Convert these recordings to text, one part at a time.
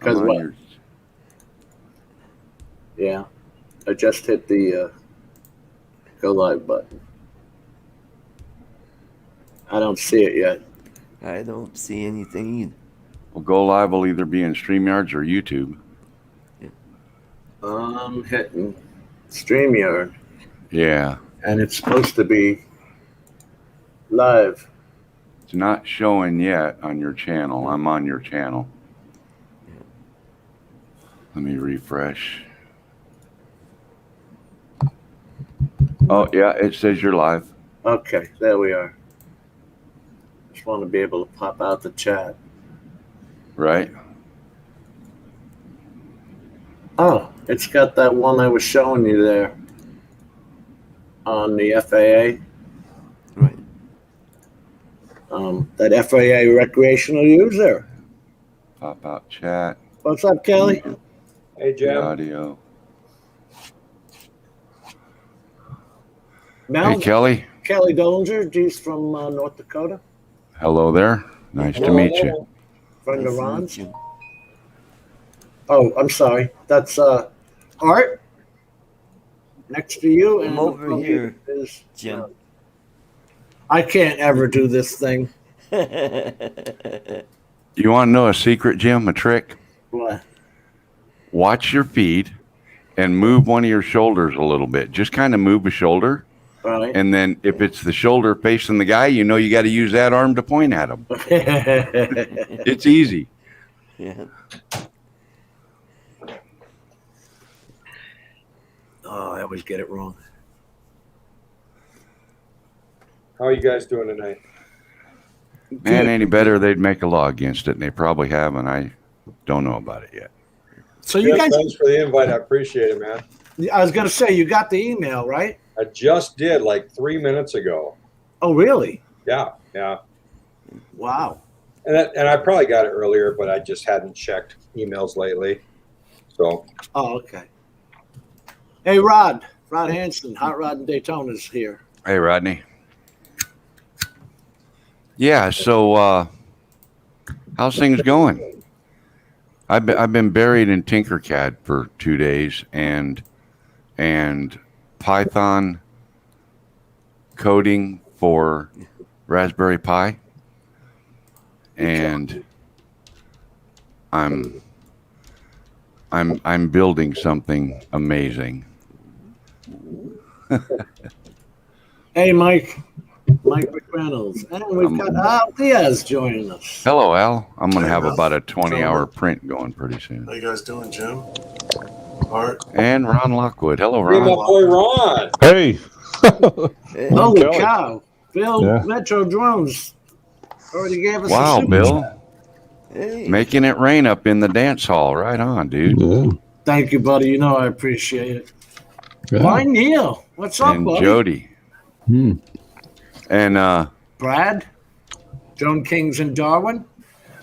Because what? Yeah, I just hit the go live button. I don't see it yet. I don't see anything either. Well, go live will either be in StreamYards or YouTube. Yeah. I'm hitting StreamYard. Yeah. And it's supposed to be live. It's not showing yet on your channel. I'm on your channel. Yeah. Let me refresh. Oh, yeah, it says you're live. Okay, there we are. Just want to be able to pop out the chat. Right? Oh, it's got that one I was showing you there on the FAA. Right. That FAA recreational user. Pop out chat. What's up, Kelly? Hey, Jim. Audio. Mel, Hey, Kelly. Kelly Dollinger, she's from North Dakota. Hello there. Nice to meet you. Friend Nice of to meet Ron's. you. Oh, I'm sorry. That's Art. Next to you. I'm over here, is, Jim. I can't ever do this thing. You want to know a secret, Jim? A trick? What? Watch your feet and move one of your shoulders a little bit. Just kind of move a shoulder. Right. And then if it's the shoulder facing the guy, you know you got to use that arm to point at him. It's easy. Yeah. Oh, I always get it wrong. How are you guys doing tonight? Man, any better, they'd make a law against it, and they probably have, and I don't know about it yet. So you guys, Thanks for the invite. I appreciate it, man. I was going to say, you got the email, right? I just did like 3 minutes ago. Oh, really? Yeah, yeah. Wow. And I probably got it earlier, but I just hadn't checked emails lately. So. Oh, okay. Hey, Rod Hansen, Hot Rod in Daytona is here. Hey, Rodney. Yeah, so how's things going? I've been buried in Tinkercad for 2 days and Python coding for Raspberry Pi, and I'm building something amazing. Hey, Mike McReynolds. And we've got Al Diaz joining us. Hello, Al. I'm going to have about a 20-hour print going pretty soon. How you guys doing, Jim? Art? And Ron Lockwood. Hello, Hey, my Ron. boy Ron. Hey. Holy Kelly. cow. Bill, Yeah. Metro Drones already gave us a Wow, super Bill. chat. Hey. Making it rain up in the dance hall. Right on, dude. Yeah. Thank you, buddy. You know I appreciate it. Yeah. BlindNeil. What's up, And buddy? Jody. Hmm. And Brad, Drone Kings in Darwin,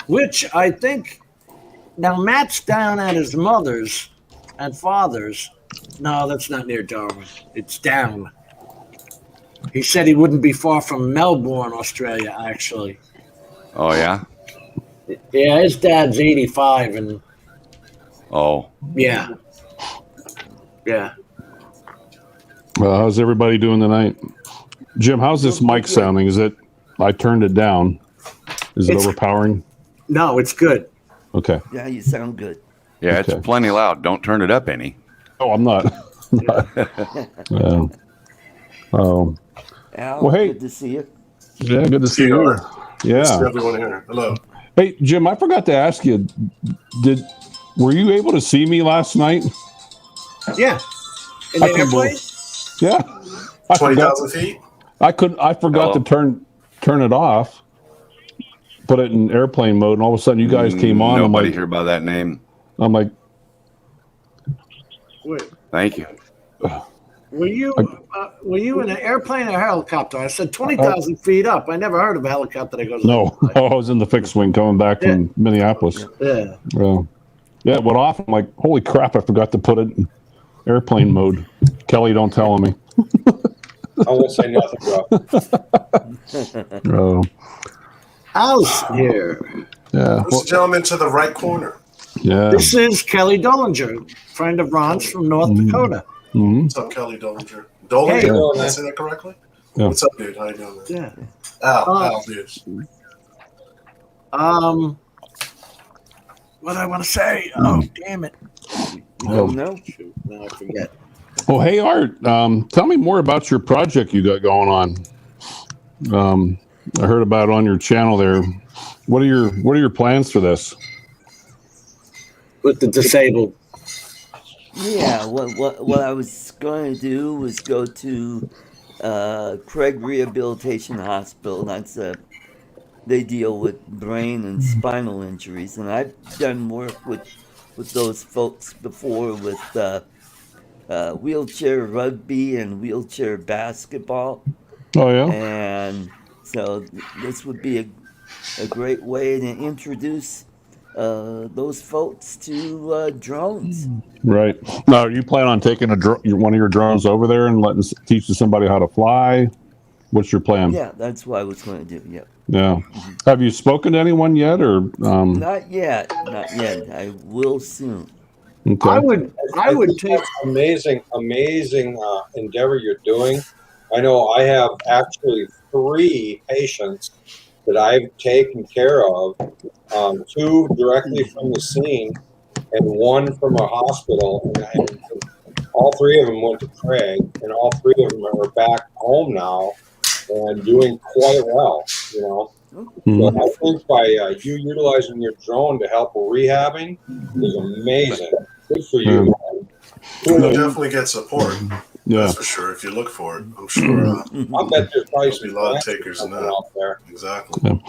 which I think now Matt's down at his mother's and father's. No, that's not near Darwin. It's down. He said he wouldn't be far from Melbourne, Australia, actually. oh yeah. Yeah, his dad's 85, and Oh, yeah. How's everybody doing tonight? Jim, how's this mic sounding? Is it? I turned it down. Is it It's- overpowering? No, it's good. Okay. Yeah, you sound good. yeah. Okay. It's plenty loud. Don't turn it up any. Oh, I'm not. Yeah. Oh, Al, Well, hey. good to see you. yeah. Good to see you. Nice to Yeah. everyone here. Hello. Hey, Jim, I forgot to ask you. Were you able to see me last night? Yeah. In the I can airplane? Yeah. I forgot. 20,000 feet? I forgot to turn it off. Put it in airplane mode, and all of a sudden you guys came on. Nobody I'm here by that name. like, Wait, Thank you. were you in an airplane or helicopter? I said 20,000 feet up. I never heard of a helicopter that goes. no, I was in the fixed wing coming back from Minneapolis. Yeah. Yeah, it went off. I'm like, holy crap! I forgot to put it in airplane mode. Kelly, don't tell me. I won't say nothing, bro. Oh, Al's here. yeah. Who's the gentleman to the right corner? Yeah. This is Kelly Dollinger, friend of Ron's from North Dakota. Mm-hmm. What's up, Kelly Dollinger? Dollinger? Hey. Did I say that correctly? Yeah. What's up, dude? How you doing, man? Yeah. Al, dude. What I want to say? Oh, damn it! Oh, no. Shoot, now I forget. Oh, hey, Art. Tell me more about your project you got going on. I heard about it on your channel there. What are your plans for this? With the disabled. Yeah, what I was going to do was go to Craig Rehabilitation Hospital. They deal with brain and spinal injuries, and I've done work with those folks before with wheelchair rugby and wheelchair basketball. Oh yeah. And so this would be a great way to introduce those folks to drones. Right. Now, you plan on taking one of your drones over there and teaching somebody how to fly? What's your plan? Yeah, that's what I was going to do. Yep. Yeah. Have you spoken to anyone yet, or? Not yet. I will soon. Okay. I would take. Amazing endeavor you're doing. I know I have actually 3 patients that I've taken care of, 2 directly from the scene and 1 from a hospital. And all 3 of them went to Craig, and all 3 of them are back home now and doing quite well, you know. Mhm. So I think by you utilizing your drone to help with rehabbing is amazing. Good for you. You'll definitely get support. Yeah. That's for sure. If you look for it, I'm sure I bet there's probably there'll be a lot of takers in that. out there. Exactly.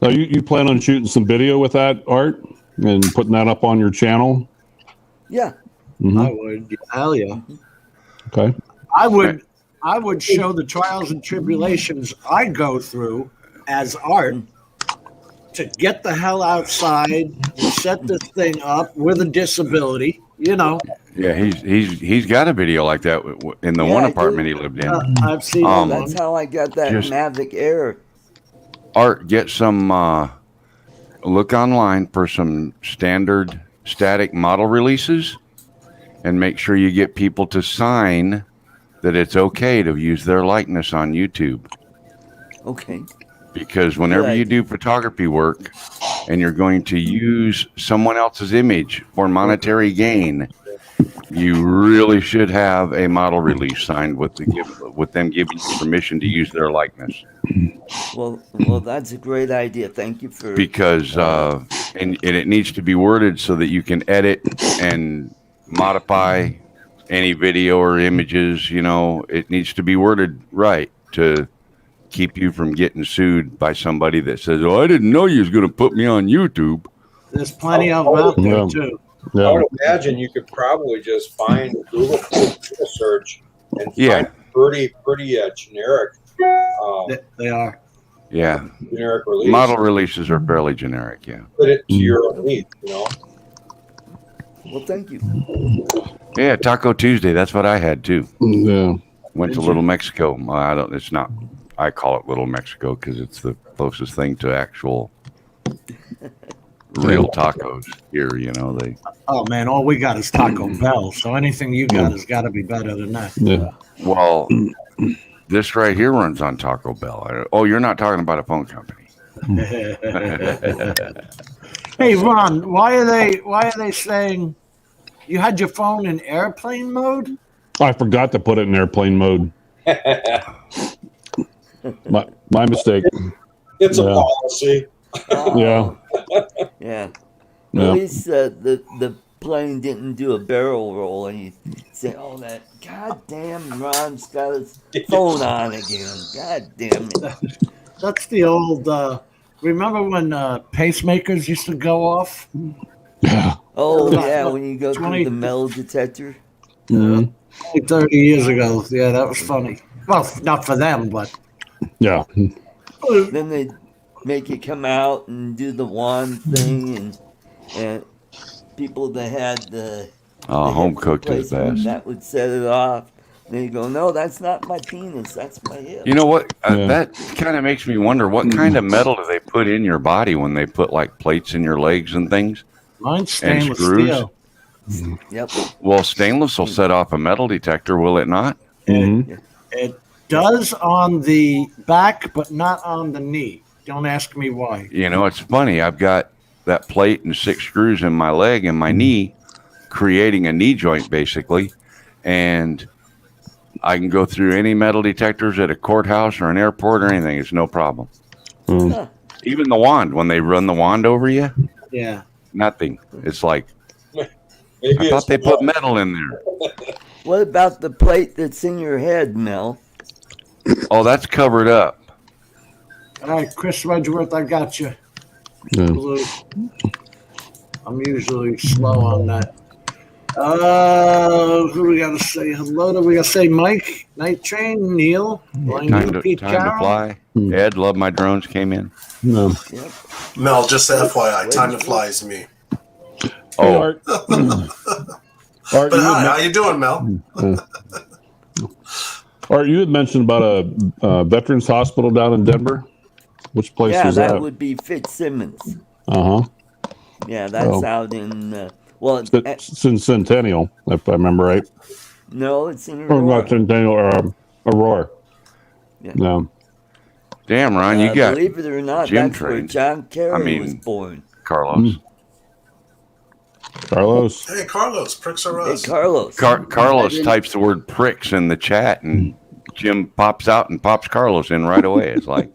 Now, you plan on shooting some video with that, Art, and putting that up on your channel? Yeah. Mhm. I would. Hell yeah. Okay. I would show the trials and tribulations I go through as Art to get the hell outside and set this thing up with a disability. You know, Yeah, he's got a video like that in the Yeah, one I apartment do. he lived in. I've seen Um, that That's one. how I got that Just- Mavic Air. Art, get some look online for some standard static model releases and make sure you get people to sign that it's okay to use their likeness on YouTube. Okay. Because whenever Good you idea. do photography work and you're going to use someone else's image for monetary gain, you really should have a model release signed with them giving you permission to use their likeness. Well, that's a great idea. Thank you for. Because and it needs to be worded so that you can edit and modify any video or images. You know, it needs to be worded right to keep you from getting sued by somebody that says, "Oh, I didn't know you was going to put me on YouTube." There's plenty of them out there Yeah. too. I Yeah. would imagine you could probably just find Google search and Yeah. find pretty generic They are. Yeah, release. model releases are fairly generic. Yeah, Put it to your needs, you know. Well, thank you. yeah. Taco Tuesday. That's what I had too. Yeah. Went to Little Mexico. I don't. It's not. I call it Little Mexico because it's the closest thing to actual real tacos here. You know, they. Oh man, all we got is Taco Bell. So anything you got has got to be better than that. Yeah. Well, this right here runs on Taco Bell. Oh, you're not talking about a phone company. Hey Ron, why are they saying you had your phone in airplane mode? I forgot to put it in airplane mode. My mistake. It's a Yeah. policy. Yeah. Yeah. Yeah. At least the plane didn't do a barrel roll, and you say, "Oh, that goddamn Ron's got his phone on again." God damn it! That's the old. Remember when pacemakers used to go off? Yeah. Oh About yeah, what, when you go 20 through the metal detector. Mhm. Like 30 years ago. Yeah, that was funny. Well, not for them, but Yeah. Then they make it come out and do the wand thing, and people that had the Home hip cooked is replacement, best. that would set it off. Then you go, "No, that's not my penis. That's my hip." You know what? Yeah. That kind of makes me wonder what kind of metal do they put in your body when they put like plates in your legs and things? Mine's stainless screws. steel. Yep. Well, stainless will set off a metal detector, will it not? Mhm. It does on the back, but not on the knee. Don't ask me why. You know, it's funny. I've got that plate and 6 screws in my leg and my knee, creating a knee joint basically, and I can go through any metal detectors at a courthouse or an airport or anything. It's no problem. Mm. Huh. Even the wand, when they run the wand over you, Yeah. nothing. It's like, Maybe I it's thought they put metal in there. What about the plate that's in your head, Mel? Oh, that's covered up. All right, Chris Wedgworth, I got you. Yeah. Blue. I'm usually slow on that. Who we gotta say hello to? We gotta say Mike, Night Train, Neil, Time to Pete Carroll. fly. Hmm. Ed, love my drones came in. No. Yep. Mel, just FYI, time to fly is me. Hey, Oh, Art. Art, But you hi, had, how you doing, Mel? Art, you had mentioned about a veterans hospital down in Denver. Which place Yeah, was that that? would be Fitzsimmons. Uh huh. Yeah, that's Oh. out in, well, It's in Centennial, if I remember right. no, it's in Or not Aurora. Centennial, Aurora. Yeah. No. damn, Ron, you got Believe it or not, gym that's where trained. John Kerry was mean- born. Carlos. Carlos. Hey, Carlos, pricks are Hey, us. Carlos. Carlos types the word pricks in the chat, and Jim pops out and pops Carlos in right away. It's like,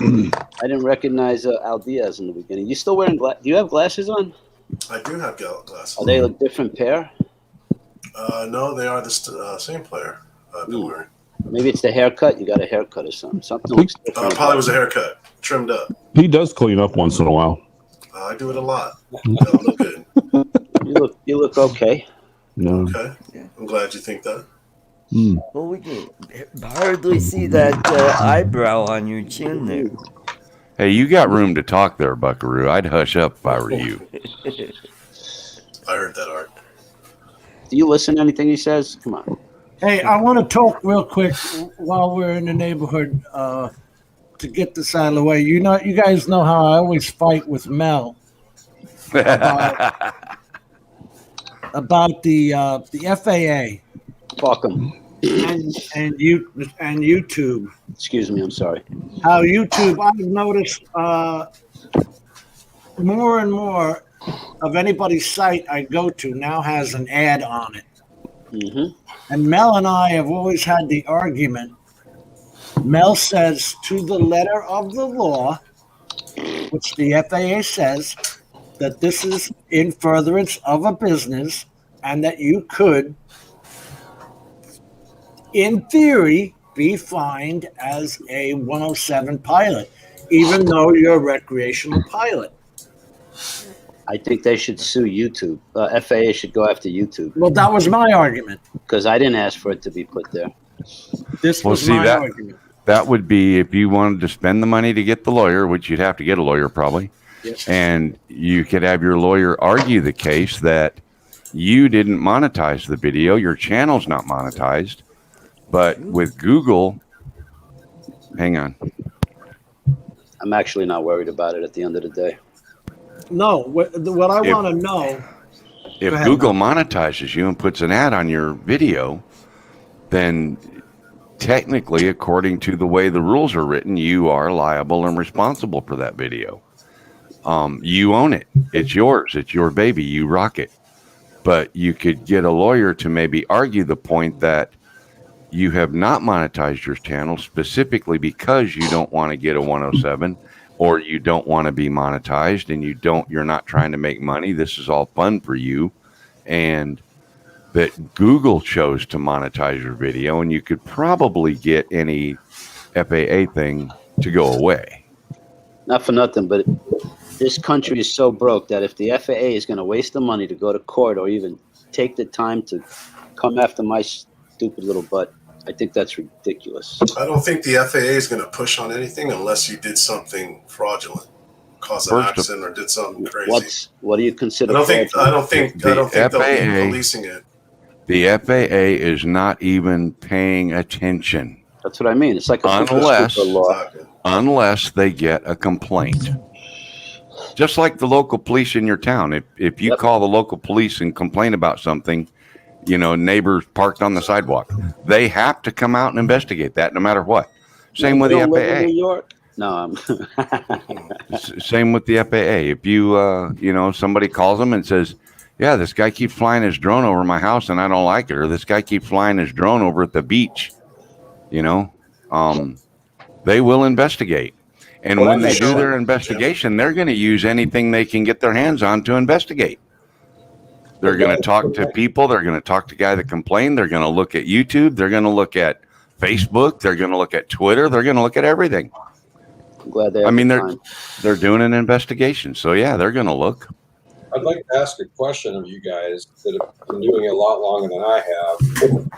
I didn't recognize Al Diaz in the beginning. You still wearing do you have glasses on? I do have glasses. Are they a different pair? No, they are the same player I've been wearing. Maybe it's the haircut. You got a haircut or something. Something looks different. Probably was a haircut, trimmed up. He does clean up once in a while. I do it a lot. I look good. You look okay. No. Okay. I'm glad you think that. Well, we can hardly see that eyebrow on your chin there. hey, you got room to talk there, Buckaroo. I'd hush up if I were you. I heard that, Art. Do you listen to anything he says? Come on. Hey, I want to talk real quick while we're in the neighborhood to get this out of the way. You guys know how I always fight with Mel about the FAA Fuck him. and YouTube. Excuse me. I'm sorry. How YouTube, I've noticed more and more of anybody's site I go to now has an ad on it. Mm-hmm. And Mel and I have always had the argument. Mel says to the letter of the law, which the FAA says, that this is in furtherance of a business and that you could, in theory, be fined as a 107 pilot, even though you're a recreational pilot. I think they should sue YouTube. FAA should go after YouTube Well, that was my argument. because I didn't ask for it to be put there. This Well, was see, my that- argument. That would be if you wanted to spend the money to get the lawyer, which you'd have to get a lawyer probably. Yes. And you could have your lawyer argue the case that you didn't monetize the video, your channel's not monetized. But with Google, hang on. I'm actually not worried about it at the end of the day. No, what I If- want to know, If Go ahead, Google monetizes you and puts an ad on your video, then technically, according to the way the rules are written, you are liable and responsible for that video. You own it. It's yours. It's your baby. You rock it. But you could get a lawyer to maybe argue the point that you have not monetized your channel specifically because you don't want to get a 107 or you don't want to be monetized and you're not trying to make money. This is all fun for you. And that Google chose to monetize your video, and you could probably get any FAA thing to go away. Not for nothing, but this country is so broke that if the FAA is going to waste the money to go to court or even take the time to come after my stupid little butt, I think that's ridiculous. I don't think the FAA is going to push on anything unless you did something fraudulent, caused an First of- accident, or did something crazy. What do you consider? I don't think they'll be FAA policing it. The FAA is not even paying attention That's what I mean. It's like a Unless- super law. Exactly. unless they get a complaint. Just like the local police in your town. If you Yep. call the local police and complain about something, you know, neighbors parked on the sidewalk, they have to come out and investigate that no matter what. Same with You the don't live in New FAA. York? No, Same with the FAA. If you, you know, somebody calls them and says, yeah, this guy keeps flying his drone over my house and I don't like it, or this guy keeps flying his drone over at the beach, you know, they will investigate. And Well, when that they makes do their sense. investigation, they're going to use anything they can get their hands on to investigate. They're going to talk to people. They're going to talk to guy that complained. They're going to look at YouTube. They're going to look at Facebook. They're going to look at Twitter. They're going to look at everything. I'm glad they. I mean, have the time. they're doing an investigation. So yeah, they're going to look. I'd like to ask a question of you guys that have been doing it a lot longer than I have.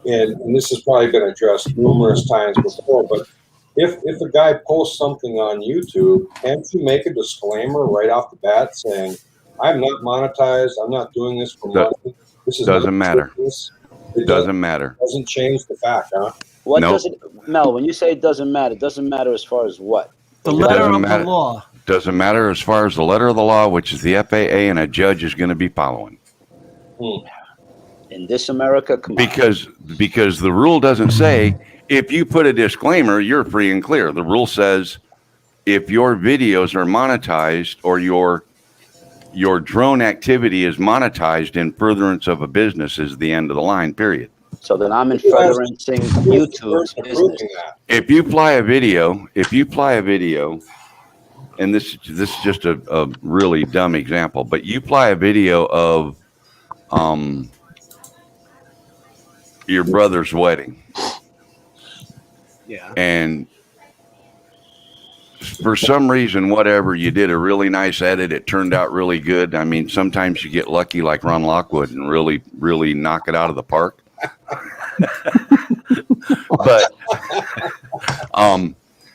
And this has probably been addressed numerous times before, but if a guy posts something on YouTube, can't you make a disclaimer right off the bat saying, I'm not monetized, I'm not doing this for money. This is Doesn't matter. It Doesn't matter. doesn't change the fact, huh? What Nope. does it, Mel? When you say it doesn't matter as far as what? The It letter doesn't of matter. the law. Doesn't matter as far as the letter of the law, which is the FAA and a judge is going to be following. In this America, come on. Because the rule doesn't say if you put a disclaimer, you're free and clear. The rule says if your videos are monetized or your drone activity is monetized in furtherance of a business is the end of the line, period. So then I'm in furtherancing YouTube's Person business. approving that. If you fly a video, and this is just a really dumb example, but you fly a video of your brother's wedding, Yeah. and for some reason, whatever, you did a really nice edit, it turned out really good. I mean, sometimes you get lucky like Ron Lockwood and really, really knock it out of the park. But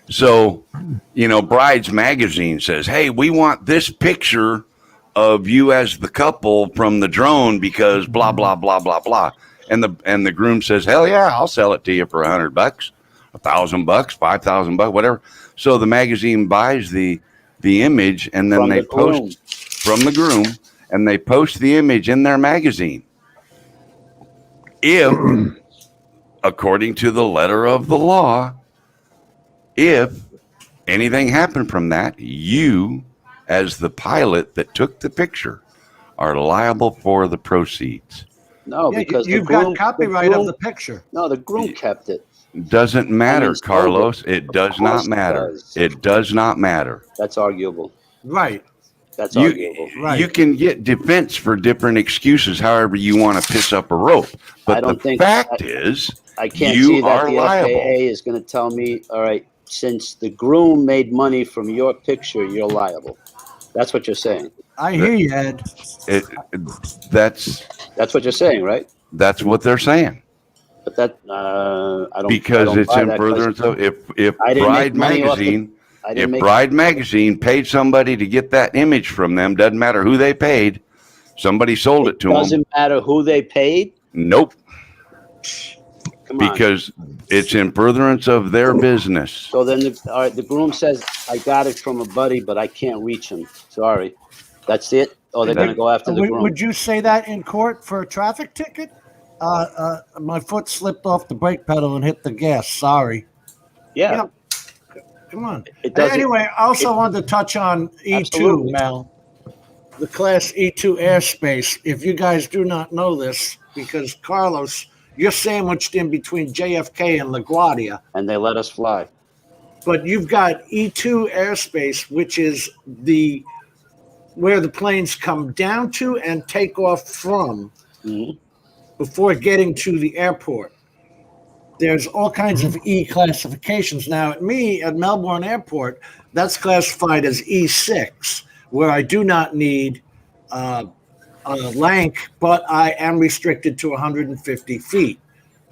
so, you know, Brides Magazine says, hey, we want this picture of you as the couple from the drone because blah, blah, blah, blah, blah. And the groom says, hell yeah, I'll sell it to you for $100, $1,000, $5,000, whatever. So the magazine buys the image and then they post from the groom and they post the image in their magazine. If, according to the letter of the law, if anything happened from that, you, as the pilot that took the picture, are liable for the proceeds. No, Yeah, because you've the groom, got copyright of the picture. No, the groom kept it. Doesn't matter, I mean, Carlos. It does Of not course it matter. does. It does not matter. That's arguable. Right. That's arguable. Right. You can get defense for different excuses, however you want to piss up a rope. But I don't the think- fact is, I can't you see that are the liable. FAA is going to tell me, all right, since the groom made money from your picture, you're liable. That's what you're saying. I hear you, Ed. That's That's what you're saying, right? what they're saying. But that I don't Because I don't it's buy in that 'cause furtherance of if I didn't Bride make money off the- Magazine, I if didn't make. Bride Magazine paid somebody to get that image from them, doesn't matter who they paid, somebody sold it to them. Doesn't matter who they paid. Nope, Come on. because it's in furtherance of their business. So then, all right, the groom says, I got it from a buddy, but I can't reach him. Sorry. That's it? Oh, they're going to go after the groom. Would you say that in court for a traffic ticket? My foot slipped off the brake pedal and hit the gas. Sorry. Yeah. Come on. It doesn't. Anyway, I also wanted to touch on E2, Absolutely. Mel. The class E2 airspace. If you guys do not know this, because Carlos, you're sandwiched in between JFK and LaGuardia, And they let us fly. but you've got E2 airspace, which is where the planes come down to and take off from Mhm. before getting to the airport. There's all kinds of E classifications. Now, at Melbourne Airport, that's classified as E6, where I do not need a LAANC, but I am restricted to 150 feet,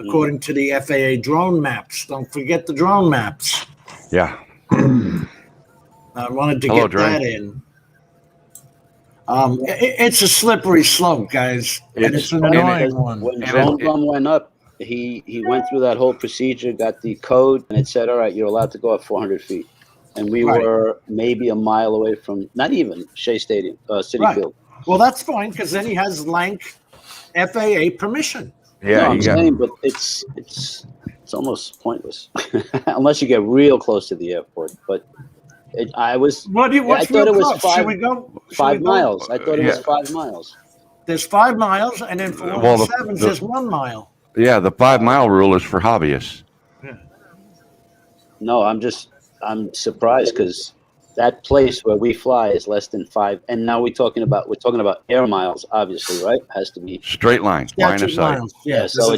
according to the FAA drone maps. Don't forget the drone maps. Yeah. I wanted to Hello, get that in. It's a slippery slope, guys, and it's an annoying one. When Drone Gum went up, he went through that whole procedure, got the code, and it said, all right, you're allowed to go up 400 feet. and we Right. were maybe a mile away from, not even Shea Stadium, City Right. Field. Well, that's fine because then he has LAANC FAA permission. Yeah, No, you I'm got saying, but it's almost pointless unless you get real close to the airport. But I What's thought real it was close? Should we go? should we 5 go- miles. I thought it was Yeah. 5 miles. There's 5 miles, and then for Well, the- 107s, the- there's 1 mile. yeah. The 5 mile rule is for hobbyists. No, I'm surprised because that place where we fly is less than 5. And now we're talking about air miles, obviously, right? Has to be. Straight line, line of Statute sight. miles. Yeah. So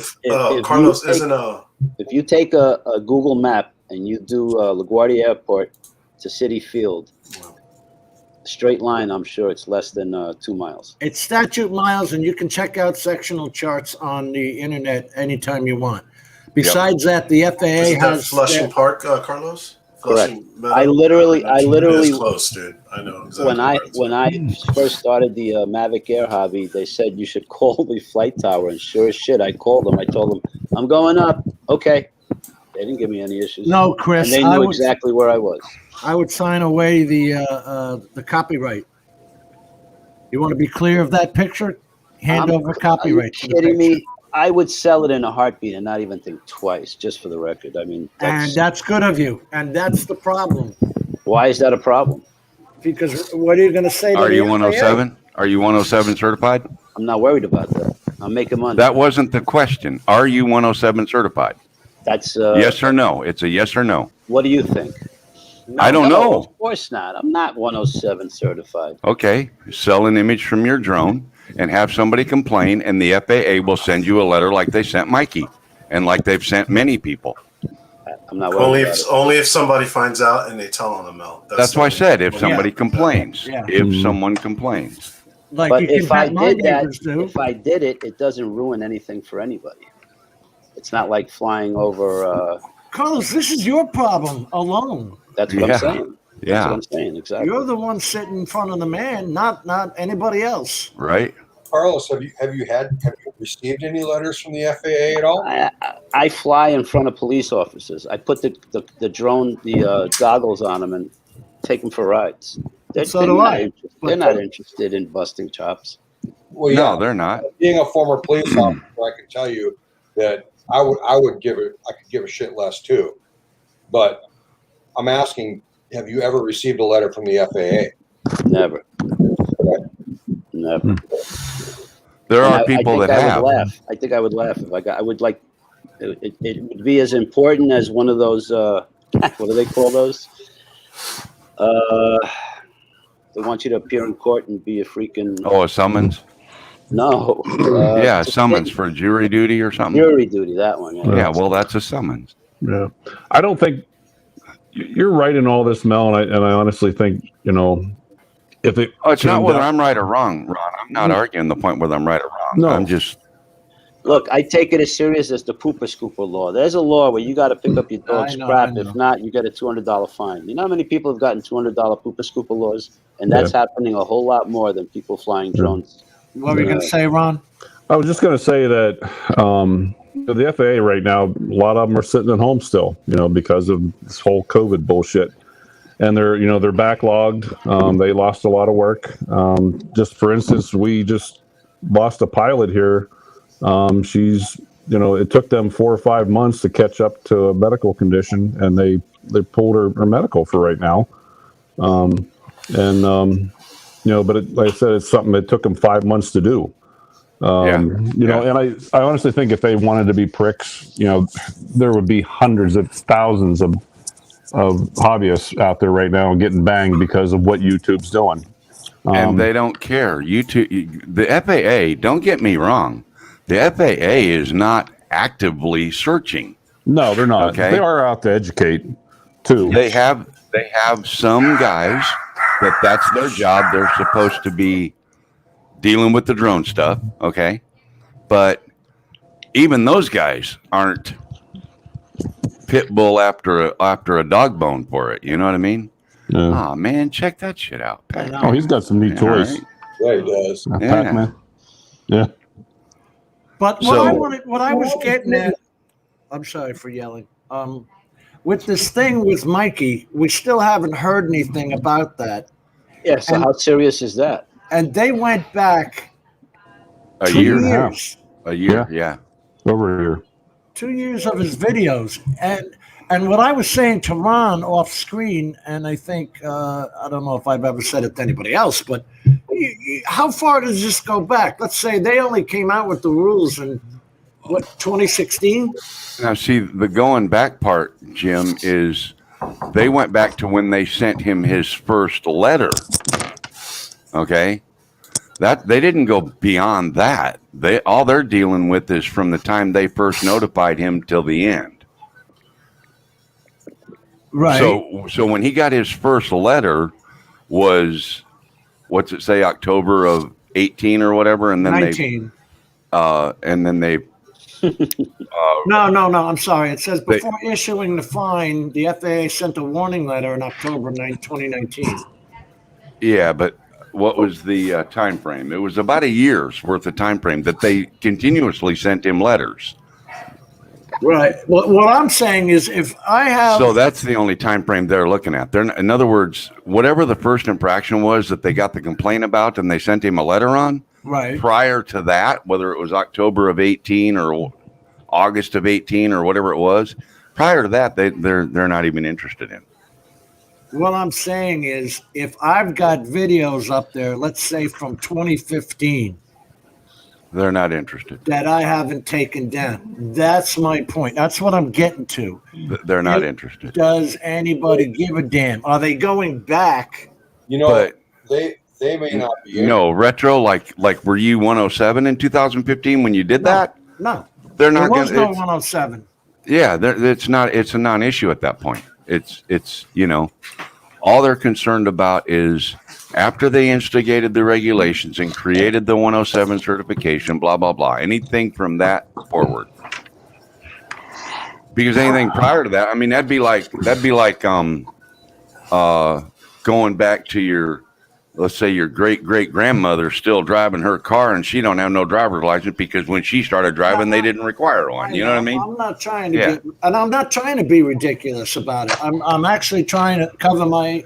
Carlos, if you take a Google map and you do LaGuardia Airport to City Field, straight line, I'm sure it's less than 2 miles. It's statute miles, and you can check out sectional charts on the internet anytime you want. Besides that, the FAA isn't that has Flushing Park, Carlos? Correct. Flushing Meadow? I literally- It's close, dude. I know exactly. When I first started the Mavic Air hobby, they said you should call the flight tower, and sure as shit, I called them. I told them I'm going up. Okay, they didn't give me any issues. no, and Chris. they I knew would exactly where I was. I would sign away the copyright. You want to be clear of that picture? Hand over copyright. Are to you the kidding picture. me? I would sell it in a heartbeat and not even think twice, just for the record. I mean, And that's good of you. And that's the problem. why is that a problem? Because what are you going to say to Are the you FAA? 107? Are you 107 certified? I'm not worried about that. I'm making money. That wasn't the question. Are you 107 certified? That's Yes or no? It's a yes or no. What do you think? I don't know. Of course not. I'm not 107 certified. Okay, sell an image from your drone and have somebody complain, and the FAA will send you a letter like they sent Mikey and like they've sent many people. I'm not worried about it. Only if somebody finds out and they tell on them, Mel. That's why I said if Yeah. somebody complains. Yeah. If someone complains. Like But you can if I bet my did that, neighbors do. if I did it, it doesn't ruin anything for anybody. It's not like flying over. Carlos, this is your problem alone. That's what Yeah. I'm saying. That's Yeah, what I'm saying. Exactly. You're the one sitting in front of the man, not anybody else. right? Carlos, have you received any letters from the FAA at all? I fly in front of police officers. I put the drone, the goggles on them and take them for rides. So do I. They're not interested in busting chops. Well, No, they're not. Being a former police officer, I can tell you that I could give a shit less too. But I'm asking, have you ever received a letter from the FAA? Never. Never. There And are people I that think I have. would laugh. I think I would laugh if I got. I would like. It would be as important as one of those. What do they call those? They want you to appear in court and be a freaking. Oh, a summons? No. Yeah, a summons for jury duty or something. Jury duty. That one. Yeah. Yeah, well, that's a summons. Yeah, I don't think you're right in all this, Mel, and I honestly think if it. Oh, it's not came whether down- I'm right or wrong, Ron. I'm not arguing the point whether I'm right or wrong. No. I'm just, Look, I take it as serious as the pooper scooper law. There's a law where you got to pick up your dog's I know, crap. I know. If not, you get a $200 fine. You know how many people have gotten $200 pooper scooper laws? And that's happening a whole lot more than people flying drones. What were you going to say, Ron? I was just going to say that the FAA right now, a lot of them are sitting at home still, because of this whole COVID bullshit, and they're backlogged. They lost a lot of work. Just for instance, we just lost a pilot here. She's, it took them 4 or 5 months to catch up to a medical condition, and they pulled her medical for right now. But like I said, it's something that took them 5 months to do. And I honestly think if they wanted to be pricks, there would be hundreds of thousands of hobbyists out there right now getting banged because of what YouTube's doing. and they don't care. YouTube, the FAA, don't get me wrong. The FAA is not actively searching. No, they're not. Okay. They are out to educate too. They have some guys that's their job. They're supposed to be dealing with the drone stuff, okay? But even those guys aren't pit bull after a dog bone for it. You know what I mean? Yeah. Oh man, check that shit out. Pat. Oh, he's got some neat All toys. right. Yeah, he does. Yeah. Pac-Man. Yeah. But So- what I was getting at, I'm sorry for yelling. with this thing with Mikey, we still haven't heard anything about that. Yeah. So And- how serious is that? And they went back A 2 year. and a half. years. A year, yeah. Over here. 2 years of his videos. And what I was saying to Ron off screen, and I think, I don't know if I've ever said it to anybody else, but how far does this go back? Let's say they only came out with the rules in, 2016? Now, see, the going back part, Jim, is they went back to when they sent him his first letter. Okay? That they didn't go beyond that. All they're dealing with is from the time they first notified him till the end. Right. So when he got his first letter was, what's it say, October of 18 or whatever, and then 19. they No, I'm sorry. It says before issuing the fine, the FAA sent a warning letter in October 2019. Yeah, but what was the time frame? It was about a year's worth of time frame that they continuously sent him letters. Right. Well, what I'm saying is if I have... So that's the only time frame they're looking at. In other words, whatever the first infraction was that they got the complaint about and they sent him a letter on, Right. prior to that, whether it was October of 18 or August of 18 or whatever it was, prior to that, they're not even interested in. What I'm saying is if I've got videos up there, let's say from 2015, They're not interested. that I haven't taken down. That's my point. That's what I'm getting to. They're not interested. Does anybody give a damn? Are they going back? You know, But they may not be. no, retro, like were you 107 in 2015 when you did that? No. They're There not was going no 107. Yeah, it's a non-issue at that point. It's all they're concerned about is after they instigated the regulations and created the 107 certification, blah blah blah. Anything from that forward, because anything prior to that, I mean, that'd be like going back to your, let's say your great grandmother still driving her car and she don't have no driver's license because when she started driving they didn't require one. You know what I mean? I'm not trying to I'm not trying to be ridiculous about it. I'm actually trying to cover my.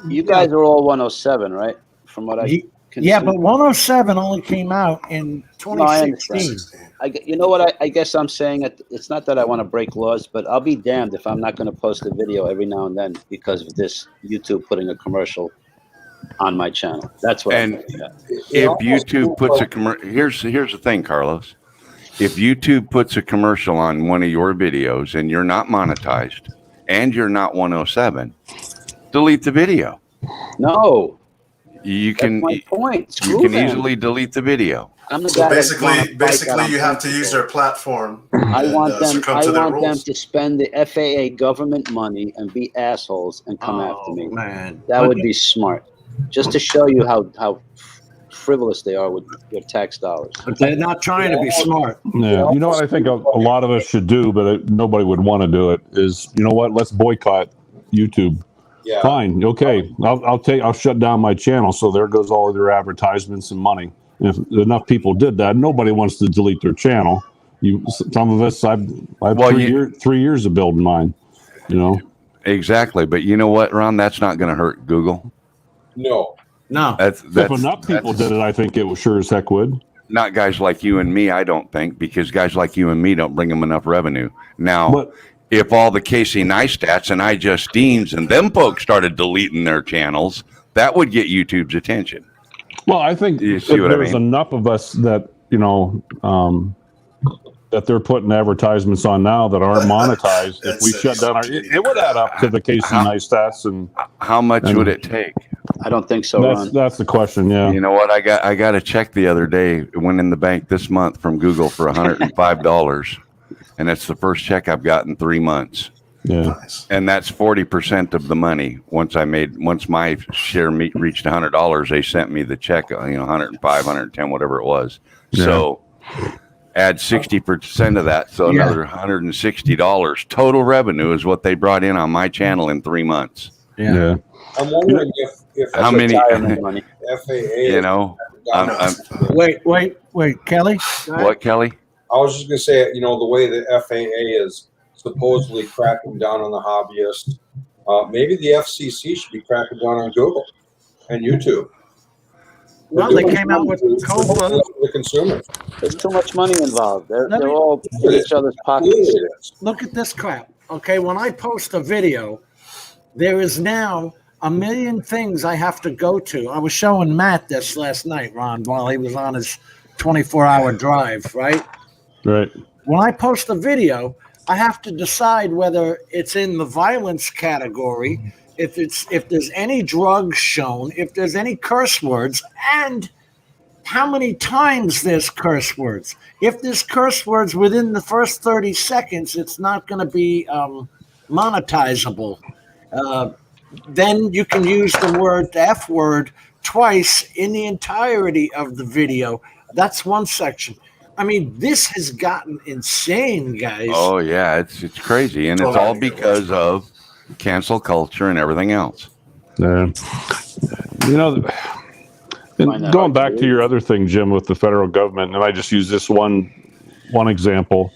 You guys are all 107, right? From what I can Yeah, see. but 107 only came out in No, I understand. 2016. You know what I guess I'm saying? It's not that I want to break laws, but I'll be damned if I'm not going to post a video every now and then because of this YouTube putting a commercial on my channel. That's what I'm saying. If YouTube puts a commercial, here's the thing, Carlos. If YouTube puts a commercial on one of your videos and you're not monetized and you're not 107, delete the video. No, You that's can my point. you Screw can them. easily delete the video. I'm the So guy that's gonna fight basically, that you I'm have to use their platform. I and, want them. succumb I to their want them rules. to spend the FAA government money and be assholes and come after me. Man. That would be smart, just to show you how frivolous they are with their tax dollars. But they're not trying to be smart. Yeah, you know what I think a lot of us should do, but nobody would want to do it. Is let's boycott YouTube. Yeah. Fine, okay. I'll shut down my channel. So there goes all of their advertisements and money. If enough people did that, nobody wants to delete their channel. Some of us, I've 3 years of building mine. Exactly, but you know what, Ron? That's not going to hurt Google. No. That's If enough people did it, I think it sure as heck would. Not guys like you and me, I don't think, because guys like you and me don't bring them enough revenue. Now, if all the Casey Neistats and iJustines and them folks started deleting their channels, that would get YouTube's attention. Well, I think You if see what I there's mean? enough of us that that they're putting advertisements on now that aren't monetized. If we shut down it would add up to the Casey Neistats. And how much would it take? I don't think so, Ron. That's the question. Yeah. You know what? I got a check the other day. It went in the bank this month from Google for $105, and it's the first check I've got in 3 months. Yeah. Nice. And that's 40% of the money. Once my share reached $100, they sent me the check. 105, 110, whatever it was. Yeah. So add 60% of that, so another $160 total revenue is what they brought in on my channel in 3 months. Yeah. I'm wondering if How many? Retirement money. FAA. Wait, Kelly. What, Kelly? I was just going to say, the way the FAA is supposedly cracking down on the hobbyists. Maybe the FCC should be cracking down on Google and YouTube. Well, they came out with COPA. The consumers. There's too much money involved. They're Let me- all in each other's pockets. Look at this crap. Okay, when I post a video, there is now a million things I have to go to. I was showing Matt this last night, Ron, while he was on his 24-hour drive, right? Right. When I post a video, I have to decide whether it's in the violence category, if there's any drugs shown, if there's any curse words, and how many times there's curse words. If there's curse words within the first 30 seconds, it's not going to be monetizable. Then you can use the F word twice in the entirety of the video. That's one section. I mean, this has gotten insane, guys. Oh yeah, it's crazy, and it's all because of cancel culture and everything else. Yeah. You know, and going back to your other thing, Jim, with the federal government, and I just use this one example.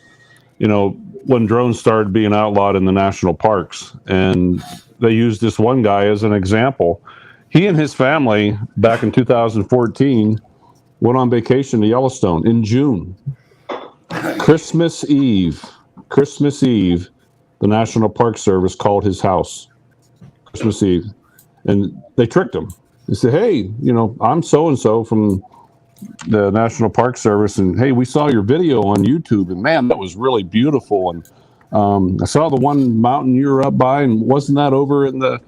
You know, when drones started being outlawed in the national parks, and they used this one guy as an example. He and his family, back in 2014, went on vacation to Yellowstone in June. Christmas Eve, the National Park Service called his house. Christmas Eve. And they tricked him. They said, hey, you know, I'm so-and-so from the National Park Service, and hey, we saw your video on YouTube, and man, that was really beautiful. And I saw the one mountain you were up by, and wasn't that over in the,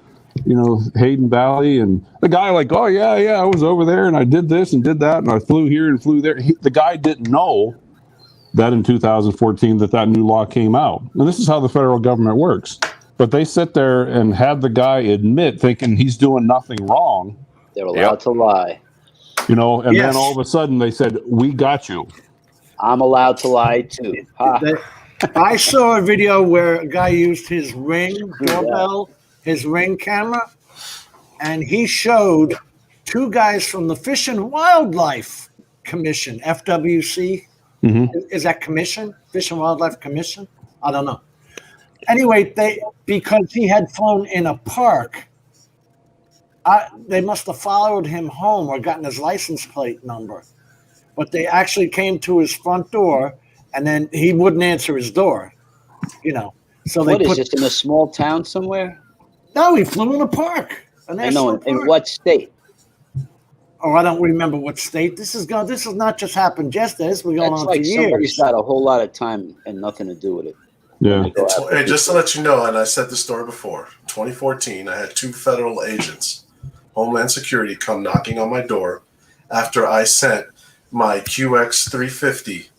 you know, Hayden Valley? And the guy like, oh yeah, I was over there, and I did this and did that, and I flew here and flew there. The guy didn't know that in 2014 that new law came out. And this is how the federal government works. But they sit there and have the guy admit, thinking he's doing nothing wrong. They're allowed to lie. You know, and then all of a sudden they said, we got you. I'm allowed to lie too. Ha. I saw a video where a guy used his Ring doorbell, his Ring camera, and he showed two guys from the Fish and Wildlife Commission, FWC. Mm-hmm. Is that commission? Fish and Wildlife Commission? I don't know. Anyway, because he had flown in a park, they must have followed him home or gotten his license plate number. But they actually came to his front door, and then he wouldn't answer his door, you know. So what is this, in a small town somewhere? No, he flew in a park. I know. In what state? Oh, I don't remember what state. This is not just happened yesterday. This has been going on for years. Somebody's got a whole lot of time and nothing to do with it. Yeah. Hey, just to let you know, and I said the story before, 2014, I had two federal agents, Homeland Security, come knocking on my door after I sent my QX 350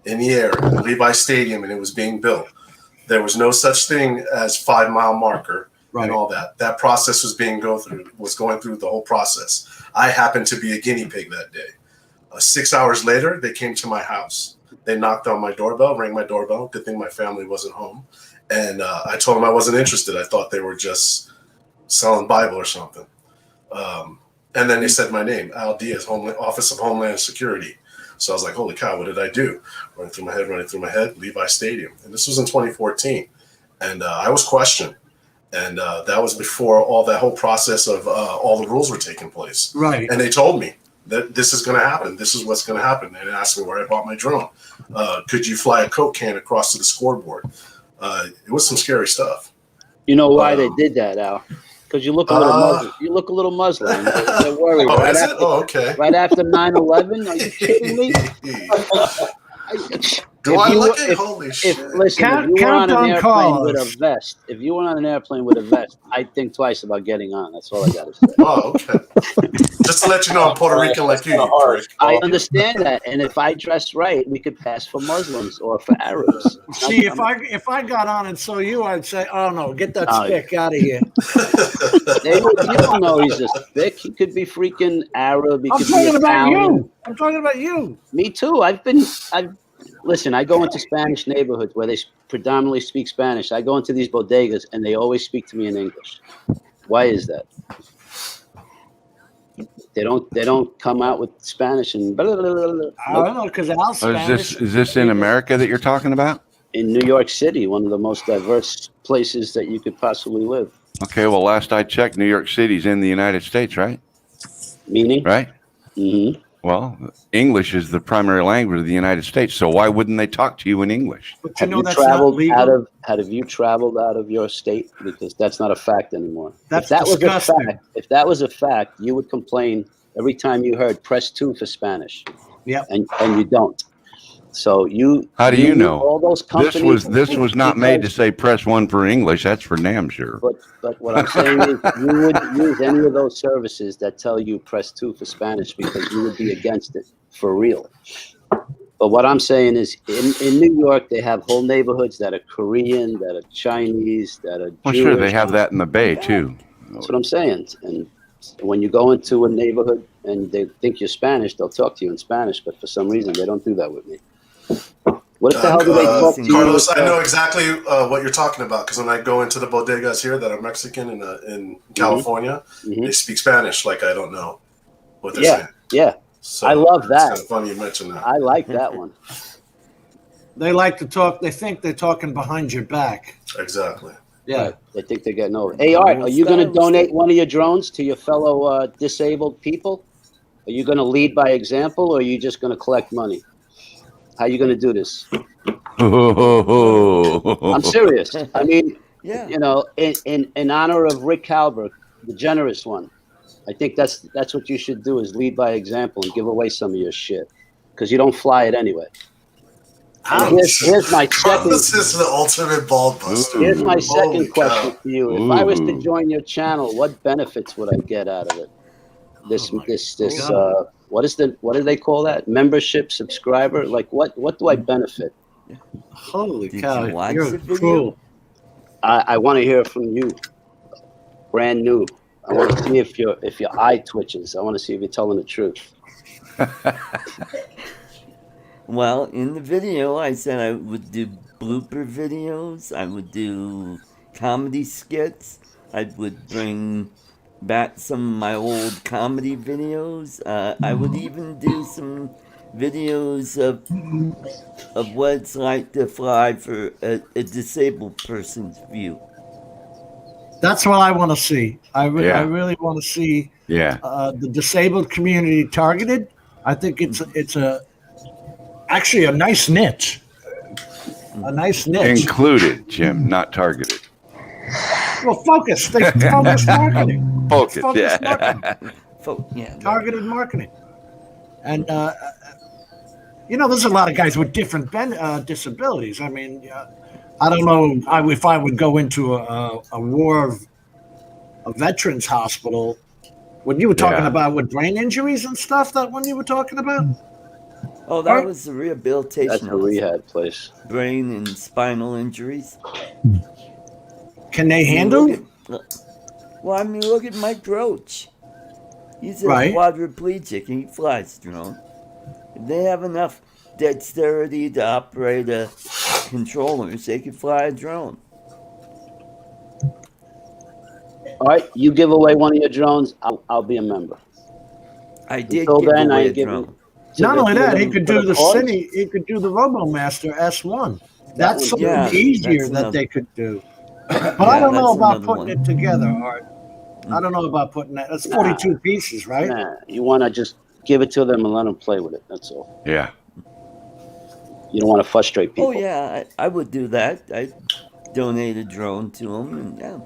in the air at Levi Stadium, and it was being built. There was no such thing as 5 mile marker and all that. That process was going through the whole process. I happened to be a guinea pig that day. 6 hours later, they came to my house. They knocked on my doorbell, rang my doorbell. Good thing my family wasn't home. And I told them I wasn't interested. I thought they were just selling Bible or something. And then they said my name, Al Diaz, Office of Homeland Security. So I was like, holy cow, what did I do? Running through my head, Levi Stadium. And this was in 2014. And I was questioned. And that was before all that whole process of all the rules were taking place. Right. And they told me that this is going to happen. This is what's going to happen. And they asked me where I bought my drone. Could you fly a Coke can across to the scoreboard? It was some scary stuff. You know why they did that, Al? Because you look a little Muslim. You look a little Muslim. They're worried. Okay. Right after 9/11? Are you kidding me? Holy shit. Listen, if you were on an airplane with a vest, I think twice about getting on. That's all I got to say. Oh, okay. Just to let you know, I'm Puerto Rican like you. I understand that. And if I dress right, we could pass for Muslims or for Arabs. See, if I got on and saw you, I'd say, oh, no, get that spick out of here. You don't know he's a spick. He could be freaking Arab. I'm talking about you. I'm talking about you. Me too. Listen, I go into Spanish neighborhoods where they predominantly speak Spanish. I go into these bodegas, and they always speak to me in English. Why is that? They don't come out with Spanish and blah, blah, blah, blah. I don't know, because Al's Spanish. Is this in America that you're talking about? in New York City, one of the most diverse places that you could possibly live. Okay, well, last I checked, New York City's in the United States, right? Meaning? Right? Mm-hmm. Well, English is the primary language of the United States, so why wouldn't they talk to you in English? But you Have know you that's not traveled legal. have you traveled out of your state? Because that's not a fact anymore. That's if that disgusting. was a fact, if that was a fact, you would complain every time you heard press 2 for Spanish. Yep. And you don't. So you How do you know? all those companies This was not made to say press 1 for English. That's for damn sure. But what I'm saying is you wouldn't use any of those services that tell you press 2 for Spanish because you would be against it for real. But what I'm saying is in New York, they have whole neighborhoods that are Korean, that are Chinese, that are Well, Jewish. sure, they have that in the Bay too. That's what I'm saying. And when you go into a neighborhood and they think you're Spanish, they'll talk to you in Spanish. But for some reason, they don't do that with me. What the hell do they talk to you? Carlos, I know exactly what you're talking about because when I go into the bodegas here that are Mexican in California, they speak Spanish like I don't know what they're saying. Yeah. So I love that. It's kind of funny you mentioned that. I like that one. They like to talk. They think they're talking behind your back. Exactly. Yeah. Right. They think they're getting over. Hey, Art, are you going to donate one of your drones to your fellow disabled people? Are you going to lead by example, or are you just going to collect money? How are you going to do this? I'm serious. I mean, you know, in honor of Rick Halbur, the generous one, I think that's what you should do is lead by example and give away some of your shit because you don't fly it anyway. Here's my second. This is the ultimate ball buster. Here's my second Holy question cow. for you. If I was to join your channel, what benefits would I get out of it? This what do they call that? Membership, subscriber? Like what do I benefit? Holy Did cow! you watch You're the video? cruel. I want to hear from you. Brand new. I want to see if your eye twitches. I want to see if you're telling the truth. Well, in the video, I said I would do blooper videos. I would do comedy skits. I would bring back some of my old comedy videos. I would even do some videos of what it's like to fly for a disabled person's view. That's what I want to see. I really want to see Yeah. the disabled community targeted. I think it's actually a nice niche. A nice niche. Included, Jim, not targeted. Well, focus. They focus marketing. Focus, Focus yeah. marketing. Targeted marketing. And, there's a lot of guys with different disabilities. I mean, I don't know if I would go into a veterans hospital. When you were talking about with brain injuries and stuff, that one you were talking about? Oh, that was the rehabilitation. That's a rehab place. Brain and spinal injuries. Can they handle? Well, I mean, look at Mike Roach. He's a quadriplegic and he flies drone. If they have enough dexterity to operate a controllers, they could fly a drone. All right, you give away one of your drones, I'll be a member. I did Until give then, away I a give drone. Not only that, he could do the Cine. He could do the RoboMaster S1. That's something easier that they could do. But I don't know about putting it together, Art. I don't know about putting that. That's 42 pieces, right? Nah, you want to just give it to them and let them play with it. That's all. Yeah. You don't want to frustrate people. Oh, yeah, I would do that. I'd donate a drone to them. And, yeah.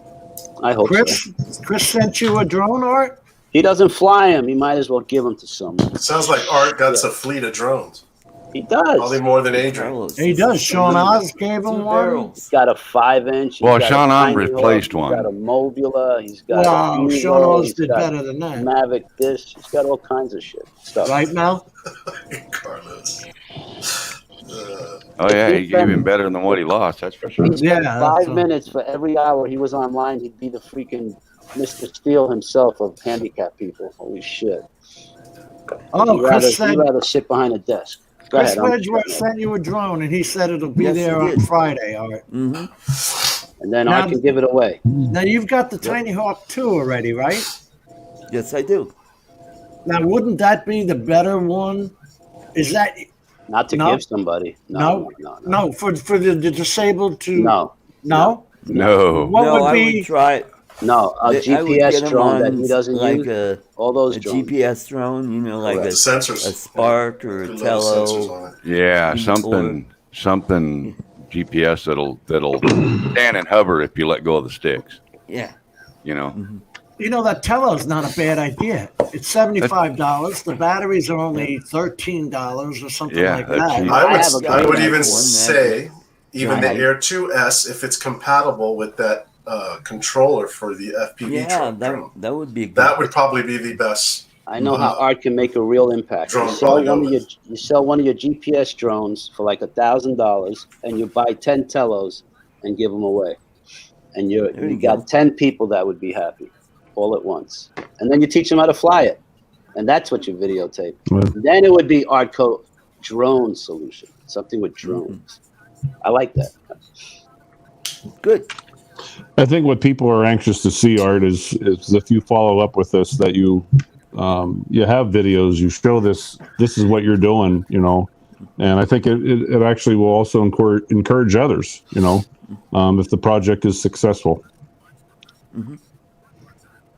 I hope Chris sent you a drone, Art? He doesn't fly them. He might as well give them to someone. It sounds like Art got a fleet of drones. He does. Probably more than Adrian. He does. Sean Oz gave him one. He's got a 5-inch. Well, Sean Oz replaced one. He's got a Mobula. He's got wow, Sean Oz did better than that. Mavic dish. He's got all kinds of shit. Stuff. Right now? Carlos. Oh, yeah, he gave him better than what he lost. That's for sure. Yeah. 5 minutes for every hour he was online, he'd be the freaking Mr. Steele himself of handicapped people. Holy shit. Oh, Chris said... He'd rather sit behind a desk. Chris Wedgworth sent you a drone, and he said it'll be there on Friday, Art. Mm-hmm. And then I can give it away. Now, you've got the Tiny Hawk 2 already, right? Yes, I do. Now, wouldn't that be the better one? Is that Not to No. give somebody. No. No, for the disabled to. No. No? No. What no, would I be? would try. No, a I would get GPS 'em drone that on he doesn't like use. All those a drones. GPS drone, you know, like Correct. a The sensors. Spark or a Good little sensors Tello. on it. Yeah, Or- something GPS that'll stand and hover if you let go of the sticks. Yeah. You know. You know, that Tello's not a bad idea. It's $75. The batteries are only $13 or something Yeah, like that's that. cheap. I have a I would great even one say, even the Right. Air 2S, if it's compatible with that controller for the FPV Yeah, drone, that would be good. that would probably be the best. I know how art can make a real impact. Drone You sell probably one of knows. your GPS drones for like $1,000, and you buy 10 Tellos and give them away, and There you you got go. 10 people that would be happy, all at once, and then you teach them how to fly it, and that's what you videotape. Right. Then it would be Artco drone solution, something with drones. I like that. Good. I think what people are anxious to see, Art, is if you follow up with this, that you have videos, you show this is what you're doing, you know, and I think it actually will also encourage others, you know, if the project is successful.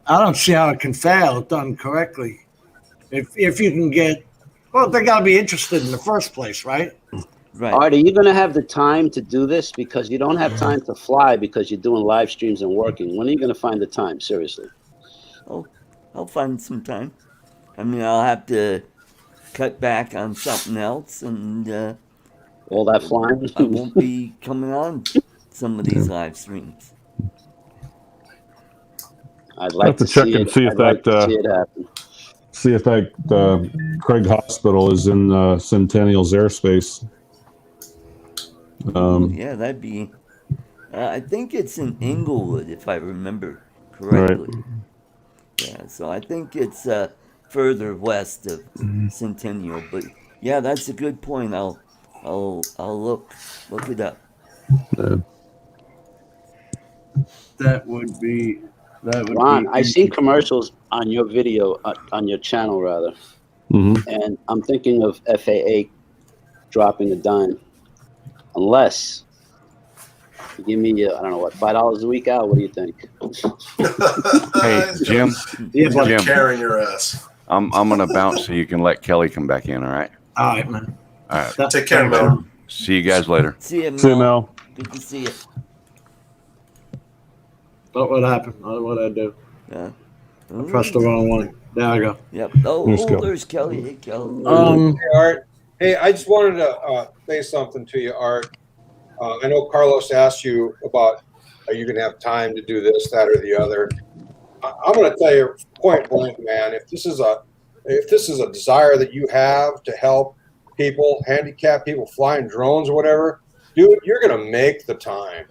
I don't see how it can fail done correctly. If you can get, well, they got to be interested in the first place, right? Right. Art, are you going to have the time to do this? Because you don't have time to fly because you're doing live streams and working. When are you going to find the time? Seriously. I'll find some time. I mean, I'll have to cut back on something else, and All that flying? I won't be coming on some of these live streams. I'd I'll like have to to check see and it. see if I'd like that to see it happen. see if that Craig Hospital is in Centennial's airspace. Yeah, that'd be. I think it's in Inglewood, if I remember correctly. Yeah, so I think it's further west of Centennial. But yeah, that's a good point. I'll look it up. That would be. Ron, I've seen commercials on your video, on your channel rather, and I'm thinking of FAA dropping a dime, unless you give me, I don't know what, $5 a week out. What do you think? Hey, Jim. He's Jim. carrying your ass. I'm gonna bounce so you can let Kelly come back in. All right. All right, man. All right. Take care, man. See you guys later. See you, Mel. See you, Mel. Good to see you. What happened? What did I do? Yeah. I pressed the wrong one. There I go. Yep. Oh, Let's go. there's Kelly. Hey, Kelly. Hey, Art. Hey, I just wanted to say something to you, Art. I know Carlos asked you about, are you going to have time to do this, that, or the other? I'm going to tell you point blank, man. If this is a desire that you have to help people, handicapped people flying drones or whatever, dude, you're going to make the time.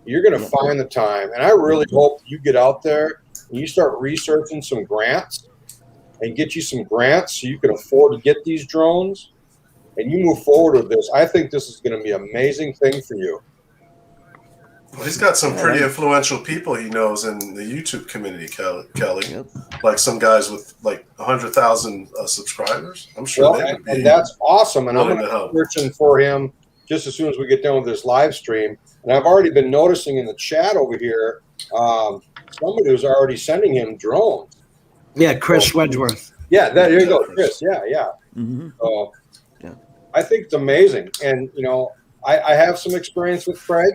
You're going to find the time. And I really hope you get out there and you start researching some grants and get you some grants so you can afford to get these drones and you move forward with this. I think this is going to be an amazing thing for you. Well, he's got some pretty influential people he knows in the YouTube community, Kelly. Yep. Like some guys with like 100,000 subscribers. I'm sure they would be. And that's awesome. And I'm willing going to to help. be searching for him just as soon as we get done with this live stream. And I've already been noticing in the chat over here, somebody was already sending him drones. Yeah, Chris Wedgworth. Yeah, there you go, Chris. Yeah. Mm-hmm. So Yeah. I think it's amazing. And, you know, I have some experience with Craig,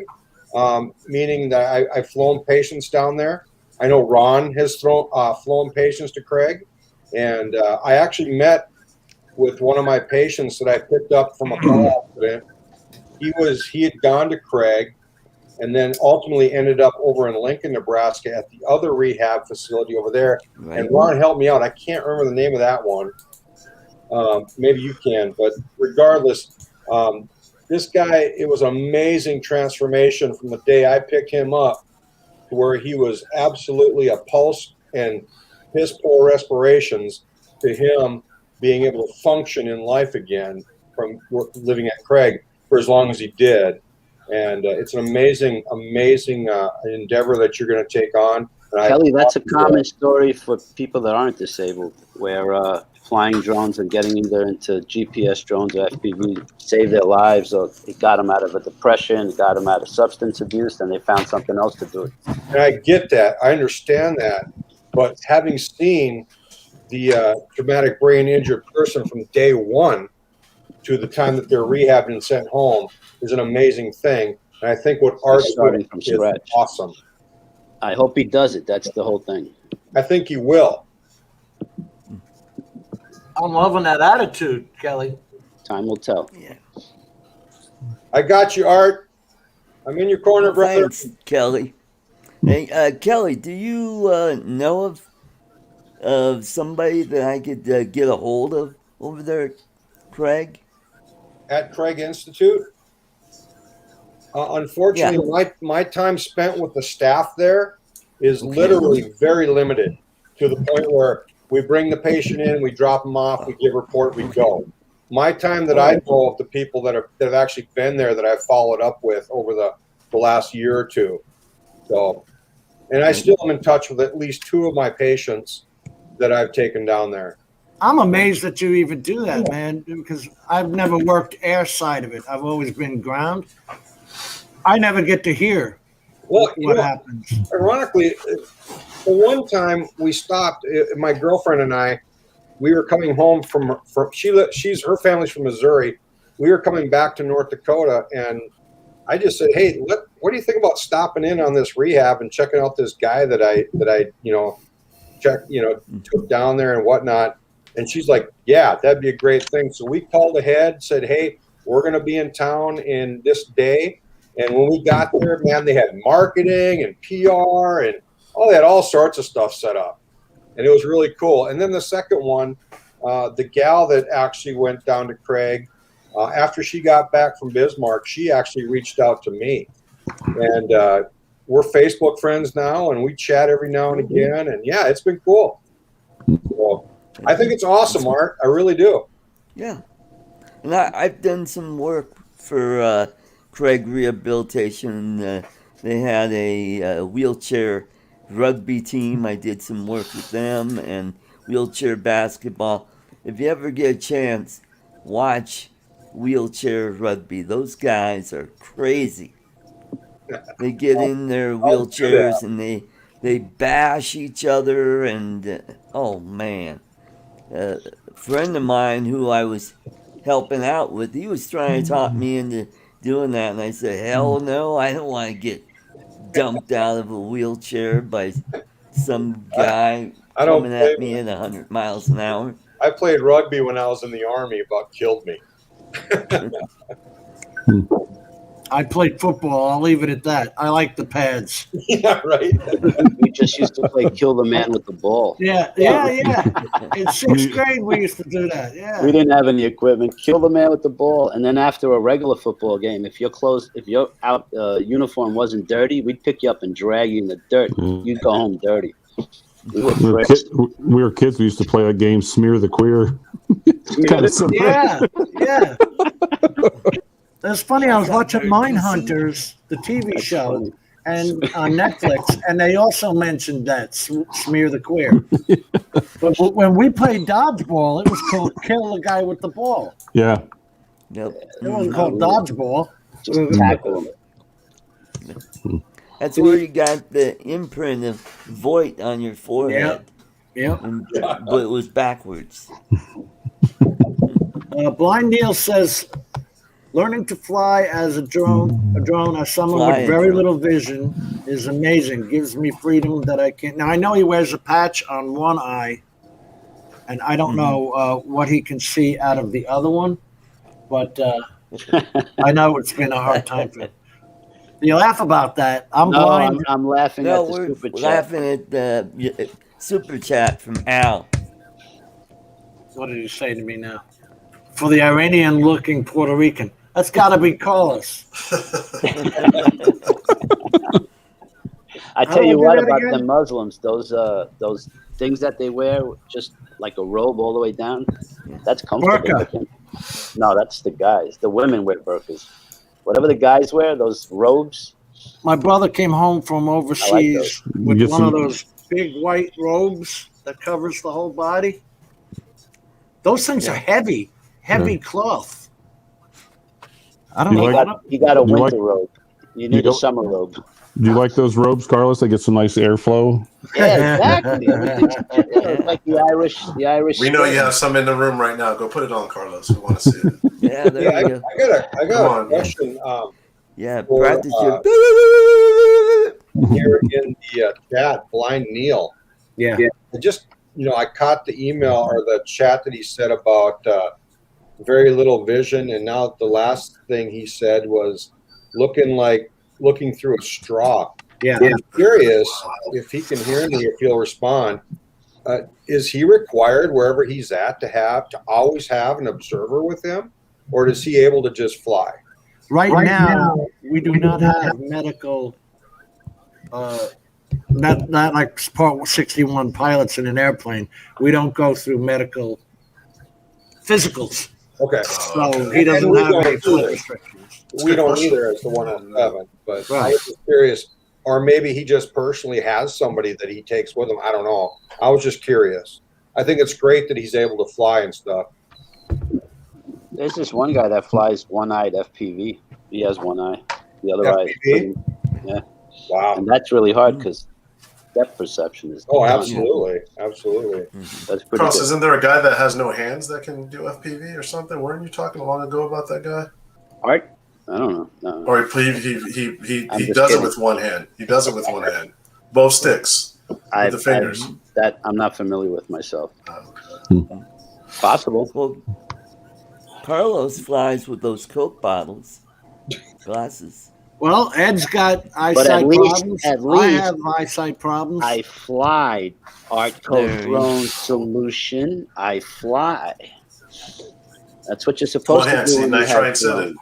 meaning that I've flown patients down there. I know Ron has flown patients to Craig. And I actually met with one of my patients that I picked up from a car accident. He had gone to Craig and then ultimately ended up over in Lincoln, Nebraska at the other rehab facility over there. Right. And Ron helped me out. I can't remember the name of that one. Maybe you can, but regardless, this guy, it was amazing transformation from the day I picked him up to where he was absolutely a pulse and piss poor respirations to him being able to function in life again from living at Craig for as long as he did. And it's an amazing endeavor that you're going to take on. And Kelly, that's a common story for people that aren't disabled, where flying drones and getting either into GPS drones or FPV saved their lives, or it got them out of a depression, got them out of substance abuse, and they found something else to do. And I get that. I understand that. But having seen the traumatic brain injured person from day one to the time that they're rehabbed and sent home is an amazing thing. And I think what Art's starting doing from is scratch. awesome. I hope he does it. That's the whole thing. I think he will. I'm loving that attitude, Kelly. Time will tell. Yeah. I got you, Art. I'm in your corner, brother. Thanks, Kelly. Hey, Kelly, do you know of somebody that I could get a hold of over there at Craig? At Craig Institute. Unfortunately, my time spent with the staff there is literally very limited, to the point where we bring the patient in, we drop them off, we give a report, we go. My time that I know of the people that have actually been there that I've followed up with over the last year or two. So, and I still am in touch with at least 2 of my patients that I've taken down there. I'm amazed that you even do that, man, because I've never worked air side of it. I've always been ground. I never get to hear what happens. Ironically, the one time we stopped, my girlfriend and I, we were coming home from her family's from Missouri. We were coming back to North Dakota, and I just said, "Hey, what do you think about stopping in on this rehab and checking out this guy that I took down there and whatnot?" And she's like, "Yeah, that'd be a great thing." So we called ahead, said, "Hey, we're going to be in town in this day." And when we got there, man, they had marketing and PR and they had all sorts of stuff set up. And it was really cool. And then the second one, the gal that actually went down to Craig, after she got back from Bismarck, she actually reached out to me. And we're Facebook friends now, and we chat every now and again. And yeah, it's been cool. So I think it's awesome, Art. I really do. Yeah. And I've done some work for Craig Rehabilitation. They had a wheelchair rugby team. I did some work with them, and wheelchair basketball. If you ever get a chance, watch wheelchair rugby. Those guys are crazy. They get in their wheelchairs and they bash each other, and oh man. A friend of mine who I was helping out with, he was trying to talk me into doing that, and I said, hell no, I don't want to get dumped out of a wheelchair by some guy coming at me at 100 miles an hour. I played rugby when I was in the Army. About killed me. I played football. I'll leave it at that. I like the pads. Yeah, right. We just used to play kill the man with the ball. Yeah. In sixth grade, we used to do that. Yeah. We didn't have any equipment. Kill the man with the ball, and then after a regular football game, if your out uniform wasn't dirty, we'd pick you up and drag you in the dirt. You'd go home dirty. We were kids. We used to play a game, Smear the Queer. Kind of similar. Yeah. That's funny. I was watching Mindhunters, the TV show, and on Netflix, and they also mentioned that Smear the Queer. But when we played dodgeball, it was called Kill the Guy with the Ball. Yeah. Yep. It wasn't called dodgeball. Just tackle him. That's where you got the imprint of Voight on your forehead. Yep. But it was backwards. BlindNeil says, learning to fly as a drone as someone with very little vision is amazing. Gives me freedom that I can't. Now, I know he wears a patch on one eye, and I don't know what he can see out of the other one, but I know it's been a hard time for him. You laugh about that. I'm blind. I'm laughing at the we're super chat. laughing at the super chat from Al. What did he say to me now? For the Iranian-looking Puerto Rican. That's got to be Carlos. I tell you what about the Muslims, those things that they wear, just like a robe all the way down, that's comfortable. No, that's the guys. The women wear burqas. Whatever the guys wear, those robes, My brother came home from overseas with Get one of some- those big white robes that covers the whole body. Those things are heavy cloth. I don't You know. like- You got a You winter like- robe. You need a you- summer robe. Do you like those robes, Carlos? They get some nice airflow. Yeah, exactly. It's like the Irish. We know you spring. have some in the room right now. Go put it on, Carlos. We want to see it. Yeah, there Yeah, you go. I got Come a on. question Yeah, for, practice your. here in the chat. BlindNeil. Yeah. I just, I caught the email or the chat that he said about very little vision, and now the last thing he said was looking through a straw. Yeah. I'm curious if he can hear me, if he'll respond. Is he required wherever he's at to always have an observer with him, or is he able to just fly? Right now, we do not have medical, not like Part 61 pilots in an airplane. We don't go through medical physicals. Okay. So he doesn't And we have don't any either. flight restrictions. We don't either as the 107, but I Right. was just curious. Or maybe he just personally has somebody that he takes with him. I don't know. I was just curious. I think it's great that he's able to fly and stuff. There's this one guy that flies one-eyed FPV. He has one eye. The other eye is FPV? pretty, Wow. and that's really hard because depth perception is. Oh, absolutely. Absolutely. That's pretty Carlos, good. isn't there a guy that has no hands that can do FPV or something? Weren't you talking long ago about that guy? Art? I don't know. No. Or he I'm does just it kidding. with one hand. He does it with one hand. Both sticks. With the fingers. That I'm not familiar with myself. Oh, Possible. Well, Carlos flies with those Coke bottles, glasses. Well, Ed's got But eyesight problems. at I least have eyesight problems. I fly Artco There you drone solution. I fly. That's what you're supposed One to hand. do. See, when now you try have and set it. drones.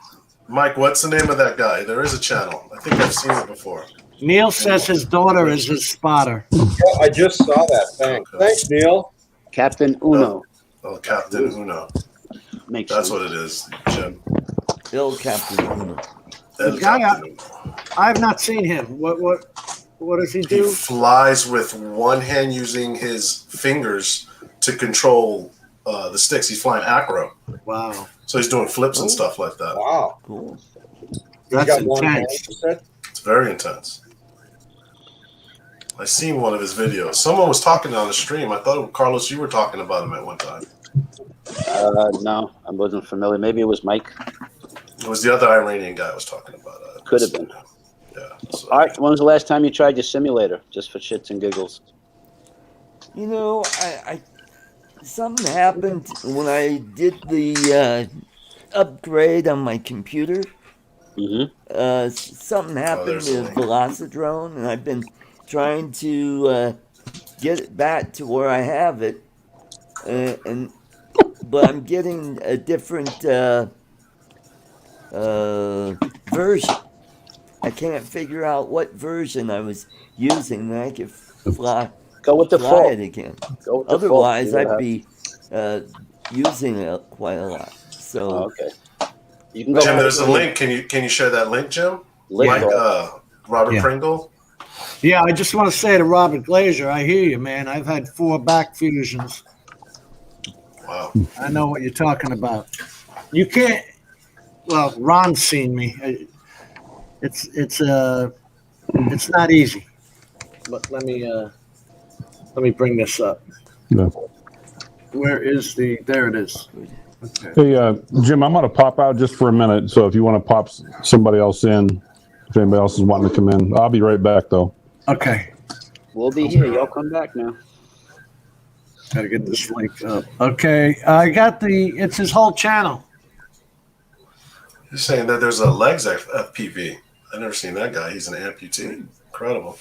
Mike, what's the name of that guy? There is a channel. I think I've seen it before. Neil says his daughter is his spotter. Oh, I just saw that. Thanks. Thanks, Neil. Captain Uno. Oh, Captain Uno. Makes That's sense. what it is, Jim. Bill Captain Uno. El guy- Captain Uno. I have not seen him. What does he He do? flies with one hand using his fingers to control the sticks. He's flying acro. Wow, So he's doing flips and stuff like that. Wow. Cool. that's got one hand, intense. you said? It's very intense. I seen one of his videos. Someone was talking on the stream. I thought, Carlos, you were talking about him at one time. No, I wasn't familiar. Maybe it was Mike. It was the other Iranian guy I was talking about. Could have been. Yeah. So, All right. When was the last time you tried your simulator, just for shits and giggles? You know, I something happened when I did the upgrade on my computer. Mm-hmm. Something happened there's the with link. Velocidrone, and I've been trying to get it back to where I have it, but I'm getting a different version. I can't figure out what version I was using that I could fly Go with the it full. again. Go with the Otherwise, full. I'd be using it quite a lot. So. Oh, okay. You can go. Jim, with there's the a link. Can you share that link, Jim? link. Mike, Robert Yeah. Pringle. Yeah, I just want to say to Robert Glazer, I hear you, man. I've had 4 back fusions. Wow. I know what you're talking about. You can't. Well, Ron's seen me. It's not easy. But let me bring this up. No. Where is the? There it is. Okay. Hey, Jim, I'm going to pop out just for a minute. So if you want to pop somebody else in, if anybody else is wanting to come in, I'll be right back, though. Okay. We'll be here. Y'all come back now. Gotta get this link up. Okay. I got it's his whole channel. You're saying that there's a legs FPV. I've never seen that guy. He's an amputee. Incredible.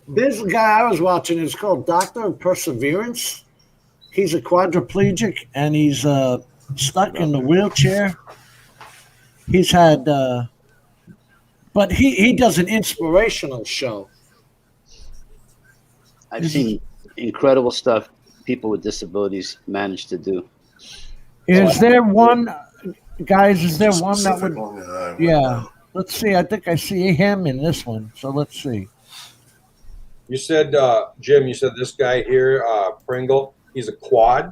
This guy I was watching is called Doctor of Perseverance. He's a quadriplegic and he's stuck in the wheelchair. He's had, but he does an inspirational show. I've seen incredible stuff people with disabilities manage to do. Is there one, guys? Is there one that Specific would? one? Yeah. Let's see. I think I see him in this one. So let's see. You said, Jim, you said this guy here, Pringle, he's a quad.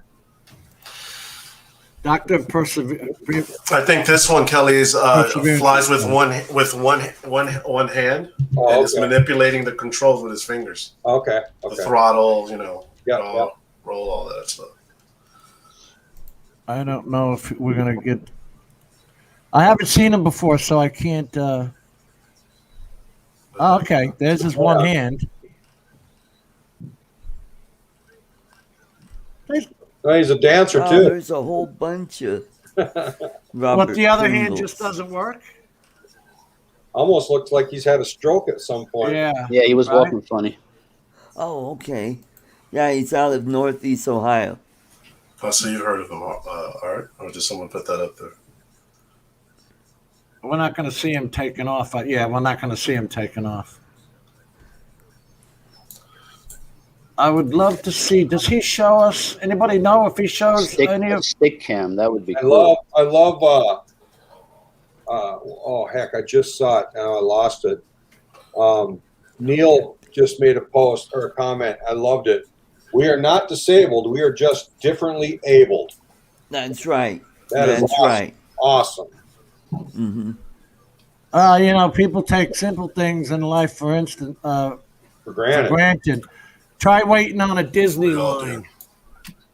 Doctor of Perseverance. I think this one, Kelly, is Perseverance. flies with one hand Oh, and is okay. manipulating the controls with his fingers. Okay. The Okay. throttle, Yeah. roll all that stuff. I don't know if we're gonna get. I haven't seen him before, so I can't. Oh, okay, there's his one hand. Oh, he's a dancer Wow, too. there's a whole bunch of But the other hand Pringles. just doesn't work. Almost looks like he's had a stroke at some point. Yeah. Yeah, he was Right. walking funny. Oh, okay. Yeah, he's out of Northeast Ohio. Oh, so you've heard of him, Art? Or did someone put that up there? We're not going to see him taking off. Yeah, we're not going to see him taking off. I would love to see. Does he show us? Anybody know if he shows any of? Stick cam, that would be I cool. love, oh heck, I just saw it. Now I lost it. Neil just made a post or a comment. I loved it. We are not disabled. We are just differently abled. That's right. That is That's awesome. right. Awesome. Mm-hmm. People take simple things in life, for instance, For for granted. granted. Try waiting on a Disney We all line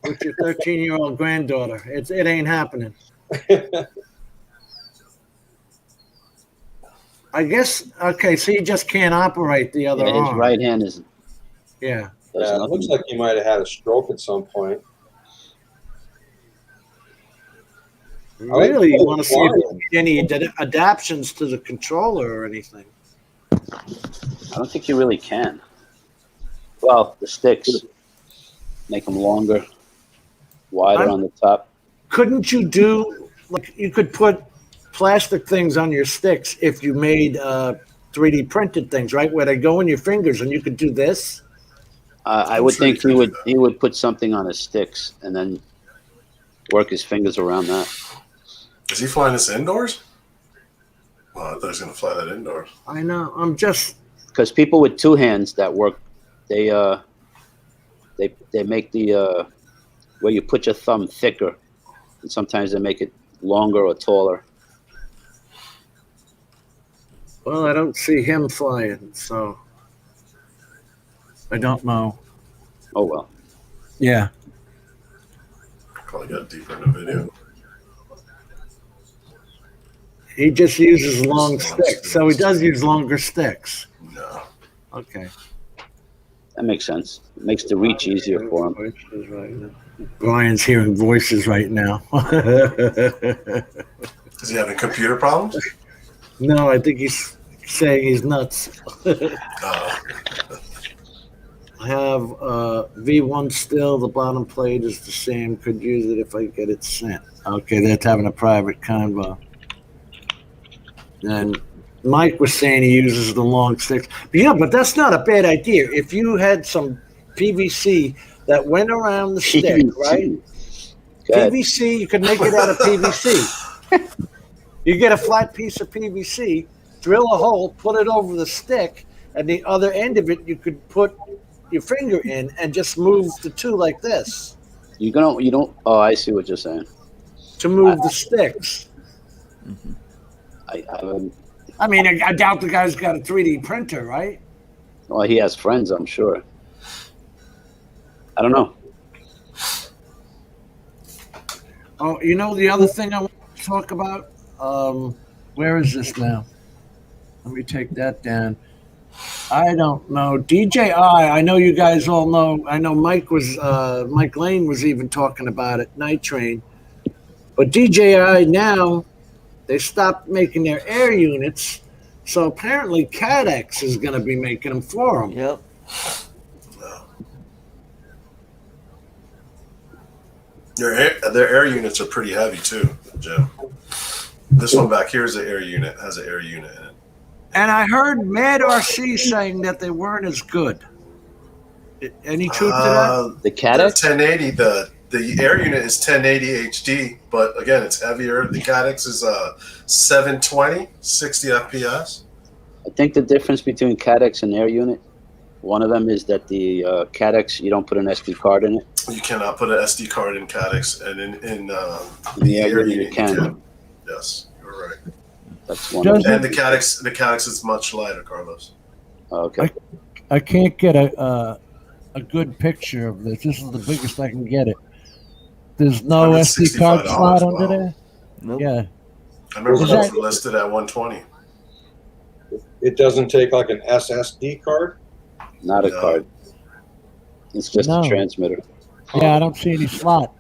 with your 13-year-old granddaughter. It ain't happening. I guess. Okay, so he just can't operate the other Yeah, his arm. right hand is. Yeah. Does Yeah, it nothing. looks like he might have had a stroke at some point. Really, you want to see if Flying. he made any adaptations to the controller or anything? I don't think you really can. Well, the sticks make them longer, wider on the top. Couldn't you do like you could put plastic things on your sticks if you made 3D printed things, right? Where they go in your fingers, and you could do this. I would sure you think could he do would that. he would put something on his sticks and then work his fingers around that. Is he flying this indoors? Well, I thought he was going to fly that indoors. I know. I'm just. Because people with two hands that work, they make the where you put your thumb thicker, and sometimes they make it longer or taller. Well, I don't see him flying, so I don't know. Oh well. Yeah. Probably got deeper in the video. He just uses long Long sticks, so he does use longer sticks. No. Okay. That makes sense. It makes the reach easier for him. Brian's hearing voices right now. Is he having computer problems? No, I think he's saying he's nuts. I have V1 still. The bottom plate is the same. Could use it if I get it sent. Okay, that's having a private convo. And Mike was saying he uses the long sticks. But yeah, but that's not a bad idea. If you had some PVC that went around the stick, right? Go ahead. PVC, you could make it out of PVC. You get a flat piece of PVC, drill a hole, put it over the stick, and the other end of it you could put your finger in and just move the two like this You don't. Oh, I see what you're saying. to move the sticks. I mean, I doubt the guy's got a 3D printer, right? Well, he has friends, I'm sure. I don't know. Oh, you know the other thing I want to talk about? Where is this now? Let me take that down. I don't know. DJI, I know you guys all know. I know Mike Lane was even talking about it, Night Train. But DJI now, they stopped making their air units. So apparently Caddx is going to be making them for them. Yep. Their air units are pretty heavy too, Jim. This one back here is an air unit, has an air unit in it. And I heard Mad RC saying that they weren't as good. Any truth to that? The The Caddx? 1080, The Air Unit is 1080 HD, but again, it's heavier. The Caddx is 720, 60 FPS. I think the difference between Caddx and Air Unit, one of them is that the Caddx, you don't put an SD card in it. You cannot put an SD card in Caddx, and in The Air Unit you can. Yes, you're right. That's one. Of them. And the Caddx is much lighter, Carlos. Okay. I can't get a good picture of this. This is the biggest I can get it. There's no SD card slot under there? Nope. Yeah. I remember Is those that- were listed at 120. It doesn't take like an SSD card? Not a No. card. It's just No. a transmitter. Yeah, I don't see any slot.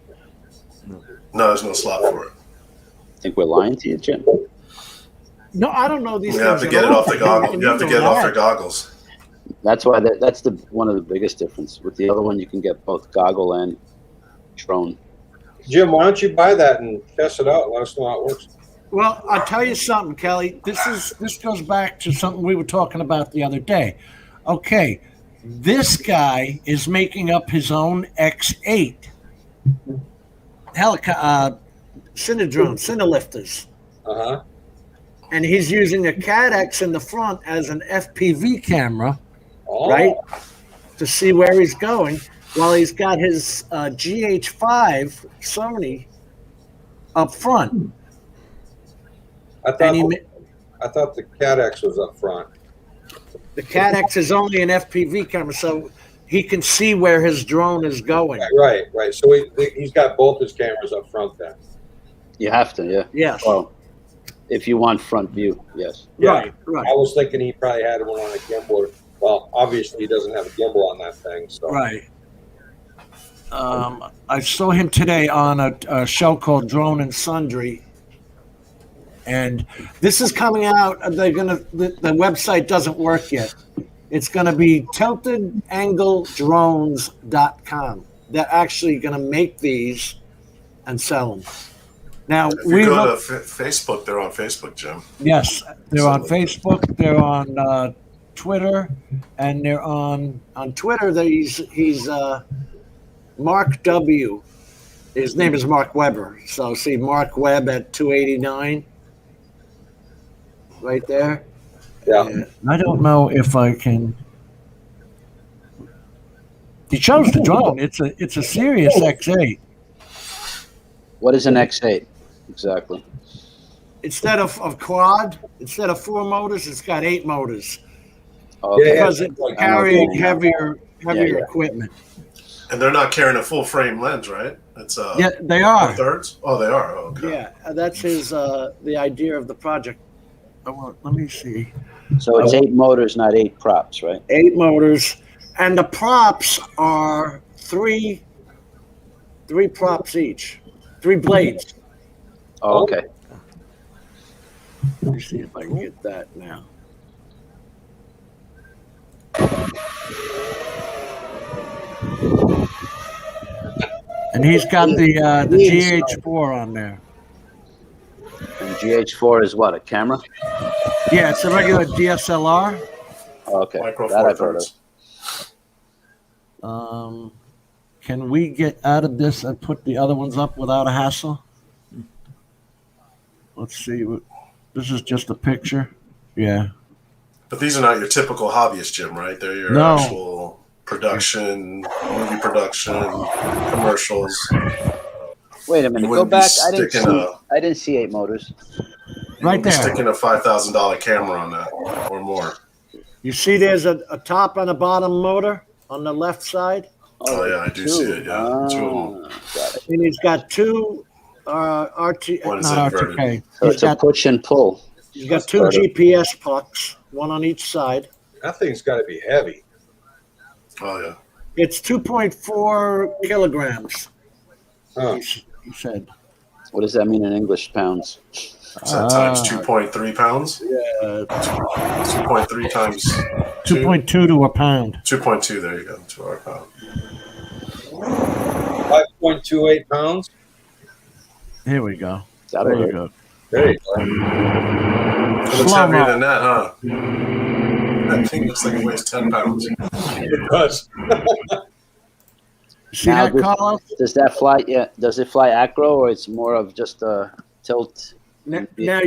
No, there's no slot for it. Think we're lying to you, Jim? No, I don't know these You things. have to at get it all. off the goggles. You have to get it off your goggles. That's why that's the one of the biggest difference. With the other one, you can get both goggle and drone. Jim, why don't you buy that and test it out? Let us know how it works. Well, I'll tell you something, Kelly. This goes back to something we were talking about the other day. Okay, this guy is making up his own X8 Cine Lifters, Uh-huh. and he's using a Caddx in the front as an FPV camera, Oh. right, to see where he's going, while he's got his GH5 Sony up front. I thought, And I thought the Caddx was up front. the Caddx is only an FPV camera, so he can see where his drone is going. Right. So he's got both his cameras up front then. You have to, yeah. Yes. Well, if you want front view, yes. Yeah. Right. I was thinking he probably had one on a gimbal. Well, obviously he doesn't have a gimbal on that thing. So. Right. I saw him today on a show called Drone Sundry, and this is coming out. They're gonna. The website doesn't work yet. It's gonna be tiltedangledrones.com. They're actually gonna make these and sell them. Now If you go to Facebook, they're on Facebook, Jim. yes, they're on Facebook. They're on Twitter, and they're on Twitter. He's Mark W. His name is Mark Weber. So see Mark Webb at 289 right there. Yeah. And I don't know if I can. He chose the drone. It's a Sirius X8. What is an X8 exactly? Instead of quad, instead of 4 motors, it's got 8 motors Okay. because it's carrying heavier Yeah. equipment. And they're not carrying a full frame lens, right? It's Yeah, they are. thirds. Oh, they are. Oh, okay. Yeah, that's his the idea of the project. Let me see. So it's 8 motors, not 8 props, right? 8 motors, and the props are three props each, 3 blades. Oh, okay. Let me see if I can get that now. And he's got the GH4 on there. And GH4 is what, a camera? Yeah, it's a regular DSLR. Oh, okay. Micro That Four I've heard of. Thirds. Can we get out of this and put the other ones up without a hassle? Let's see. This is just a picture. Yeah. But these are not your typical hobbyist, Jim, right? They're your No. actual production, movie production, commercials. Wait a minute. Go wouldn't be back. sticking I didn't see 8 motors. Right there. Sticking a $5,000 camera on that or more. You see there's a top and a bottom motor on the left side? Oh, yeah, I do see it. Yeah, 2 of them. Got it. And he's got 2 RT, One is not inverted. RTK. So it's a push and pull. He's got 2 GPS pucks, one on each side. That thing's got to be heavy. Oh, yeah. It's 2.4 kilograms, Huh. he said. What does that mean in English pounds? Is that times 2.3 pounds? Yeah, 2.3 times 2.2 to a pound. 2.2. There you go. 2 hour pound. 5.28 pounds. Here we go. Got There it. you go. There you go. It looks Slow-mo. heavier than that, huh? That thing looks like it weighs 10 pounds. It does. See Now, that, Carlos? does that fly? Yeah. Does it fly acro, or it's more of just a tilt? Now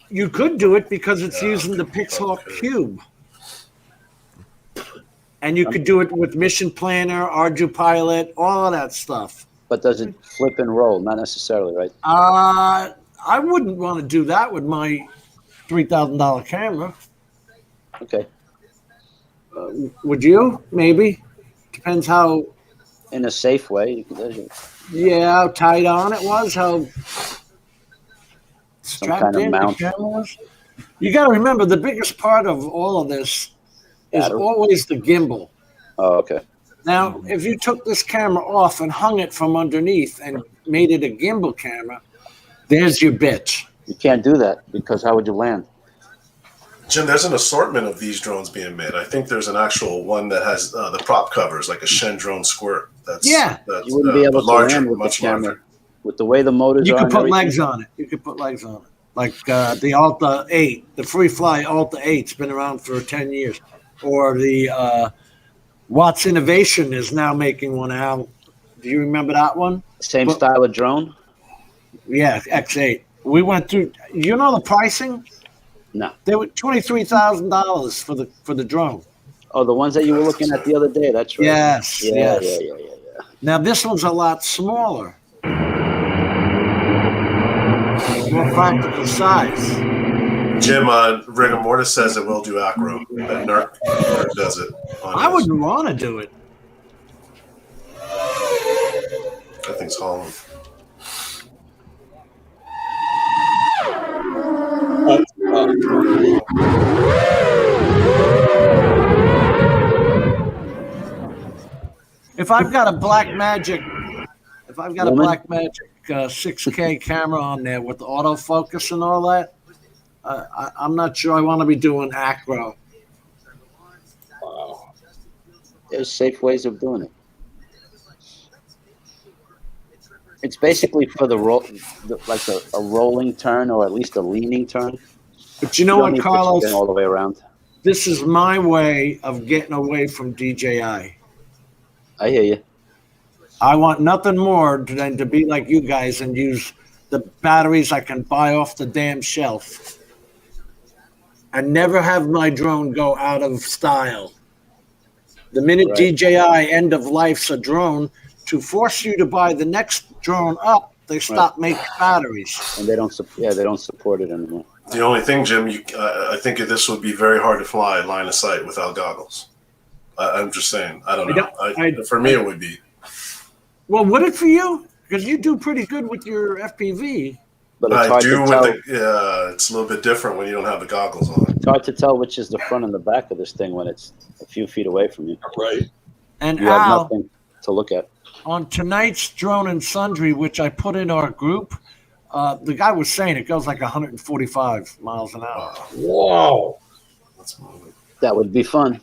you could do it because it's Yeah, using the Pixhawk okay. Cube. And you could do it with Mission Planner, ArduPilot, all of that stuff. But does it flip and roll? Not necessarily, right? I wouldn't want to do that with my $3,000 camera. Okay. Would you? Maybe. Depends how, In a safe way, you can. how tight on it was, how Some strapped kind of in the mount. camera was. You got to remember, the biggest part of all of this is Battery. always the gimbal. Oh, okay. Now, if you took this camera off and hung it from underneath and made it a gimbal camera, there's your bitch. You can't do that because how would you land? Jim, there's an assortment of these drones being made. I think there's an actual one that has the prop covers, like a Shen drone squirt. That's Yeah. That's, You wouldn't be able to larger, land with the much camera larger. with the way the motors You are. could and put everything. legs on it. You could put legs on it. Like the Alta 8, the Free Fly Alta 8's been around for 10 years. Or the Watts Innovation is now making one out. Do you remember that one? Same Well- style of drone? Yeah, X8. We went through. You know the pricing? No. They were $23,000 for the drone. Oh, the ones that you were looking at the other day. That's right. Yes, Yeah, yes. yeah. Now this one's a lot smaller, more practical size. Jim, Rigor Mortis says it will do acro. That Nerk does it. On I his. wouldn't want to do it. That thing's hauling. If I've got a Blackmagic 6K camera on there with autofocus and all that, I'm not sure I want to be doing acro. Wow. There's safe ways of doing it. It's basically for the roll, like a rolling turn or at least a leaning turn. But you know don't what, need to Carlos? spin all the way around. This is my way of getting away from DJI. I hear you. I want nothing more than to be like you guys and use the batteries I can buy off the damn shelf and never have my drone go out of style. The minute Right. DJI end of life's a drone, to force you to buy the next drone up, they stop making batteries. And they don't support it anymore. The only thing, Jim, I think this would be very hard to fly line of sight without goggles. I'm just saying. I don't know. For me, it would be. Well, would it for you? Because you do pretty good with your FPV. But it's I hard do to with tell. it's a little bit different when you don't have the goggles on. It's hard to tell which is the front and the back of this thing when it's a few feet away from you. Right. And You have Al, nothing to look at. on tonight's Drone and Sundry, which I put in our group, the guy was saying it goes like 145 miles an hour. Wow. That's moving. That would be fun.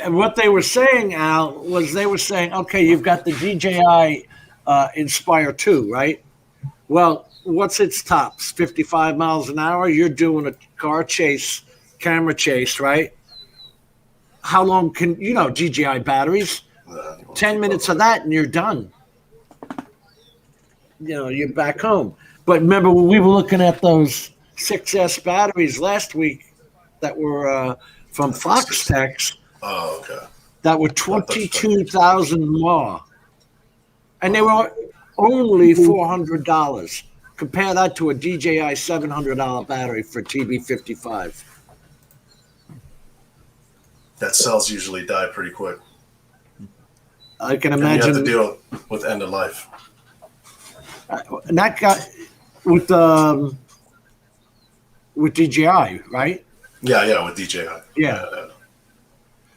And what they were saying, Al, was they were saying, okay, you've got the DJI Inspire 2, right? Well, what's its tops? 55 miles an hour? You're doing a car chase, camera chase, right? How long can, DJI batteries? 10 minutes of that and you're done. You're back home. But remember, when we were looking at those 6S batteries last week that were from Foxtex, Oh, okay. that were 22,000 more. And they were only $400. Compare that to a DJI $700 battery for TB55. That cells usually die pretty quick. I can And you imagine. have to deal with end of life. And that guy with DJI, right? Yeah, with DJI. Yeah.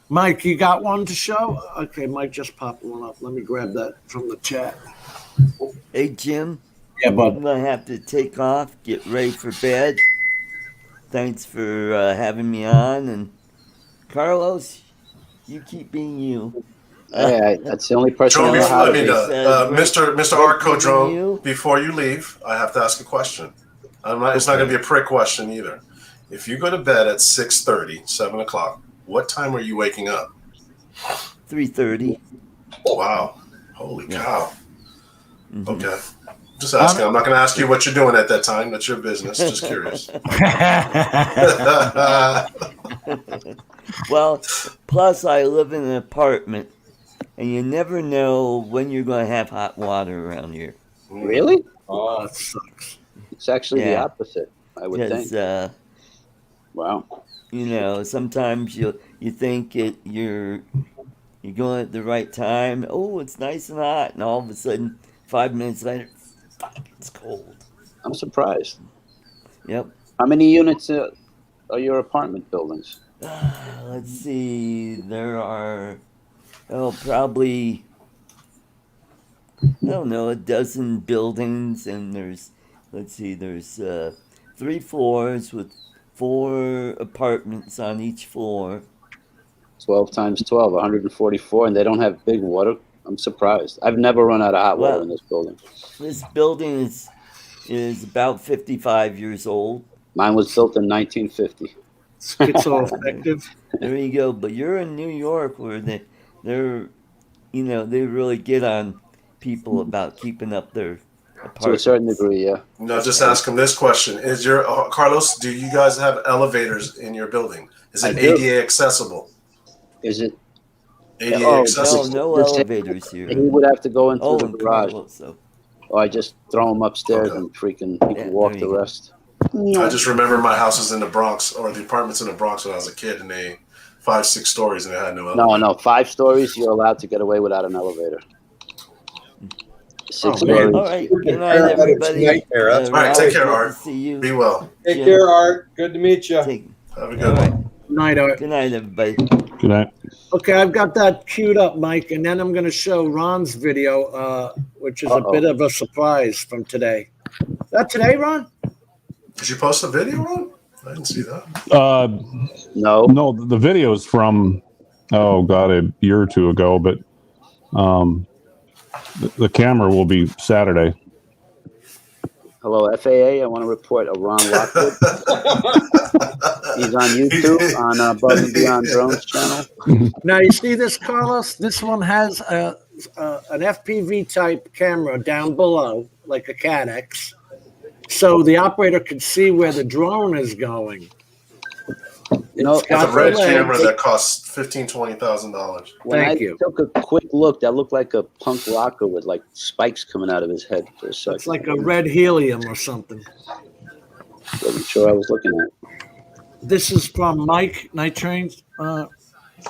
Mike, you got one to show? Okay, Mike just popped one up. Let me grab that from the chat. Hey, Jim, Yeah, I'm bud. going to have to take off, get ready for bed. Thanks for having me on. And Carlos, you keep being you. Yeah, that's the only person Drone, I know how to be. Mr. Great Artco meeting Drone, you. before you leave, I have to ask a question. It's not going to be a prick question either. If you go to bed at 6:30, 7 o'clock, what time are you waking up? 3:30. Wow. Holy Yeah. cow. Mhm. Okay. Just asking. I'm not going to ask you what you're doing at that time. That's your business. Just curious. Well, plus I live in an apartment, and you never know when you're going to have hot water around here. Really? Oh, that sucks. It's actually the Yeah. opposite, I would think. Because Wow. sometimes you think you're going at the right time. Oh, it's nice and hot, and all of a sudden, 5 minutes later, fuck, it's cold. I'm surprised. Yep. How many units are your apartment buildings? Let's see. There are probably, I don't know, a dozen buildings, and there's 3 floors with 4 apartments on each floor. 12 times 12, 144, and they don't have big water. I'm surprised. I've never run out of hot water Well- in this building. This building is about 55 years old. Mine was built in 1950. Schizoaffective. There you go. But you're in New York, where they really get on people about keeping up their To a apartments. certain degree, yeah. Now, just ask him this question: Is your Carlos? Do you guys have elevators in your building? Is it I do. ADA accessible? Is it? ADA Oh, accessible. No This- elevators here. He would have to go into Oh, the and garage, Carlos, so or I just throw him upstairs Okay. and freaking he Yeah, can walk there the you go. rest. I just remember my house was in the Bronx, or the apartments in the Bronx when I was a kid, and they 5-6 stories, and they had no elevator. No, 5 stories, you're allowed to get away without an elevator. 6 Oh, man. stories. all right. Freaking Good night, paramedics everybody. nightmare. That's All right, Ralph, take care, good Art. to see you. Be well. Take Jim, care, Art. Good to meet you. Have a All good right. one. Night, Art. Good night, everybody. Good night. Okay, I've got that queued up, Mike, and then I'm going to show Ron's video, which is a bit of a surprise from today. Is that today, Ron? Did you post a video, Ron? I didn't see that. No. No, the video is from, a year or two ago, but the camera will be Saturday. Hello, FAA. I want to report a Ron Lockwood. He's on YouTube on Above and Beyond Drones channel. Now, you see this, Carlos? This one has an FPV type camera down below, like a Caddx, so the operator can see where the drone is going. No, It's It's got a red the lens. camera that costs $15,000-$20,000. When Thank I you. took a quick look, that looked like a punk rocker with like spikes coming out of his head for a second. It's like a red helium or something. Wasn't sure I was looking at. This is from Mike Night Train. Sent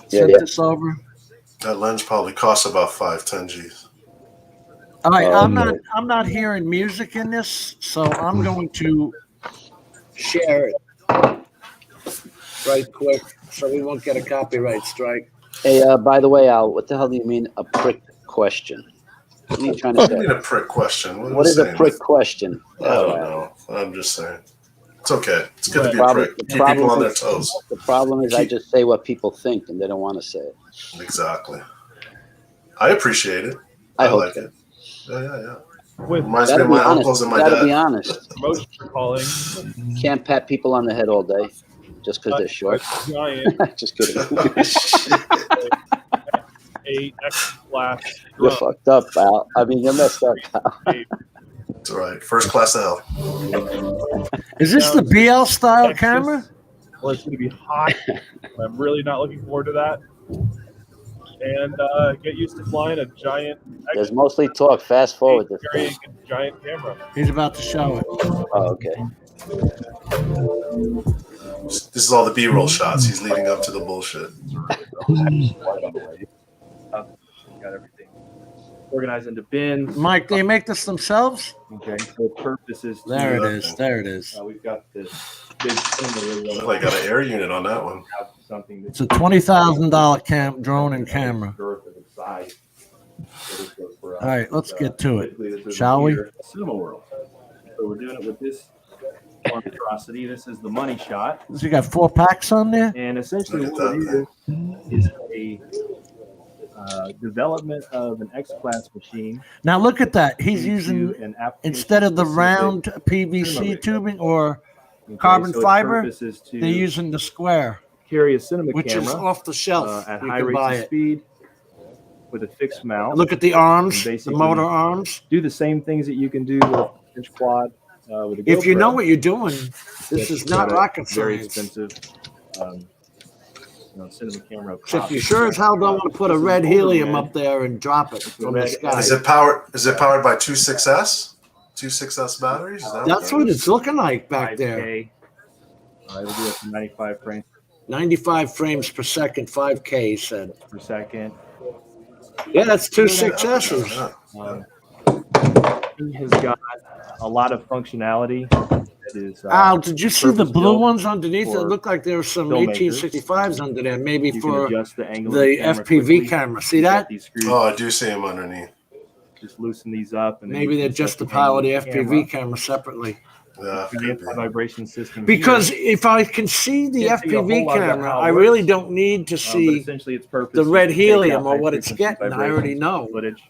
Yeah. this over. That lens probably costs about 5-10 G's. All right, Oh, I'm not hearing music in this, so I'm going to share it right quick, so we won't get a copyright strike. Hey, by the way, Al, what the hell do you mean a prick question? What are you trying to What do you say? mean a prick question? What is a saying? prick question? I don't know. I'm just saying. It's okay. It's good to be a Problem- prick. the Keep people problem on their is- toes. The problem is I just say what people think and they don't want to say it. Exactly. I appreciate it. I hope like so. it. Yeah. With Reminds me Gotta of be my uncles honest. and my Gotta be dad. honest. motion calling, Can't pat people on the head all day just because they're short. giant Just kidding. a X-class You're drone. fucked up, Al. I mean, you're messed up, Al. It's all right. First class of hell. Is this the BL style Texas, camera? Where it's going to be hot. I'm really not looking forward to that. And get used to flying a giant There's mostly talk. Fast forward this carrying thing. a giant camera. He's about to show it. Oh, okay. This is all the B-roll shots. He's leading up to the bullshit. Got everything organized into bins. Mike, they make this themselves? Okay, so the purpose is to, There it is. There it is. we've got this big thing that Look like got an air unit on that one. have something It's a $20,000 drone and camera. girth of its size. So this goes for us. All right, let's get to it. Basically, this is Shall we? here, Cinema World. So we're doing it with this monstrosity. This is the money shot, So you got 4 packs on there? and essentially Look at what that it is a development of an X-class machine. Now look at that. He's into using, an application instead of the specific round cinema PVC rig. tubing or Okay, carbon so its fiber, purpose is to they're using the square, carry a cinema which camera is off the shelf. at You high can rates buy of it. speed with a fixed mount. Look at the arms, the Basically, motor arms. Do the same things that you can do with a inch quad with a GoPro. If you know what you're doing, this is not rocket very science. expensive. Cinema camera. Except you sure as hell don't want to put a red helium up there and drop it from the sky. Is it powered by 2.6S? 2.6S batteries? That's what it's looking like back 5K. there. It'll do up to 95 frames 95 frames per second, 5K, he said. per second. Yeah, that's 2 6S's. He has got a lot of functionality. That is, Al, did you see the blue purpose-built ones underneath? It for looked like there were some filmmakers. 1865s under there, maybe You can for adjust the angle the of the camera FPV quickly. camera. See You got that? these screws, Oh, I do see them underneath. just loosen these up, and then Maybe you they're can just set to power the angle of FPV camera separately. Yeah, Got an anti-vibration system Because here. if I can see the Can't see a whole FPV lot about camera, how it I really works. don't need to But see essentially its purpose the is red to take helium out or what it's high-frequency getting. I already vibrations know. Footage.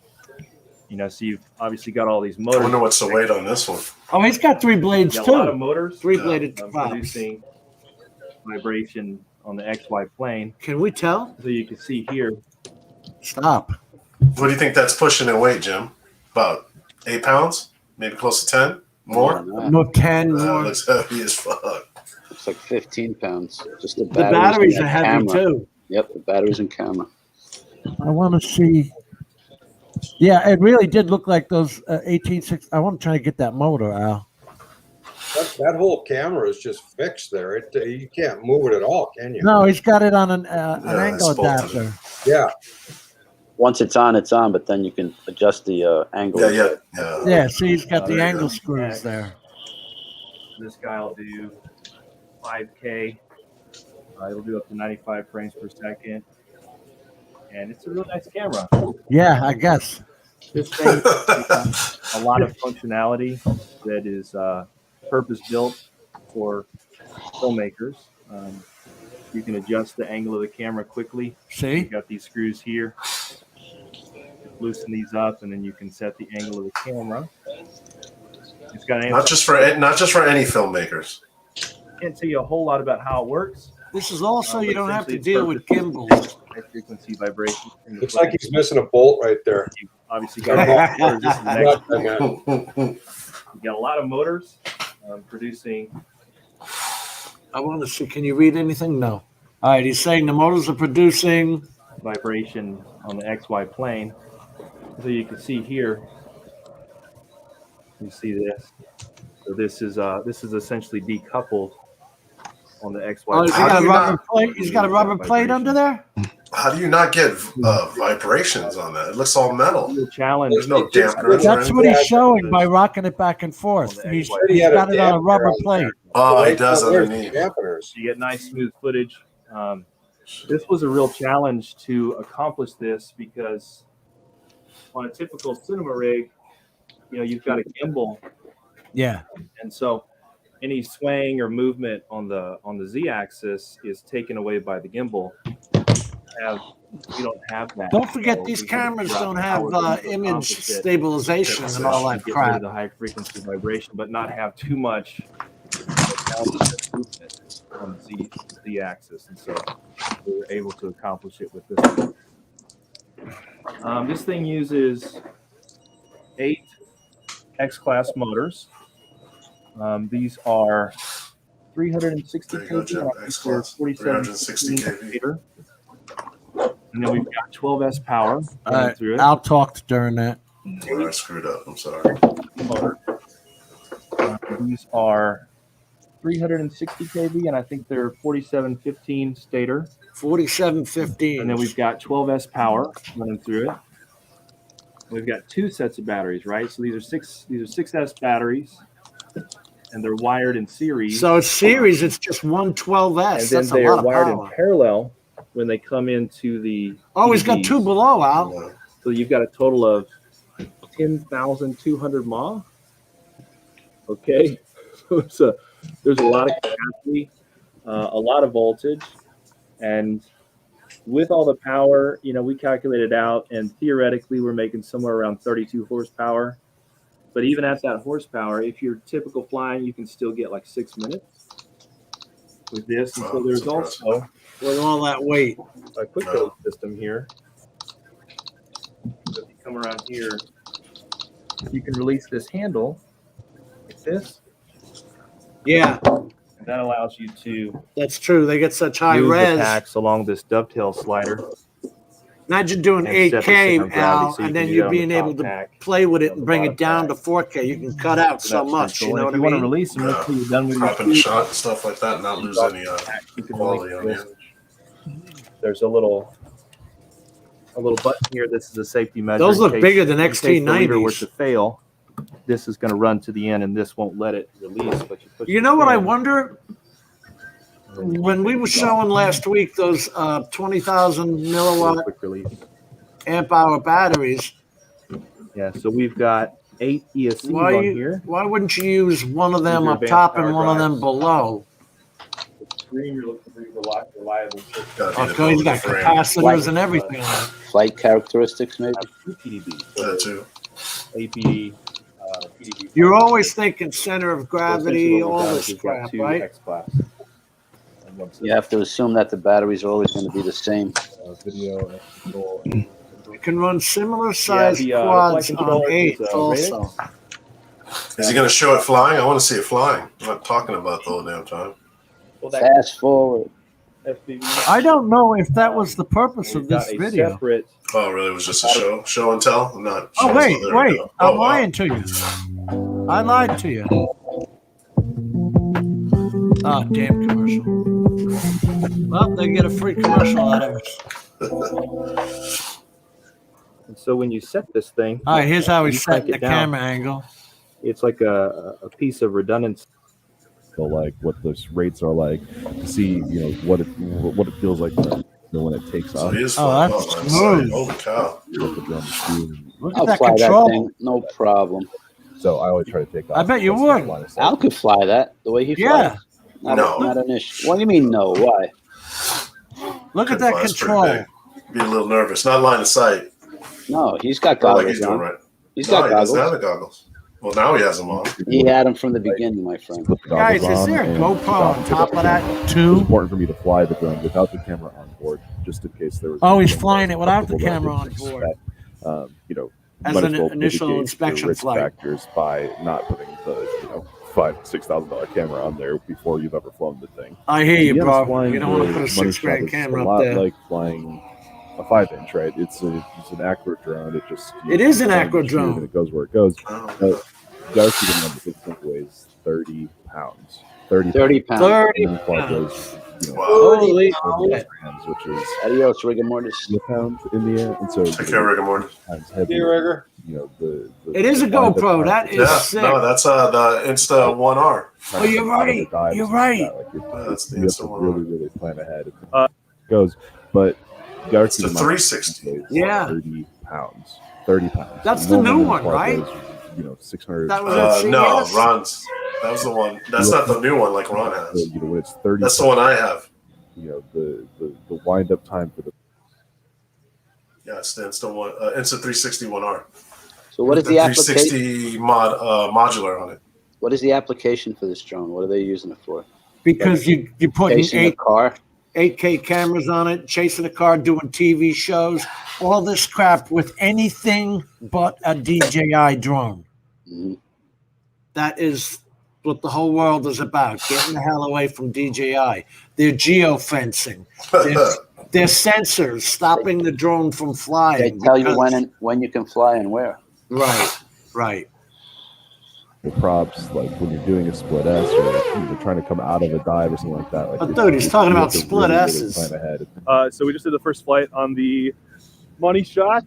So you've obviously got all these I motors. wonder what's the weight on this one. Oh, he's got 3 blades Got a lot of too. motors 3-bladed tops. producing vibration on the XY plane. Can we tell? So you can see here. Stop. What do you think that's pushing in weight, Jim? About 8 pounds? Maybe close to 10? More? No, 10 That more. looks heavy as fuck. It's like 15 pounds. Just the The batteries. batteries and are that heavy camera. too. Yep, the batteries and camera. I want to see. Yeah, it really did look like those 1860. I want to try to get that motor, Al. That whole camera is just fixed there. You can't move it at all, can you? No, he's got it on an Yeah, angle it's bolted. adapter. Yeah. Once it's on, but then you can adjust the angle. Yeah. Yeah, see, he's got There the you angle go. screws there. This guy will do 5K. It'll do up to 95 frames per second. And it's a really nice camera. Yeah, I guess. This thing has a lot of functionality that is purpose-built for filmmakers. You can adjust the angle of the camera quickly. See? You've got these screws here. Loosen these up, and then you can set the angle of the camera. It's got an Not just for any filmmakers. Can't tell you a whole lot about how it works. This is also you But don't have to essentially deal with it's purpose- gimbals. High frequency vibration. Looks like he's missing a bolt right there. You've obviously got a lot of motors. This is the next one. You got a lot of motors producing. I want to see. Can you read anything? No. All right. He's saying the motors are producing. Vibration on the XY plane. So you can see here. You see this. So this is essentially decoupled on the XY. Oh, he's How got do a you rubber not- plate. He's got a rubber plate under there. How do you not get vibrations on that? It looks all metal. The challenge. There's no dampeners. That's what he's showing by rocking it back and forth. He's got it on a rubber plate. Oh, he does There's underneath. dampeners. You get nice smooth footage. This was a real challenge to accomplish this because on a typical cinema rig, you've got a gimbal, Yeah. and so any swaying or movement on the Z-axis is taken away by the gimbal. We don't have that. Don't forget So these we had to cameras drop don't the have power to image accomplish it. stabilization and all that Get rid crap. of the high frequency vibration, but not have too much movement on the Z-axis, and so we were able to accomplish it with this one. This thing uses 8 X-class motors. These are 360 There you go, kV, Jim. and I think X-class, they're 360 47 kV. stator. And then we've got 12S power All running right. through it. Al talked during that. Oh, I screwed up. I'm sorry. Motor. These are 360 kV, and I think they're 4715 stator. 4715. And then we've got 12S power running through it. We've got 2 sets of batteries, right? So these are 6S batteries, and they're wired in series. So it's series. It's just one 12S. and then That's a they are lot of wired in power. parallel when they come into the. Oh, he's got TVs. 2 below, Al. So you've got a total of 10,200 mAh. Okay, so there's a lot of capacity, a lot of voltage, and with all the power, we calculated out, and theoretically we're making somewhere around 32 horsepower. But even at that horsepower, if you're typical flying, you can still get like 6 minutes with this. And so there's also With all that weight. a quick build system here. come around here, you can release this handle like this, Yeah, and that allows you to that's true. They get such high move the res. packs along this dovetail slider. Imagine doing And set the 8K, center of gravity Al, so you and can then do you that on the being able top to pack, play with it on and the bring it bottom down to 4K. You can cut out so So that's much. pretty You cool. know And what if I you want to mean? release them after you're done with your Crop in the shoot, shot and stuff like that, and not lose any you can quality on release you. this. There's a little button here. This is a safety measure. Those in look case- bigger than in case the lever were XT90s. to fail, this is going to run to the end, and this won't let it release. But you push You it know what I in, wonder? and then you When we were showing last week those 20,000 do a milliwatt quick release. amp hour batteries, Yeah, so we've got 8 ESCs on here. why wouldn't you use one of them These are up advanced top power and one of them drives. below? The screen you're looking for reliable system. Gotta be the Okay, he's got frame. capacitors and everything on it. Flight characteristics, maybe. 2 PDBs. That too. AP, PDB. You're always thinking center of So gravity, essentially what we've all done this is we've got crap, 2 right? X-Class. And one You have to assume that the batteries are always going to be the same. video and control. And You can run similar sized the quads flight on controller 8 is, also. Is he gonna show it flying? I want to see it flying. I'm not talking about the whole damn time. well, that Fast forward. FPV. I don't know if that was the purpose We've of got this a video. separate. Oh, really? It was just a show and tell? I'm not. Oh, sure. wait, So there we wait. go. I'm Oh, wow. lying to you. I lied to you. Ah, damn commercial. Well, they get a free commercial out of us. And so when you set this thing, All right, here's how we You set crank the it down. camera angle. it's like a piece of redundancy. So like what those rates are like to see what it feels like when it takes So off. he is Oh, flying. that's I'm smooth. saying, holy cow. What the drone is doing. Look at I'll that fly that control. thing, no problem. So I always try to take off. I bet you close to would. the line of sight. Al could fly that the way he Yeah. flies. Not, No. not an issue. What do you mean no? Why? Look at Could that fly, it's pretty control. big. Be a little nervous. Not line of sight. No, he's got Not like goggles he's doing on. right. He's No, got he doesn't have goggles. the goggles. Well, now he has them on. He had them from the beginning, my friend. Put the Guys, goggles is there a on and GoPro stop on it. top of that It's too? important for me to fly the drone without the camera on board, just in case there was. Oh, he's anything flying it without the possible that I camera didn't on board. expect. As might an well initial mitigate inspection the risk flight. factors by not putting the $5,000-$6,000 camera on there before you've ever flown the thing. I hear you, To be honest, bro. flying You don't want to the put a money $6,000 shot is camera a up lot there. like flying a 5-inch, right? It's an accurate drone. It just It is an fly accurate the shoot drone. and it goes where it goes. Oh, But Darcy remember this thing weighs 30 pounds. 30 30 pounds. 30 And the flight pounds. goes, Wow. Holy 30 shit. grams, which is Adios, rigor mortis. 4 pounds in the air, and so Take care, Rick and Morty. times heavier. Hey, Rigger. The It is a wind-up GoPro. time That for is Yeah, sick. no, that's the Insta 1R. Oh, you're right. You're right. That's the You have Insta to 1R. really plan ahead. It goes, but Darcy It's the 360. weighs Yeah. 30 pounds. 30 pounds. That's the new Normal one, flight right? goes, 600. That was at No, CES? Ron's. That was the one. That's not the new one like Ron has. when it's 30. That's the one I have. The wind up time for the Yeah, it's the Insta 360 1R. So what is the application? 360 modular on it. What is the application for this drone? What are they using it for? Because you put Chasing a car? 8K cameras on it, chasing a car, doing TV shows, all this crap with anything but a DJI drone. Mhm. That is what the whole world is about, getting the hell away from DJI. They're geofencing. They're sensors stopping the drone from They flying. tell you because- when you can fly and where. Right. props, like when you're doing a split S or you're trying to come out of a dive or something like that. Like But dude, he's talking you about have to split really S's. plan ahead. So we just did the first flight on the money shot.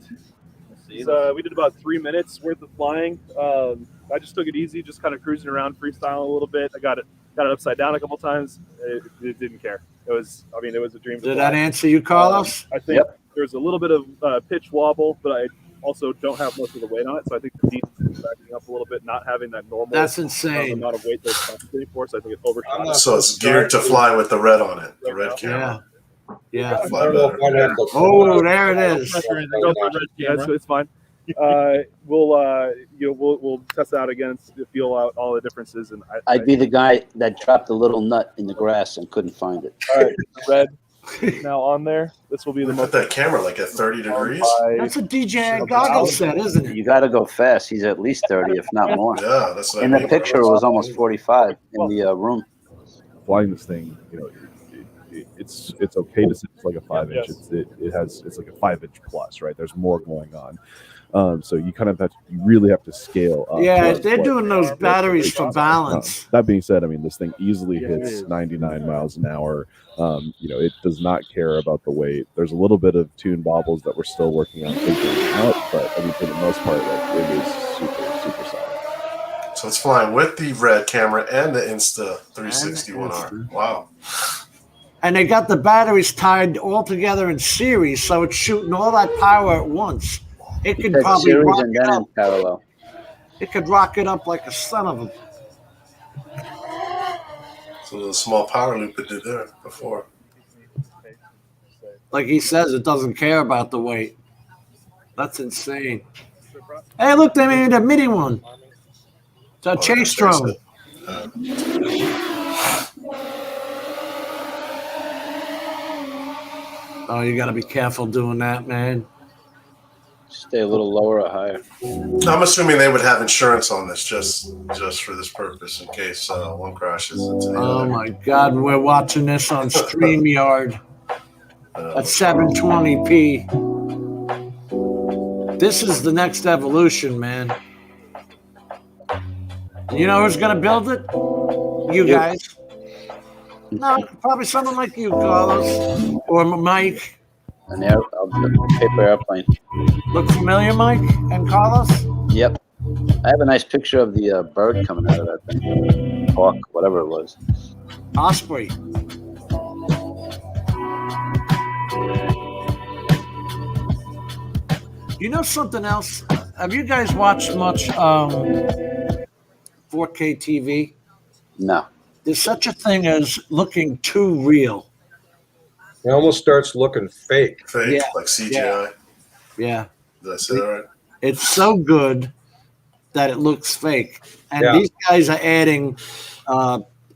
So we did about 3 minutes worth of flying. I just took it easy, just kind of cruising around, freestyling a little bit. I got it upside down a couple times. It didn't care. It was a dream. to Did fly. that answer you, Carlos? I think there's a little bit of pitch wobble, but I also don't have most of the weight on it, so I think the seat is backing up a little bit, not having that normal That's insane. amount of weight that's compensating for. So I think it overshot. it. So it's geared to fly with the red on it, the red camera. Yeah. Fly I don't know better. if I'd have to. Oh, there it is. Go for it. Yeah, it's fine. We'll test it out again to feel out all the differences. And I'd be the guy that dropped the little nut in the grass and couldn't find it. all right, red. now on there. This will be the Put most that camera like at 30 degrees. That's a DJI goggle set, isn't it? You got to go fast. He's at least 30, if not more. Yeah, that's what In I the mean. picture, it was almost 45 in the room. Flying this thing, it's okay to say it's like a 5-inch. Yes. It's like a 5-inch plus, right? There's more going on. So you kind of you really have to scale up. Yeah, to they're what- doing those batteries for balance. That being said, I mean, this thing easily Yeah, it hits is. 99 miles an hour. It does not care about the weight. There's a little bit of tune bobbles that we're still working on figuring out, but I mean, for the most part, like, it is super, super solid. So it's flying with the red camera and the Insta 361R. And the Wow. And they got the batteries tied all together in series, so it's shooting all that power at once. It could That's probably series rock and it then in up. parallel. It could rock it up like a son of a. So a little small power loop it did there before. Like he says, it doesn't care about the weight. That's insane. Hey, look, they made a mini one. It's a chase drone. Oh, you got to be careful doing that, man. Stay a little lower or higher. I'm assuming they would have insurance on this just for this purpose in case one crashes into the Oh other. my God, we're watching this on StreamYard at 720p. This is the next evolution, man. You know who's gonna build it? You guys. No, probably someone like you, Carlos, or Mike. A paper airplane. Look familiar, Mike and Carlos? Yep. I have a nice picture of the bird coming out of that thing. Hawk, whatever it was. Osprey. You know something else? Have you guys watched much 4K TV? No. There's such a thing as looking too real. It almost starts looking fake. Fake, Yeah. like CGI. Yeah. Did I say that right? It's so good that it looks fake. And Yeah. these guys are adding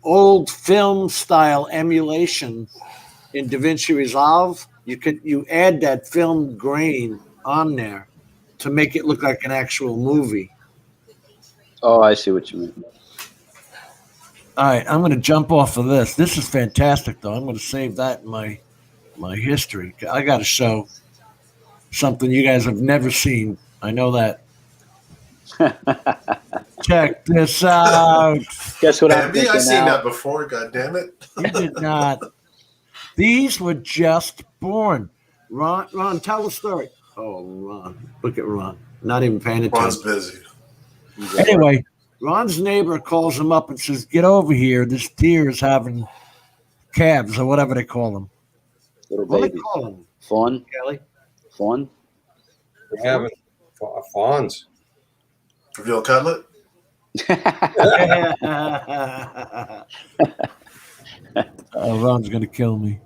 old film style emulation in DaVinci Resolve. You add that film grain on there to make it look like an actual movie. Oh, I see what you mean. All right, I'm going to jump off of this. This is fantastic, though. I'm going to save that in my history. I got to show something you guys have never seen. I know that. Check this out. Guess what I'm Maybe thinking I seen now? that before. God damn it! You did not. These were just born. Ron, tell the story. Oh, Ron. Look at Ron. Not even paying Ron's attention. busy. Anyway, Ron's neighbor calls him up and says, "Get over here. This deer is having calves," or whatever they call them. Little What do they baby. call them, Fawn? Kelly? Fawn? We're having fawns. Veal cutlet. Oh, Ron's going to kill me.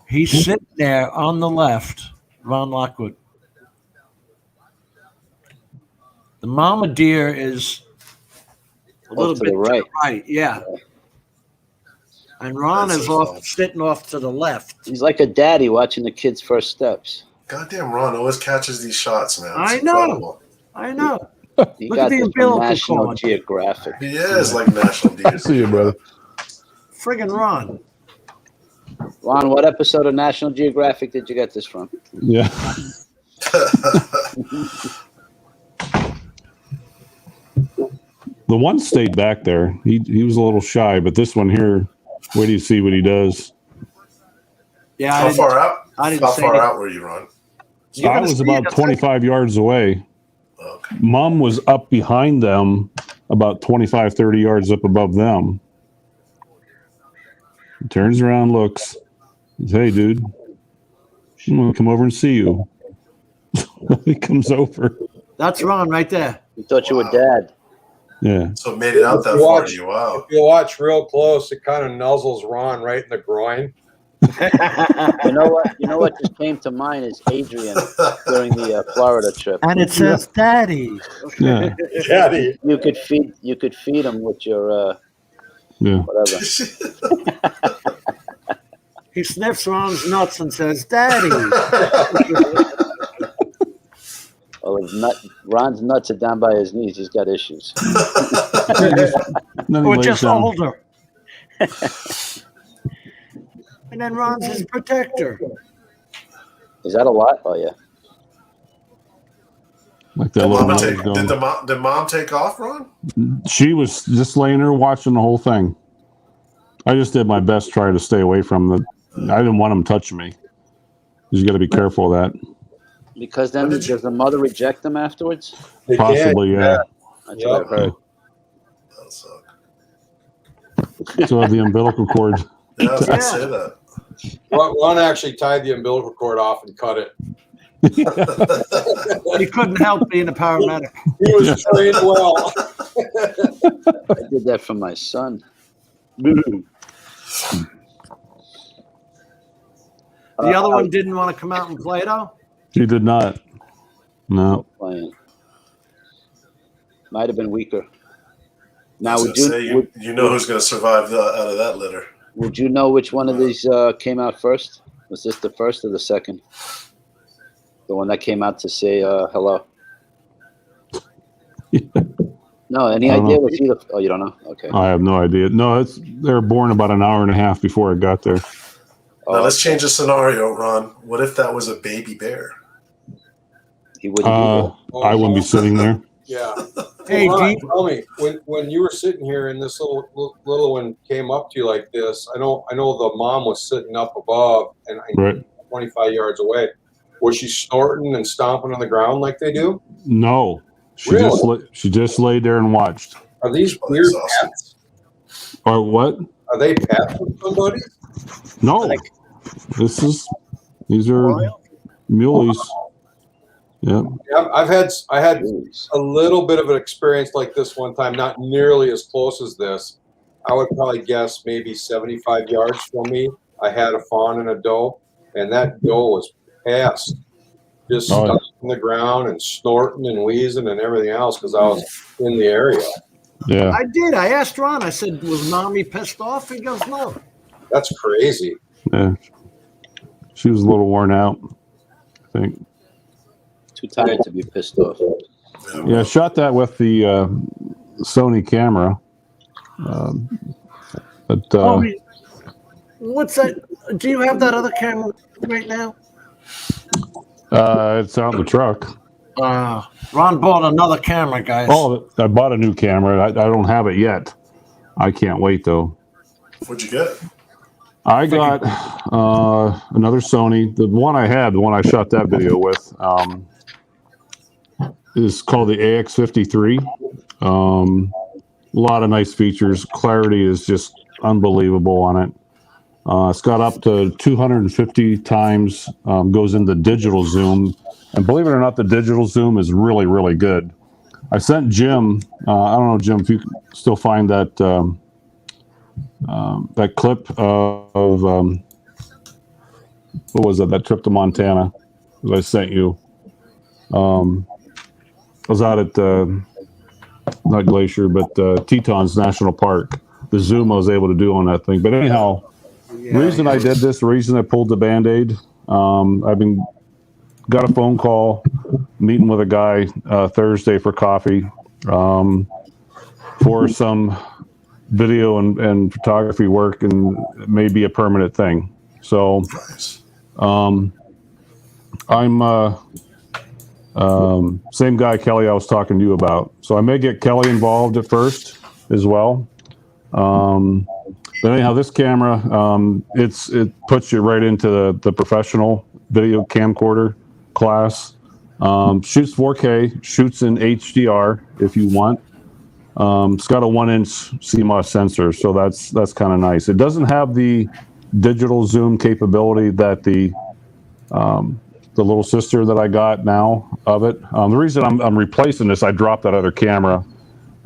He's sitting there on the left, Ron Lockwood. The mama deer is a little to bit the right. yeah. And Ron That's is so off, fun. sitting off to the left. He's like a daddy watching the kid's first steps. Goddamn, Ron always catches these shots, man. It's I know. incredible. I know. He Look got at the this from umbilical National cord. Geographic. He is like National D. See you, brother. Friggin' Ron. Ron, what episode of National Geographic did you get this from? Yeah. The one stayed back there. He was a little shy, but this one here, wait till you see what he does. Yeah, How far out? I didn't How say far anything. out were you, Ron? You're I gonna was see about it. 25 yards away. Okay. Mom was up behind them, about 25, 30 yards up above them. He turns around, looks, says, "Hey, dude, I'm going to come over and see you." He comes over. That's Ron right there. We thought you were dad. Yeah. So it made it out that far to you. Wow. If you watch real close, it kind of nuzzles Ron right in the groin. You know what? You know what just came to mind is Adrian during the Florida trip. And it says "Daddy." Yeah. Daddy. You could feed him with your Yeah. whatever. He sniffs Ron's nuts and says, "Daddy." Well, if Ron's nuts are down by his knees, he's got issues. Then he Or lays just down. older. And then Ron's his protector. Is that a lot? Oh, yeah. Like that Did, little Mama nose take, going. did mom take off, Ron? She was just laying there watching the whole thing. I just did my best to try to stay away from the. I didn't want them touching me. You got to be careful of that. Because then does the mother reject them afterwards? They Possibly, yeah. That's what I've heard. That'll suck. So the umbilical cord. Yeah, I was going to say that. Ron actually tied the umbilical cord off and cut it. He couldn't help being a paramedic. He was trained well. I did that for my son. The other one didn't want to come out and play, though? He did not. No. Playing. Might have been weaker. Now, I was would gonna say, you, you know who's going to survive out of that litter. would you know which one of these came out first? Was this the first or the second? The one that came out to say hello? No, any I don't idea? know. Was he the, oh, you don't know? Okay. I have no idea. No, they were born about an hour and a half before it got there. Oh, Now, let's change the scenario, Ron. What if that was a baby bear? he wouldn't be I wouldn't be sitting there. Yeah. Hey, Ron, Dean. tell me, when you were sitting here and this little one came up to you like this, I know the mom was sitting up above and Right. 25 yards away. Was she snorting and stomping on the ground like they do? No. Really? She just laid there and watched. Are these Oh, weird that's awesome. pets? Or what? Are they pets with somebody? No. These are muleys. Yeah. Yeah, I had Jeez. a little bit of an experience like this one time, not nearly as close as this. I would probably guess maybe 75 yards from me. I had a fawn and a doe, and that doe was past, just Oh, yeah. stuck on the ground and snorting and wheezing and everything else because I was in the area. Yeah. I did. I asked Ron. I said, "Was mommy pissed off?" He goes, "No." That's crazy. Yeah. She was a little worn out, I think. Too tired to be pissed off. Yeah, I shot that with the Sony camera. What's that? Do you have that other camera right now? It's out in the truck. Ron bought another camera, guys. Oh, I bought a new camera. I don't have it yet. I can't wait, though. What'd you get? I got another Sony. The one I shot that video with is called the AX53. A lot of nice features. Clarity is just unbelievable on it. It's got up to 250 times, goes into digital zoom. And believe it or not, the digital zoom is really, really good. I sent Jim, I don't know, Jim, if you can still find that that clip of what was it? That trip to Montana that I sent you. I was out at not Glacier, but Tetons National Park. The zoom I was able to do on that thing. But anyhow, reason I did this, the reason I pulled the Band-Aid, got a phone call, meeting with a guy Thursday for coffee for some video and photography work, and it may be a permanent thing. So Nice. I'm same guy, Kelly, I was talking to you about. So I may get Kelly involved at first as well. But anyhow, this camera, it puts you right into the professional video camcorder class. Shoots 4K, shoots in HDR if you want. It's got a 1-inch CMOS sensor, so that's kind of nice. It doesn't have the digital zoom capability that the little sister that I got now of it. The reason I'm replacing this, I dropped that other camera.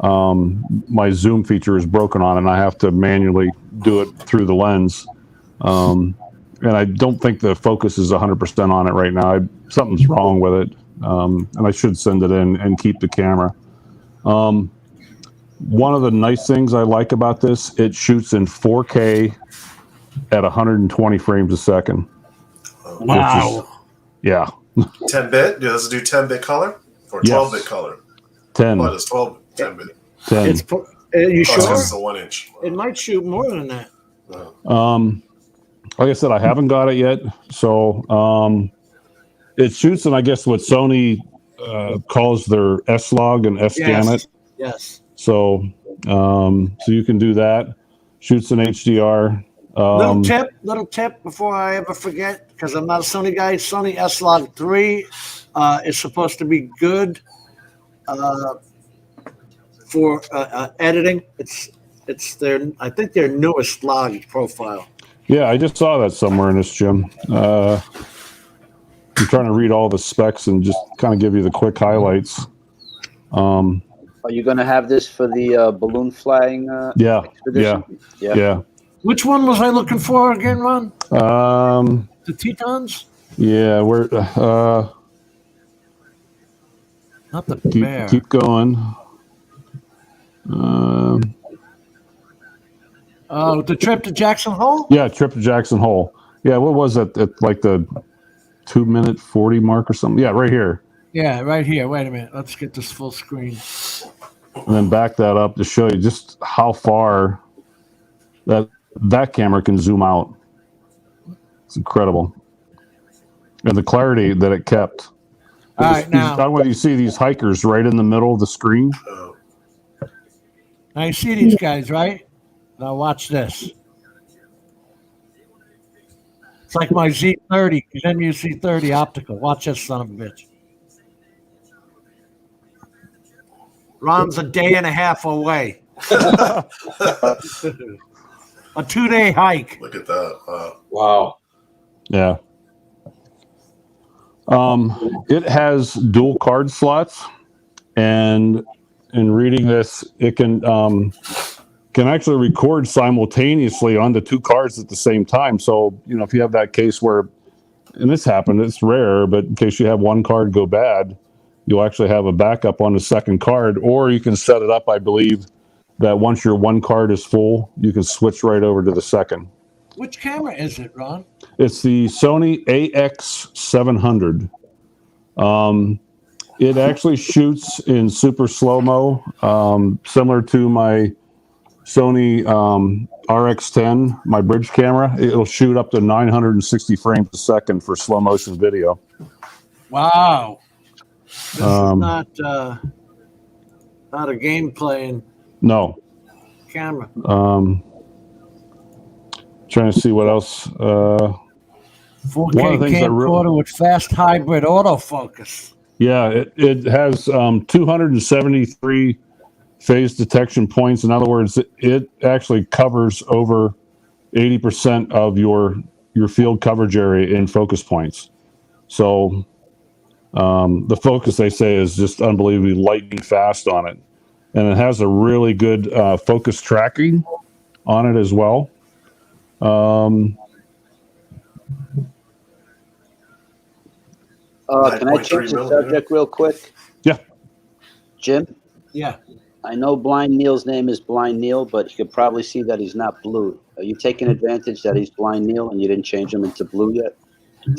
My zoom feature is broken on it, and I have to manually do it through the lens. And I don't think the focus is 100% on it right now. Something's wrong with it, and I should send it in and keep the camera. one of the nice things I like about this, it shoots in 4K at 120 frames a second. Wow. Yeah. 10-bit? Does it do 10-bit color or Yes. 12-bit color? 10. Oh, it is 10-bit. 10. It's are you Oh, sure? it's the 1-inch. It might shoot more than that. Like I said, I haven't got it yet. So it shoots in, I guess, what Sony calls their S-Log and S-Gamut. Yes. So you can do that. Shoots in HDR. Little tip before I ever forget, because I'm not a Sony guy. Sony S-Log 3 is supposed to be good for editing. It's their, I think, their newest log profile. Yeah, I just saw that somewhere in this, Jim. I'm trying to read all the specs and just kind of give you the quick highlights. Are you going to have this for the balloon flying expedition? Yeah. Which one was I looking for again, Ron? The Tetons? Yeah, we're Not the bear. keep going. The trip to Jackson Hole? Yeah, trip to Jackson Hole. Yeah, what was it? At like the 2-minute 40 mark or something? Yeah, right here. Yeah, right here. Wait a minute. Let's get this full screen. And then back that up to show you just how far that camera can zoom out. It's incredible. And the clarity that it kept. All right, now. I want you to see these hikers right in the middle of the screen. Now you see these guys, right? Now watch this. It's like my Z30, MUC30 optical. Watch this son of a bitch. Ron's a day and a half away. A 2-day hike. Look at that. Wow. Yeah. It has dual card slots, and in reading this, it can actually record simultaneously on the 2 cards at the same time. So, if you have that case where, and this happened, it's rare, but in case you have one card go bad, you'll actually have a backup on the second card, or you can set it up, I believe, that once your one card is full, you can switch right over to the second. Which camera is it, Ron? It's the Sony AX700. It actually shoots in super slow-mo, similar to my Sony RX10, my bridge camera. It'll shoot up to 960 frames a second for slow motion video. Wow. This is not a game playing No. camera. Trying to see what else. 4K one of the things that camcorder with fast hybrid autofocus. Yeah, it has 273 phase detection points. In other words, it actually covers over 80% of your field coverage area in focus points. So the focus, they say, is just unbelievably lightning fast on it. And it has a really good focus tracking on it as well. Can I change the subject real quick? Yeah. Jim? Yeah. I know BlindNeil's name is BlindNeil, but you could probably see that he's not blue. Are you taking advantage that he's BlindNeil and you didn't change him into blue yet?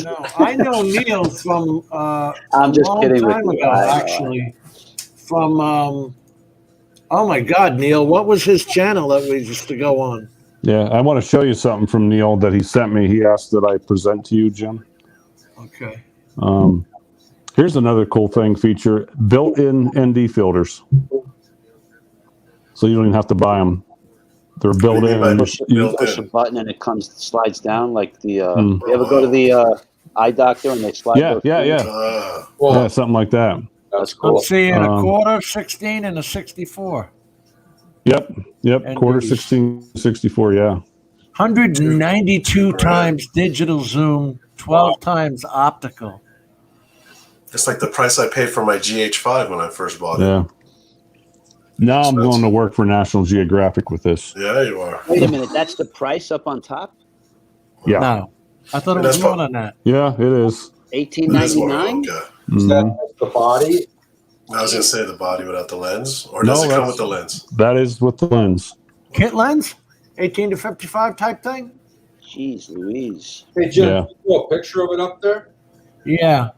No, I know Neil from I'm just kidding with time you. ago, actually. From oh my God, Neil, what was his channel that we used to go on? Yeah, I want to show you something from Neil that he sent me. He asked that I present to you, Jim. Okay. Here's another cool feature, built-in ND filters. So you don't even have to buy them. They're built in. You push a button and it slides down like the. You ever go to the eye doctor and they slide? Yeah, something like that. That's cool. Let's see, in a quarter, 16, and a 64. Yep. Quarter 16, 64. Yeah. 192 times digital zoom, 12 times optical. It's like the price I paid for my GH5 when I first bought it. Yeah. Now I'm going to work for National Geographic with this. Yeah, you are. Wait a minute, that's the price up on top? Yeah. No, I thought it was more than that. Yeah, it is. $18.99. Is that the body? I was gonna say the body without the lens, or No, does it come that's- with the lens? That is with the lens. Kit lens, 18 to 55 type thing. Jeez Louise. Hey, Jim, Yeah. can you throw a picture of it up there? Yeah.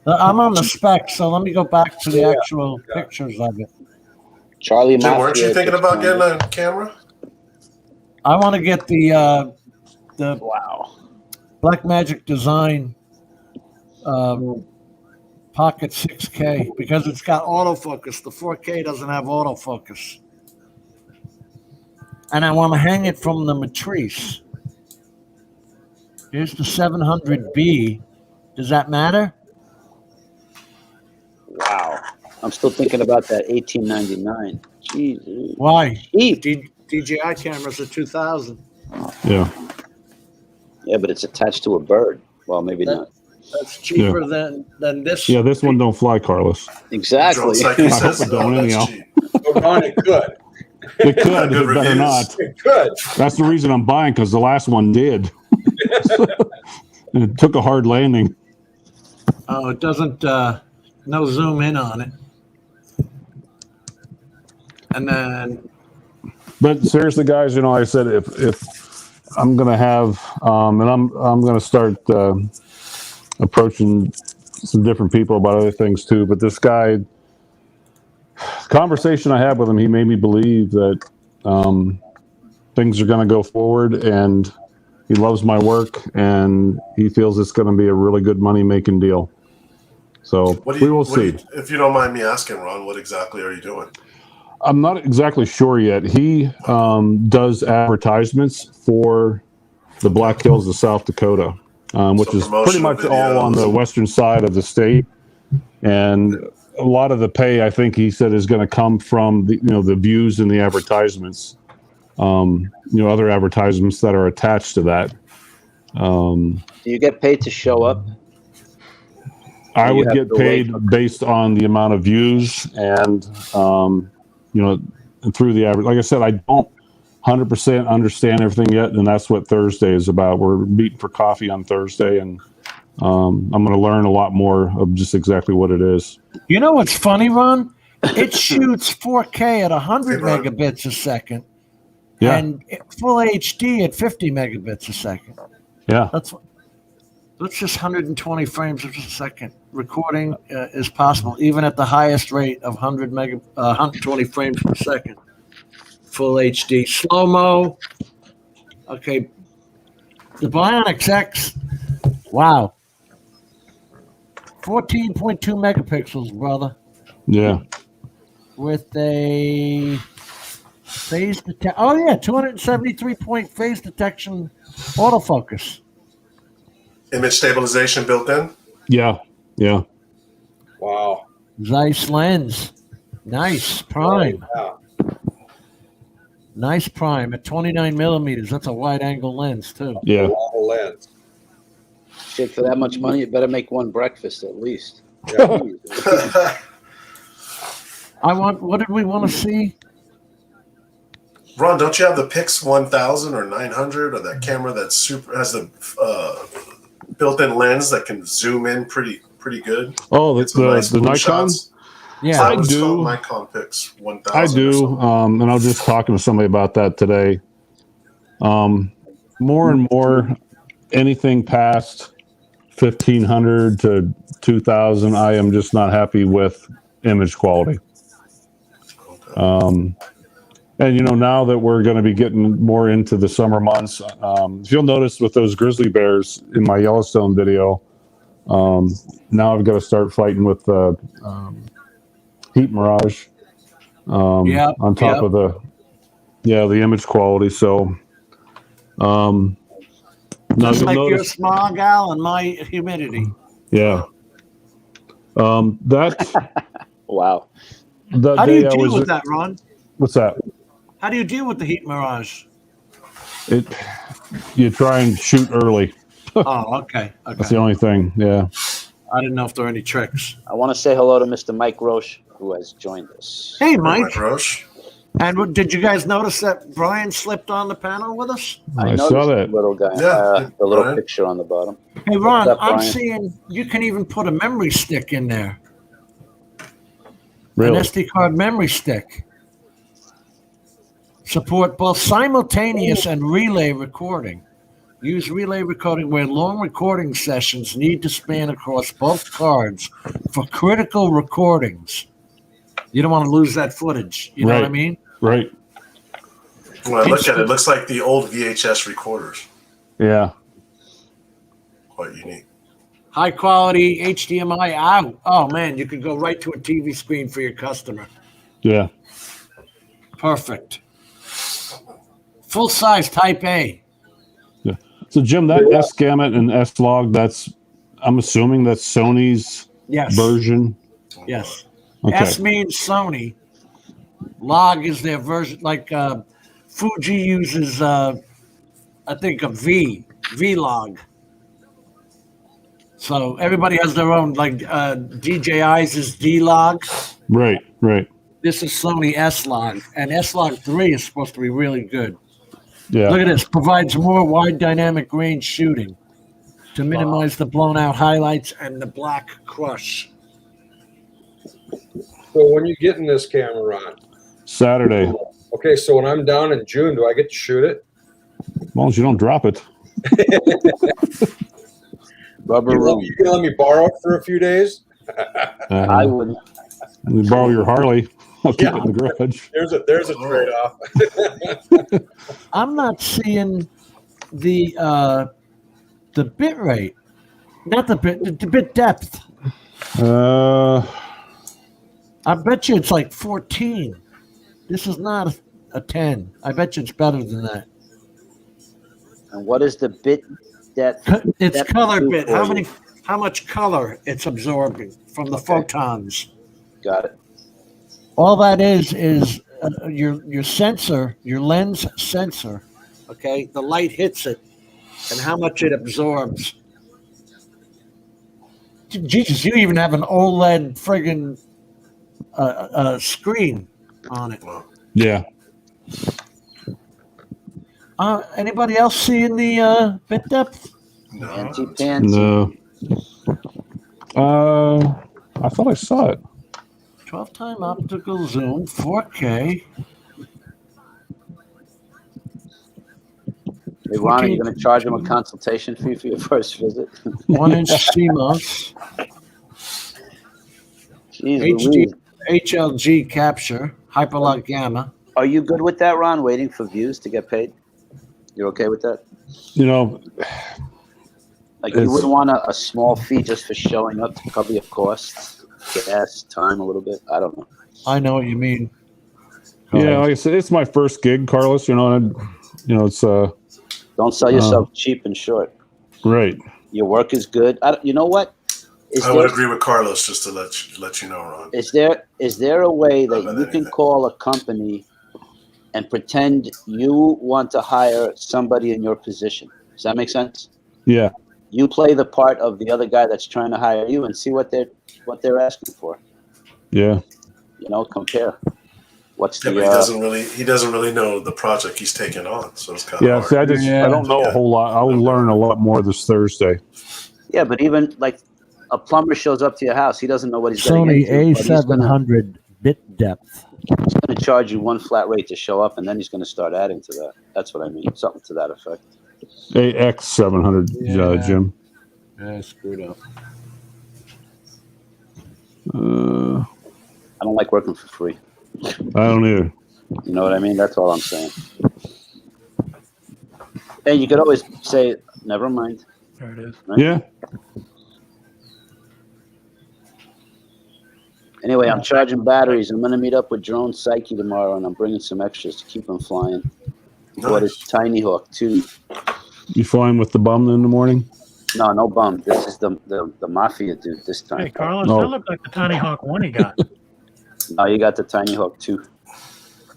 I'm on the spec, so let me go back to the Yeah. actual pictures of it. Charlie Jim, Mafia weren't you thinking just about getting joined a camera? I want to get the us. Wow. Blackmagic Design Pocket 6K because it's got autofocus. The 4K doesn't have autofocus. And I want to hang it from the matrice. Here's the 700B. Does that matter? Wow. I'm still thinking about that 1899. Jeez. Why? Cheap. DJI cameras are 2,000. Yeah. Yeah, but it's attached to a bird. Well, maybe That- not. That's cheaper than this. Yeah, this one don't fly, Carlos. Exactly. Drone Psyche I hope says it don't no, that's anyhow. cheap. But Ron, it could. It could, Good it better reviews. not. It could. That's the reason I'm buying, because the last one did. And it took a hard landing. Oh, it doesn't, no zoom in on it. And then, But seriously, guys, you know, I said if I'm gonna have, and I'm gonna start approaching some different people about other things too. But this guy, conversation I had with him, he made me believe that things are gonna go forward, and he loves my work, and he feels it's gonna be a really good money making deal. So we will see. If you don't mind me asking, Ron, what exactly are you doing? I'm not exactly sure yet. He does advertisements for the Black Hills of South Dakota, which So is pretty much all on the videos. western side of the state. And a lot of the pay, I think he said, is going to come from the views and the advertisements. Other advertisements that are attached to that. Do you get paid to show up? I You would have get to wait paid for- based on the amount of views and through the average. Like I said, I don't 100% understand everything yet, and that's what Thursday is about. We're meeting for coffee on Thursday, and I'm going to learn a lot more of just exactly what it is. you know what's funny, Ron? It shoots 4K at 100 Hey, Ron. megabits a second, Yeah, and full HD at 50 megabits a second. yeah, That's just 120 frames a second. Recording is possible even at the highest rate of 120 frames per second. Full HD, slow mo. Okay, the Bionics X. Wow, 14.2 megapixels, brother, yeah. with a phase detect. Oh yeah, 273-point phase detection autofocus. Image stabilization built in? Yeah, yeah. Wow. Zeiss lens. Nice prime. Yeah. Nice prime at 29 millimeters. That's a wide angle lens too. Yeah. Long lens. Shit, for that much money, you better make one breakfast at least. What did we want to see? Ron, don't you have the Pix 1000 or 900 or that camera that has the built-in lens that can zoom in pretty good? Oh, Get some nice the blue Nikon. shots. Is Yeah, that I what it's do. called? Nikon Pix 1000. I or do, something? and I was just talking to somebody about that today. More and more, anything past 1,500 to 2,000, I am just not happy with image quality. And now that we're going to be getting more into the summer months, if you'll notice with those grizzly bears in my Yellowstone video, now I've got to start fighting with heat mirage on top of the image quality. So now just you'll like your notice, smog, Al, and my humidity. yeah. That Wow. that How do day you I deal was. with that, Ron? What's that? How do you deal with the heat mirage? You try and shoot early. Oh, okay. That's the Okay. only thing. Yeah. I didn't know if there were any tricks. I want to say hello to Mr. Mike Roche, who has joined us. Hey, Mike Mike. Roche. And did you guys notice that Brian slipped on the panel with us? I noticed saw the that. little guy, Yeah, the little Brian. picture on the bottom. Hey, Ron, What's up, I'm Brian? seeing you can even put a memory stick in there. Really? an SD card memory stick. Support both simultaneous and relay recording. Use relay recording where long recording sessions need to span across both cards for critical recordings. You don't want to lose that footage. You know what I mean? Right. When I look at it, it looks like the old VHS recorders. Yeah. Quite unique. High quality HDMI out. Oh man, you could go right to a TV screen for your customer. Yeah. Perfect. Full size Type A. Yeah. So Jim, that S gamut and S log, I'm assuming that's Sony's version. Yes. Okay. S means Sony. Log is their version. Like Fuji uses, I think, a V-Log. So everybody has their own. Like DJI's is D-Log. Right. This is Sony S-Log, and S-Log 3 is supposed to be really good. Yeah. Look at this. Provides more wide dynamic range shooting to minimize the blown out highlights and the black crush. So when you getting this camera on? Saturday. Okay, so when I'm down in June, do I get to shoot it? As long as you don't drop it. Rubber room. You can let me borrow it for a few days? I wouldn't. You borrow your Harley. I'll keep it in the garage. There's a trade-off. I'm not seeing the bit rate, not the bit depth. I bet you it's like 14. This is not a 10. I bet you it's better than that. And what is the bit depth? It's color do bit. for you? How much color it's absorbing from the photons. Got it. All that is your sensor, your lens sensor. Okay, the light hits it, and how much it absorbs. Jesus, you even have an OLED friggin' screen on it. Yeah. Anybody else seeing the bit depth? No. I thought I saw it. 12-time optical zoom, 4K. Hey, Ron, are you going to charge him a consultation fee for your first visit? 1-inch CMOS. Jeez, HLG capture, hyperlock gamma. Are you good with that, Ron? Waiting for views to get paid? You're okay with that? You know, like you wouldn't want a small fee just for showing up to cover your costs, gas, time, a little bit. I don't know. I know what you mean. Yeah, like I said, it's my first gig, Carlos. You know, and it's Don't sell yourself cheap and short. Right. Your work is good. You know what? I would agree with Carlos, just to let you know, Ron. Is there a way that you can call a company and pretend you want to hire somebody in your position? Does that make sense? Yeah. You play the part of the other guy that's trying to hire you and see what they're asking for. Yeah. You know, compare. What's the? But he doesn't really know the project he's taking on, so it's kind of hard. See, I don't know a whole lot. I'll learn a lot more this Thursday. Yeah, but even like a plumber shows up to your house, he doesn't know what he's Sony getting into. A700 bit depth. He's going to charge you one flat rate to show up, and then he's going to start adding to that. That's what I mean. Something to that effect. AX700, Jim. Yeah, screwed up. I don't like working for free. I don't either. You know what I mean? That's all I'm saying. And you could always say, never mind. There it is. Right? Yeah. Anyway, I'm charging batteries. I'm going to meet up with Drone Psyche tomorrow, and I'm bringing some extras to keep them flying. Bought a Tiny Hawk 2. You flying with the bum in the morning? No bum. This is the Mafia dude this time. Hey, Carlos, that looked like the Tiny Hawk 1 he got. No, you got the Tiny Hawk 2.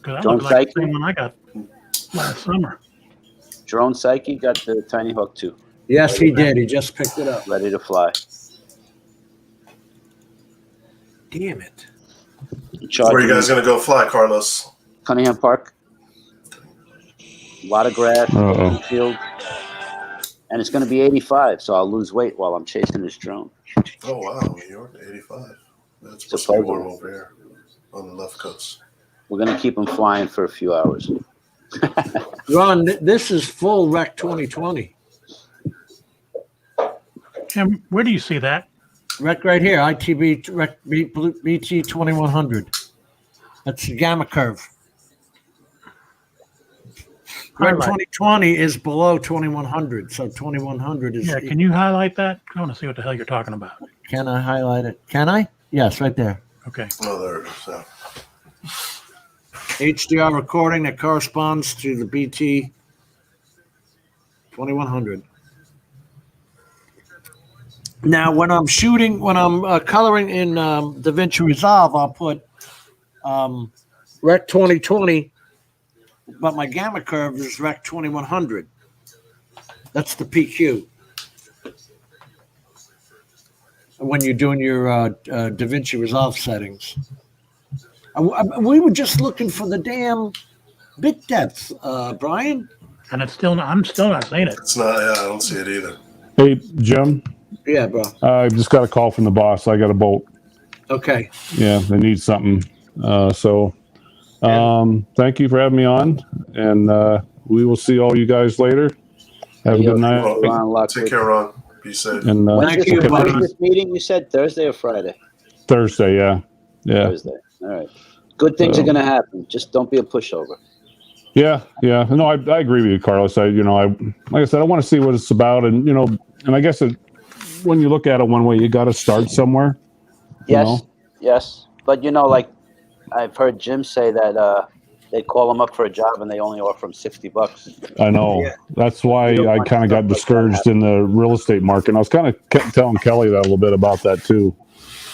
That looked like the same one I got last summer. Drone Psyche got the Tiny Hawk 2. Yes, he did. He just picked it up. Ready to fly. Damn it. Where are you guys going to go fly, Carlos? Cunningham Park. A lot of grass, field. And it's going to be 85, so I'll lose weight while I'm chasing this drone. Oh, wow. New York, 85. That's supposed to be warm over here. on the left coast. We're gonna keep them flying for a few hours. Ron, this is full Rec 2020. Tim, where do you see that? Rec right here, ITB Rec BT 2100. That's the gamma curve. Rec Highlight. 2020 is below 2100, so 2100 is. Yeah, can you highlight that? I want to see what the hell you're talking about. Can I highlight it? Can I? Yes, right there. Okay. Oh, there it is. Yeah. HDR recording that corresponds to the BT 2100. Now, when I'm shooting, when I'm coloring in DaVinci Resolve, I'll put Rec 2020, but my gamma curve is Rec 2100. That's the PQ. When you're doing your DaVinci Resolve settings. We were just looking for the damn bit depth, Brian. And it's still not, I'm still not seeing it. It's not. Yeah, I don't see it either. Hey, Jim. Yeah, bro. I just got a call from the boss. I got a bolt. Okay. Yeah, they need something. Thank you for having me on, and we will see all you guys later. Have a good night. Well, take care, Ron. Be safe. And Thank you, buddy. This meeting, you said Thursday or Friday? Thursday, yeah. Thursday. All right. Good things are going to happen. Just don't be a pushover. Yeah. No, I agree with you, Carlos. Like I said, I want to see what it's about, and and I guess when you look at it one way, you got to start somewhere. Yes. But like I've heard Jim say that they call him up for a job and they only offer him $60. I know. Yeah. That's why I kind of got discouraged in the real estate market. And I was kind of telling Kelly that a little bit about that too.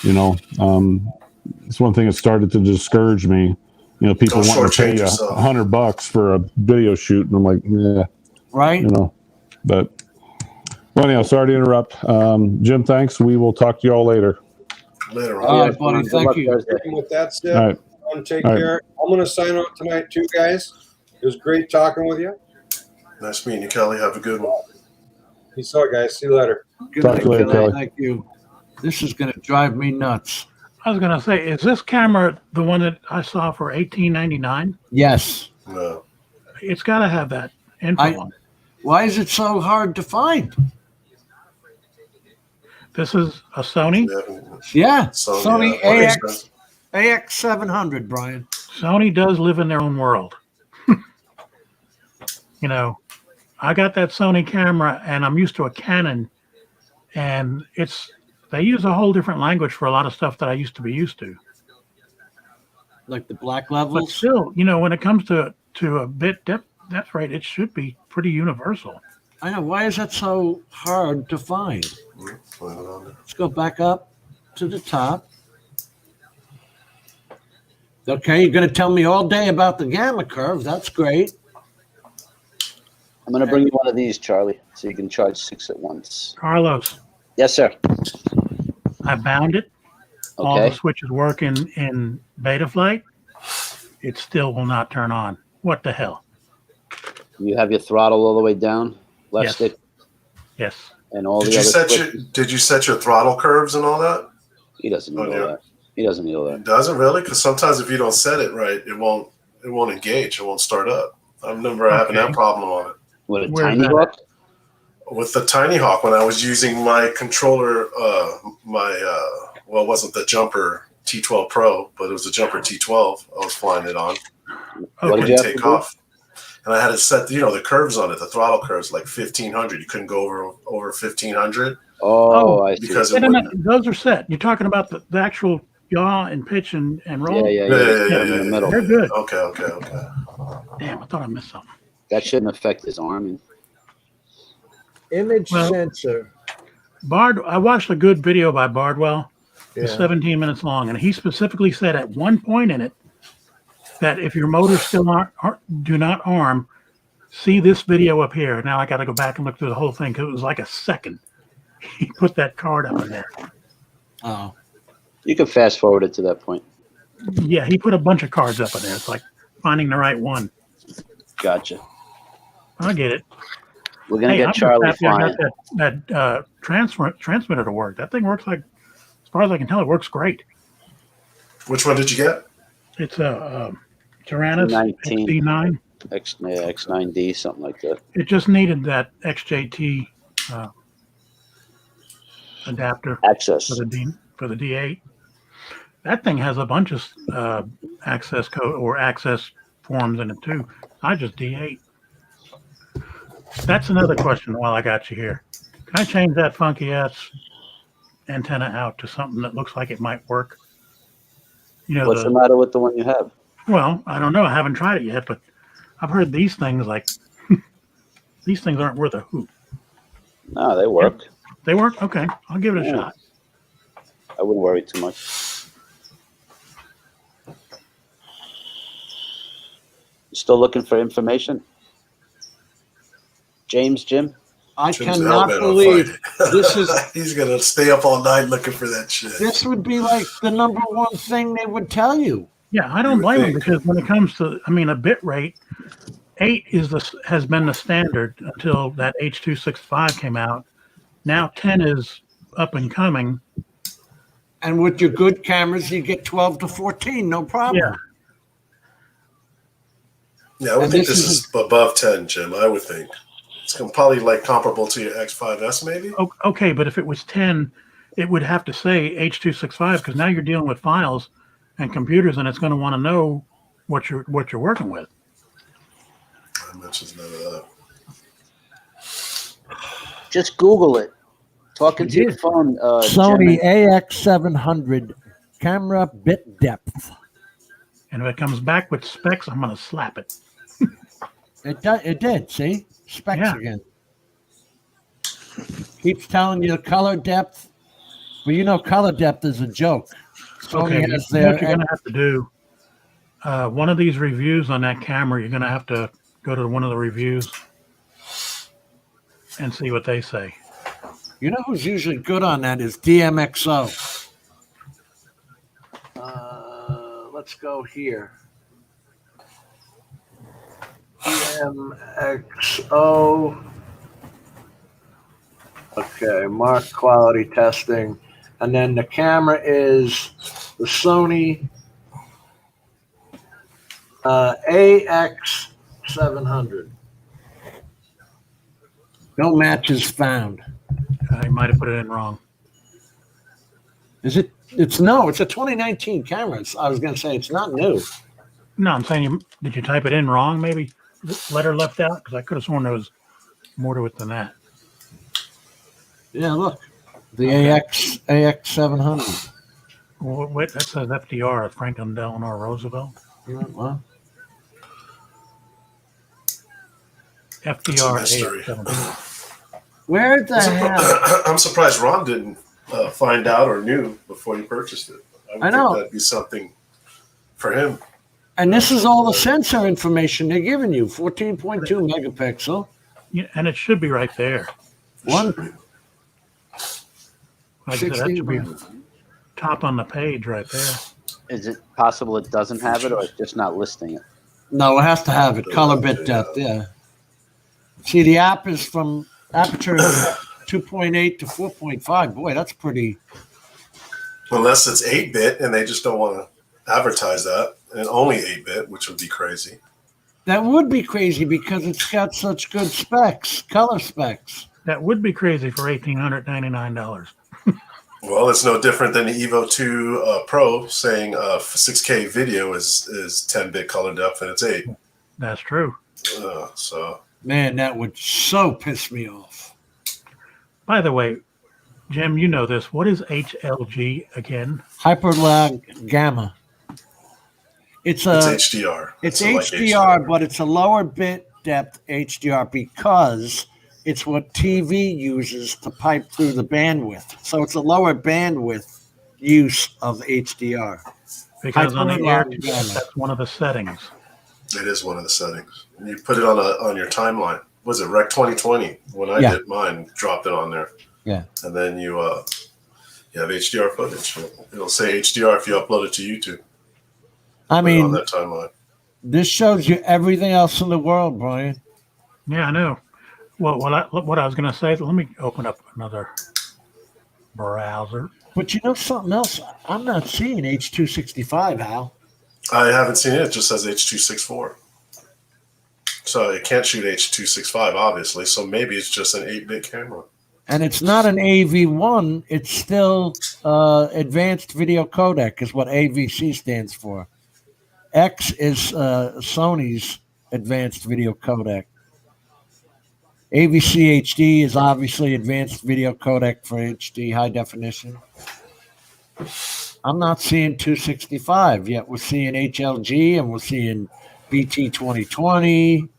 It's one thing that started to discourage me. People want to pay you $100 for a video shoot, and I'm like, yeah, right. But anyhow, sorry to interrupt. Jim, thanks. We will talk to you all later. Later All on. right, buddy. Thank you. With that said, All right. take All right. care. I'm going to sign out tonight too, guys. It was great talking with you. Nice meeting you, Kelly. Have a good one. Peace out, guys. See you later. Good Talk night, to you later, Kelly. Thank you. This is going to drive me nuts. I was going to say, is this camera the one that I saw for $18.99? Yes. No. It's got to have that info on it. Why is it so hard to find? This is a Sony. Yeah. Sony AX700, Brian. Sony does live in their own world. I got that Sony camera and I'm used to a Canon, and they use a whole different language for a lot of stuff that I used to be used to. Like the black But levels? still, when it comes to a bit depth rate, it should be pretty universal. I know. Why is that so hard to find? Let's go back up to the top. Okay, you're going to tell me all day about the gamma curve. That's great. I'm going to bring you one of these, Charlie, so you can charge 6 at once. Carlos, Yes, sir. I bound it. All Okay. the switches work in beta flight. It still will not turn on. What the hell? You have your throttle all the way down, left Yes. stick, Yes. and all Did the you other set switches. did you set your throttle curves and all that? He doesn't need Oh, all yeah. that. He doesn't need all that. It doesn't really, because sometimes if you don't set it right, it won't engage. It won't start up. I remember having that problem on it. With a Where's tiny that? hook? With the Tiny Hawk, when I was using my controller, it wasn't the Jumper T12 Pro, but it was the Jumper T12. I was flying it on. What When did you you have take to do? off. And I had to set, the curves on it, the throttle curves, like 1500. You couldn't go over 1500 Oh, I see. because Wait it a minute. wouldn't. Those are set. You're talking about the actual yaw and pitch and roll? Yeah. Yeah. In the middle. They're good. Okay. Damn, I thought I missed something. That shouldn't affect his arming. Image Well- sensor. I watched a good video by Bardwell. It's Yeah. 17 minutes long, and he specifically said at one point in it that if your motors still do not arm, see this video up here. Now I got to go back and look through the whole thing because it was like a second. He put that card up in there. Oh. You can fast forward it to that point. Yeah, he put a bunch of cards up in there. It's like finding the right one. Gotcha. I get it. We're gonna Hey, get I'm Charlie just happy I flying. got that transmitter to work. That thing works like, as far as I can tell, it works great. Which one did you get? It's a Tyrannus 19. XD9. X9D, something like that. It just needed that XJT adapter Access. for the D8. That thing has a bunch of access code or access forms in it too. I just D8. That's another question while I got you here. Can I change that funky ass antenna out to something that looks like it might work? You know, What's the matter with the one you have? well, I don't know. I haven't tried it yet, but I've heard these things like these things aren't worth a hoot. No, they work. They work? Okay. I'll give it a Yeah. shot. I wouldn't worry too much. Still looking for information? James, Jim? I Jim's cannot helmet on believe fire. this is. He's gonna stay up all night looking for that shit. This would be like the number one thing they would tell you. Yeah, I don't would blame them think. because when it comes to, I mean, a bit rate, 8 has been the standard until that H.265 came out. Now 10 is up and coming. And with your good cameras, you get 12 to 14, no problem. Yeah. Yeah, I would And think this this is above 10, Jim. I would think it's probably like comparable to your X5S, maybe. Okay, but if it was 10, it would have to say H.265 because now you're dealing with files and computers, and it's going to want to know what you're working with. I mentioned none of that. Just Google it. Talking to your phone. Sony Jim. AX700 camera bit depth. And if it comes back with specs, I'm going to slap it. It did. See, specs Yeah. again. Keeps telling you color depth, but you know color depth is a joke. Sony Okay, you know has what their you're going to have to do? One of these reviews on that camera, you're going to have to go to one of the reviews and see what they say. You know who's usually good on that is DMXO. Let's go here. DMXO. Okay, mark quality testing. And then the camera is the Sony AX700. No matches found. I might have put it in wrong. Is it? It's no. It's a 2019 camera. I was going to say it's not new. No, I'm saying, did you type it in wrong? Maybe letter left out because I could have sworn there was more to it than that. Yeah, look, the AX700. Well, wait, that says FDR, Franklin Delano Roosevelt. Yeah, well, It's FDR a mystery. AX700. where the hell? I'm surprised Ron didn't find out or knew before he purchased it. I would know. think that'd be something for him. And this is all the sensor information they're giving you: 14.2 megapixel. Yeah, and it should be right there. One. Like I said, that 16 should be top on the page right there. Is it possible it doesn't have it or it's just not listing it? No, it has to have it. Color bit depth. Yeah. See, the app is from aperture 2.8 to 4.5. Boy, that's pretty. Unless it's 8-bit and they just don't want to advertise that, and only 8-bit, which would be crazy. That would be crazy because it's got such good specs, color specs. That would be crazy for $1,899. Well, it's no different than the Evo 2 Pro saying 6K video is 10-bit color depth and it's 8. That's true. So Man, that would so piss me off. By the way, Jim, you know this. What is HLG again? Hyperlag gamma. It's HDR. It's So like HDR, but it's a lower bit depth HDR because it's what TV uses to pipe through the bandwidth. So it's a lower bandwidth use of HDR. Because on the air, Hyperlag gamma. that's one of the settings. It is one of the settings. You put it on your timeline. Was it Rec 2020? When I did mine, dropped it on there. Yeah. And then you have HDR footage. It'll say HDR if you upload it to YouTube. I Put it on mean, that timeline. this shows you everything else in the world, Brian. Yeah, I know. Well, what I was going to say, let me open up another browser. But you know something else? I'm not seeing H265, Al. I haven't seen it. It just says H.264. So it can't shoot H.265, obviously. So maybe it's just an 8-bit camera. And it's not an AV1. It's still Advanced Video Codec is what AVC stands for. X is Sony's Advanced Video Codec. AVC HD is obviously Advanced Video Codec for HD high definition. I'm not seeing 265 yet. We're seeing HLG and we're seeing BT 2020.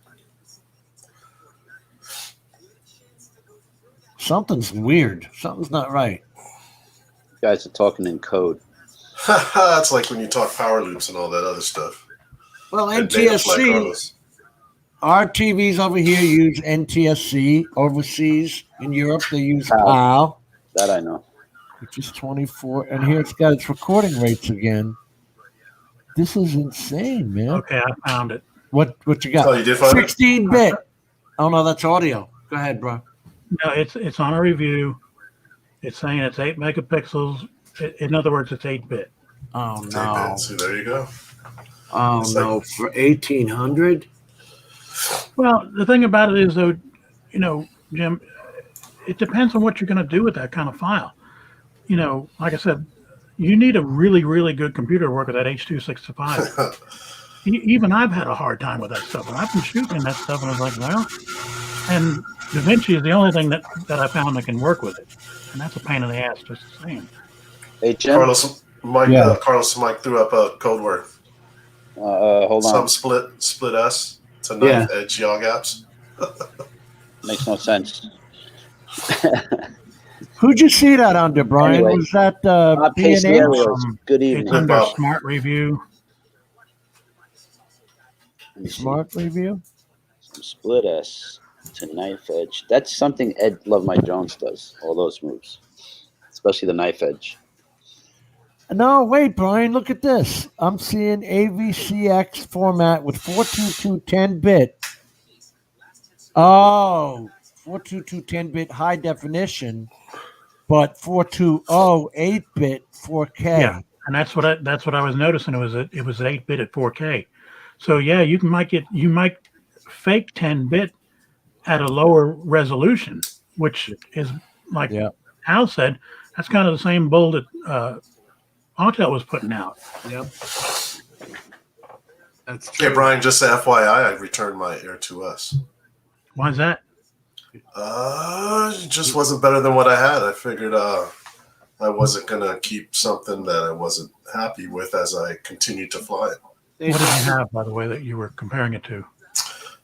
Something's weird. Something's not right. You guys are talking in code. That's like when you talk power loops and all that other stuff. Well, And data flight, NTSC, Carlos. our TVs over here use NTSC. Overseas in Europe, they use PAL, That I know. which is 24. And here it's got its recording rates again. This is insane, man. Okay, I found it. What you got? Oh, you did find it? 16-bit. Oh, no, that's audio. Go ahead, bro. No, it's on a review. It's saying it's 8 megapixels. In other words, it's 8-bit. Oh, Take no. that. So there you go. Oh, It's no. For 1800? Well, the thing about it is, though, Jim, it depends on what you're going to do with that kind of file. Like I said, you need a really, really good computer to work with that H.265. Even I've had a hard time with that stuff. And I've been shooting that stuff, and I was like, well, and DaVinci is the only thing that I found that can work with it. And that's a pain in the ass, just the same. Hey, Jim. Carlos Mike threw up a code word. Hold on. Some split S to knife edge yaw gaps. Makes no sense. Who'd you see that under, Brian? Anyway, Was that Pace B&H? Aerials. Good It's evening. under Bob. Smart Review. Let me see. Smart Review? Some split S to knife edge. That's something Ed Love My Drones does, all those moves, especially the knife edge. No, wait, Brian, look at this. I'm seeing AVCX format with 422 10-bit. Oh, 422 10-bit high definition, but 420 8-bit 4K. Yeah, and that's what I was noticing. It was 8-bit at 4K. So yeah, you might fake 10-bit at a lower resolution, which is like Al said, that's kind of the same bull that Autel was putting out. Yep. That's true. Hey, Brian, just FYI, I returned my Air 2S. Why is that? It just wasn't better than what I had. I figured I wasn't going to keep something that I wasn't happy with as I continued to fly it. What did you have, by the way, that you were comparing it to?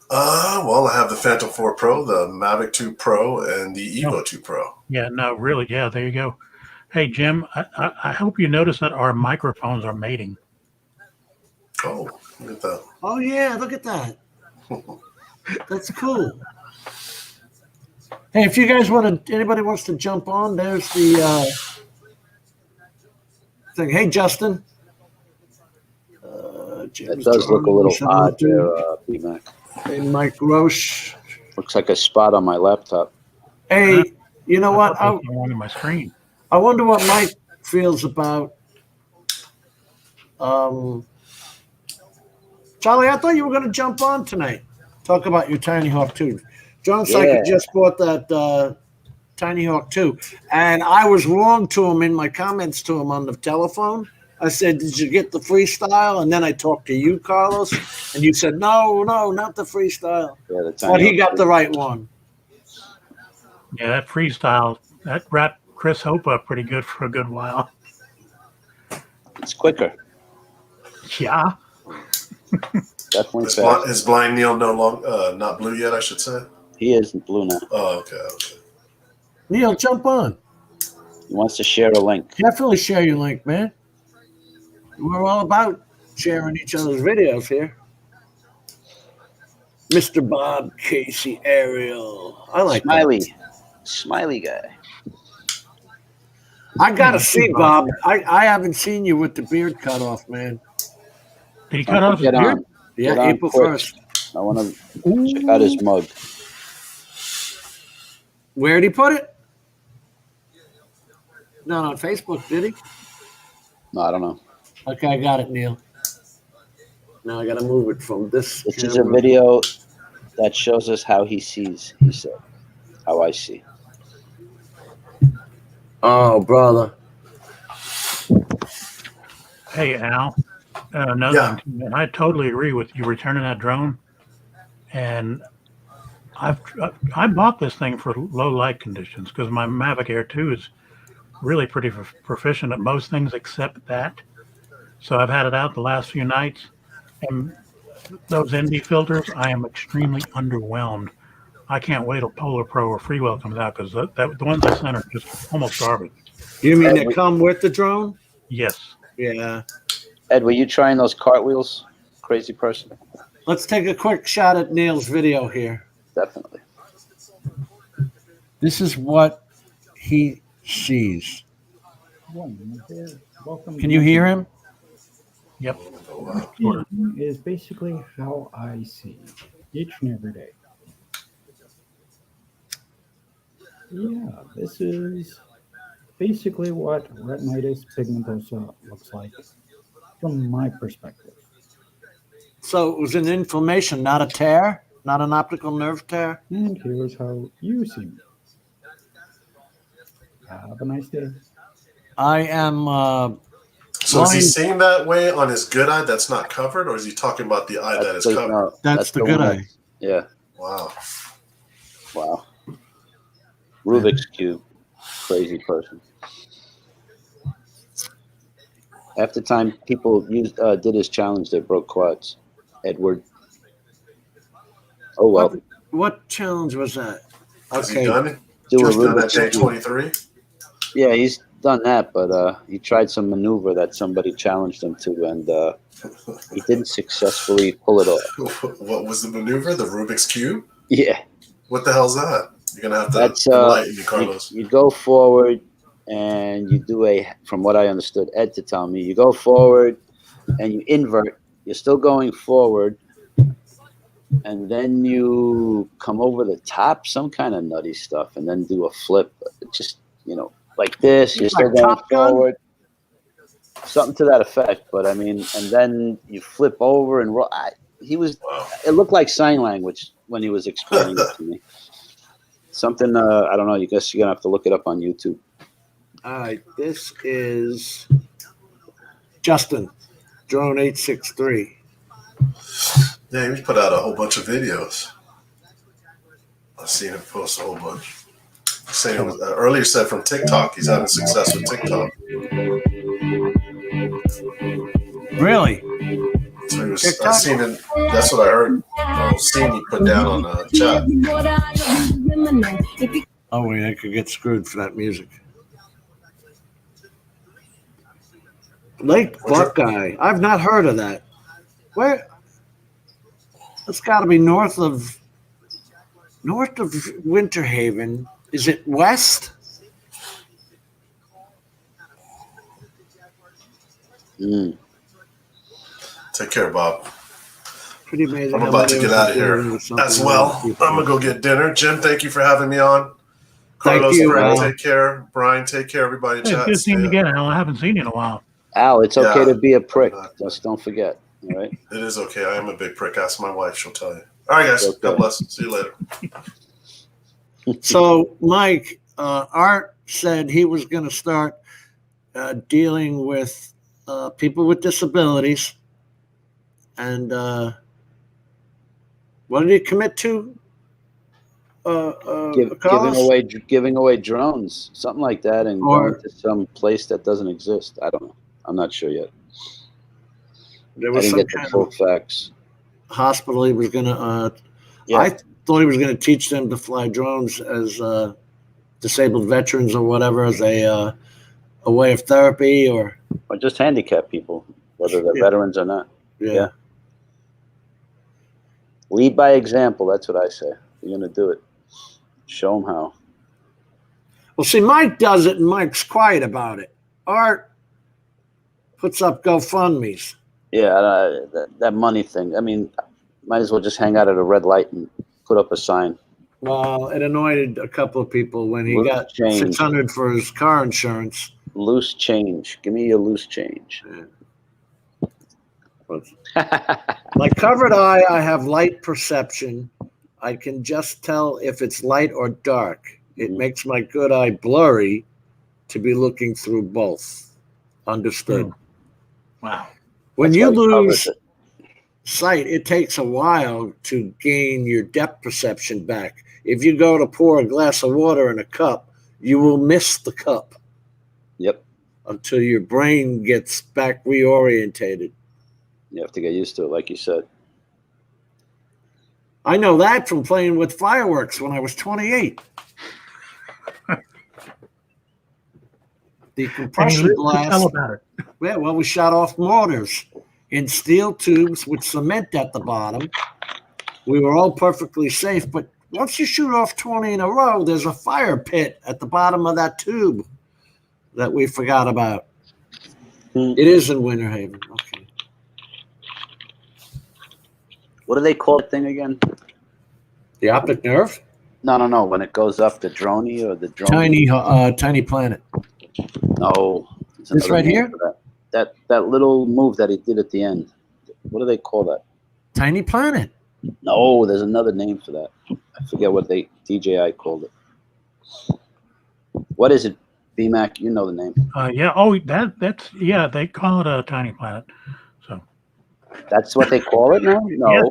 Well, I have the Phantom 4 Pro, the Mavic 2 Pro, and the Evo 2 Pro. Yeah, no, really. Yeah, there you go. Hey, Jim, I hope you notice that our microphones are mating. Oh, look at that. Oh, yeah, look at that. That's cool. Hey, if you guys anybody wants to jump on, there's the thing. Hey, Justin. That does look a little odd there, BMack. Hey, Mike Roche. Looks like a spot on my laptop. Hey, you know what? I on my screen. I wonder what Mike feels about. Charlie, I thought you were going to jump on tonight. Talk about your Tiny Hawk 2. John Psychic just bought that Tiny Hawk 2. And I was wrong to him in my comments to him on the telephone. I said, did you get the freestyle? And then I talked to you, Carlos. And you said, no, not the freestyle. Yeah, but he got the right one. Yeah, that freestyle, that wrapped Chris Hope up pretty good for a good while. It's quicker. Yeah. Definitely Is fast. BlindNeil not blue yet, I should say? He isn't blue now. Oh, okay. Neil, jump on. He wants to share a link. Definitely share your link, man. We're all about sharing each other's videos here. Mr. Bob Casey Ariel. I like Smiley. that. Smiley guy. I gotta see Bob. I haven't seen you with the beard cut off, man. Did he cut off his beard? Yeah, Get on April quick. 1st. I want to check out his mug. Where did he put it? Not on Facebook, did he? No, I don't know. Okay, I got it, Neil. Now I got to move it from this. This is a camera. video that shows us how he sees, he said. How I see. Oh, brother. Hey, Al. Another Yeah. thing, I totally agree with you returning that drone. And I bought this thing for low light conditions because my Mavic Air 2 is really pretty proficient at most things except that. So I've had it out the last few nights, and those ND filters, I am extremely underwhelmed. I can't wait till Polar Pro or Freewell comes out because the ones I sent are just almost garbage. You mean Ed, they come with the drone? Yes. Yeah. Ed, were you trying those cartwheels? Crazy person? Let's take a quick shot at Neil's video here. Definitely. This is what he sees. Can you hear him? Yep. Is basically how I see each and every day. Yeah, this is basically what retinitis pigmentosa looks like from my perspective. So it was an inflammation, not a tear, not an optical nerve tear. And here's how you see me. Have a nice day. I am. So is he blind. seeing that way on his good eye that's not covered, or is he talking about the eye that is covered? No, That's the good one eye. Yeah. Wow. Wow. Rubik's Cube. Crazy person. Half the time people did his challenge, they broke quads. Edward. Oh, well. What challenge was that? Is he Okay. done? Do a Just done at Rubik's day Cube. 23? Yeah, he's done that, but he tried some maneuver that somebody challenged him to, and he didn't successfully pull it off. What was the maneuver? The Rubik's Cube? Yeah. What the hell's that? You're going to have to That's enlighten me, Carlos. you go forward and you do from what I understood, Ed to tell me, you go forward and you invert. You're still going forward, and then you come over the top, some kind of nutty stuff, and then do a flip. Just, like this. You're still going forward. Something to that effect. But, I mean, and then you flip over and roll. It looked like sign language when he was explaining it to me. Something, I don't know. You guess you're going to have to look it up on YouTube. All right. This is Justin, Drone 863. Yeah, he put out a whole bunch of videos. I've seen him post a whole bunch. Saying it was, earlier said from TikTok. He's having success with TikTok. Really? So he was, I seen it. That's what I heard. Seen he put down on the chat. Oh, wait, I could get screwed for that music. Lake Buckeye. I've not heard of that. Where? It's got to be north of Winter Haven. Is it west? Take care, Bob. Pretty amazing. I'm how about to many get of us out of are here doing something as well. like I'm that. going to go get dinner. Jim, thank you for having me on. Carlos, you, Brad, Al. take care. Brian, take care. Everybody in Hey, chat. good seeing you Stay up. again, Al. I haven't seen you in a while. Al, it's okay Yeah. to be a prick. Just don't forget. All right? It is okay. I am a big prick. Ask my wife. She'll tell you. All right, guys. Okay. God bless. See you later. So, Mike, Art said he was going to start dealing with people with disabilities. And what did he commit to? Giving away drones, something like that, and going to some place that doesn't exist. I don't know. I'm not sure yet. There I was didn't some get the kind full of facts. hospital he was going to. Yeah. I thought he was going to teach them to fly drones as disabled veterans or whatever, as a way of therapy or just handicapped people, whether they're veterans or not. Yeah. Lead by example. That's what I say. You're going to do it. Show them how. Well, see, Mike does it, and Mike's quiet about it. Art puts up GoFundMe's. Yeah, that money thing. I mean, might as well just hang out at a red light and put up a sign. Well, it annoyed a couple of people when he Loose got change. $600 for his car insurance. Loose change. Give me your loose change. Yeah. My covered eye, I have light perception. I can just tell if it's light or dark. It makes my good eye blurry to be looking through both. Understood. Wow. When That's you why he lose covers it. sight, it takes a while to gain your depth perception back. If you go to pour a glass of water in a cup, you will miss the cup. Yep. Until your brain gets back reorientated. You have to get used to it, like you said. I know that from playing with fireworks when I was 28. The compression blast. Tell about it. Yeah, well, we shot off mortars in steel tubes with cement at the bottom. We were all perfectly safe, but once you shoot off 20 in a row, there's a fire pit at the bottom of that tube that we forgot about. It is in Winter Haven. Okay. What do they call that thing again? The optic nerve? No. When it goes up, the droney or the drone? Tiny planet. No. This right here? That little move that he did at the end. What do they call that? Tiny planet. No, there's another name for that. I forget what DJI called it. What is it, BMack? You know the name. Yeah. Oh, that's yeah. They call it a tiny planet. So that's what they call it now. No, yes,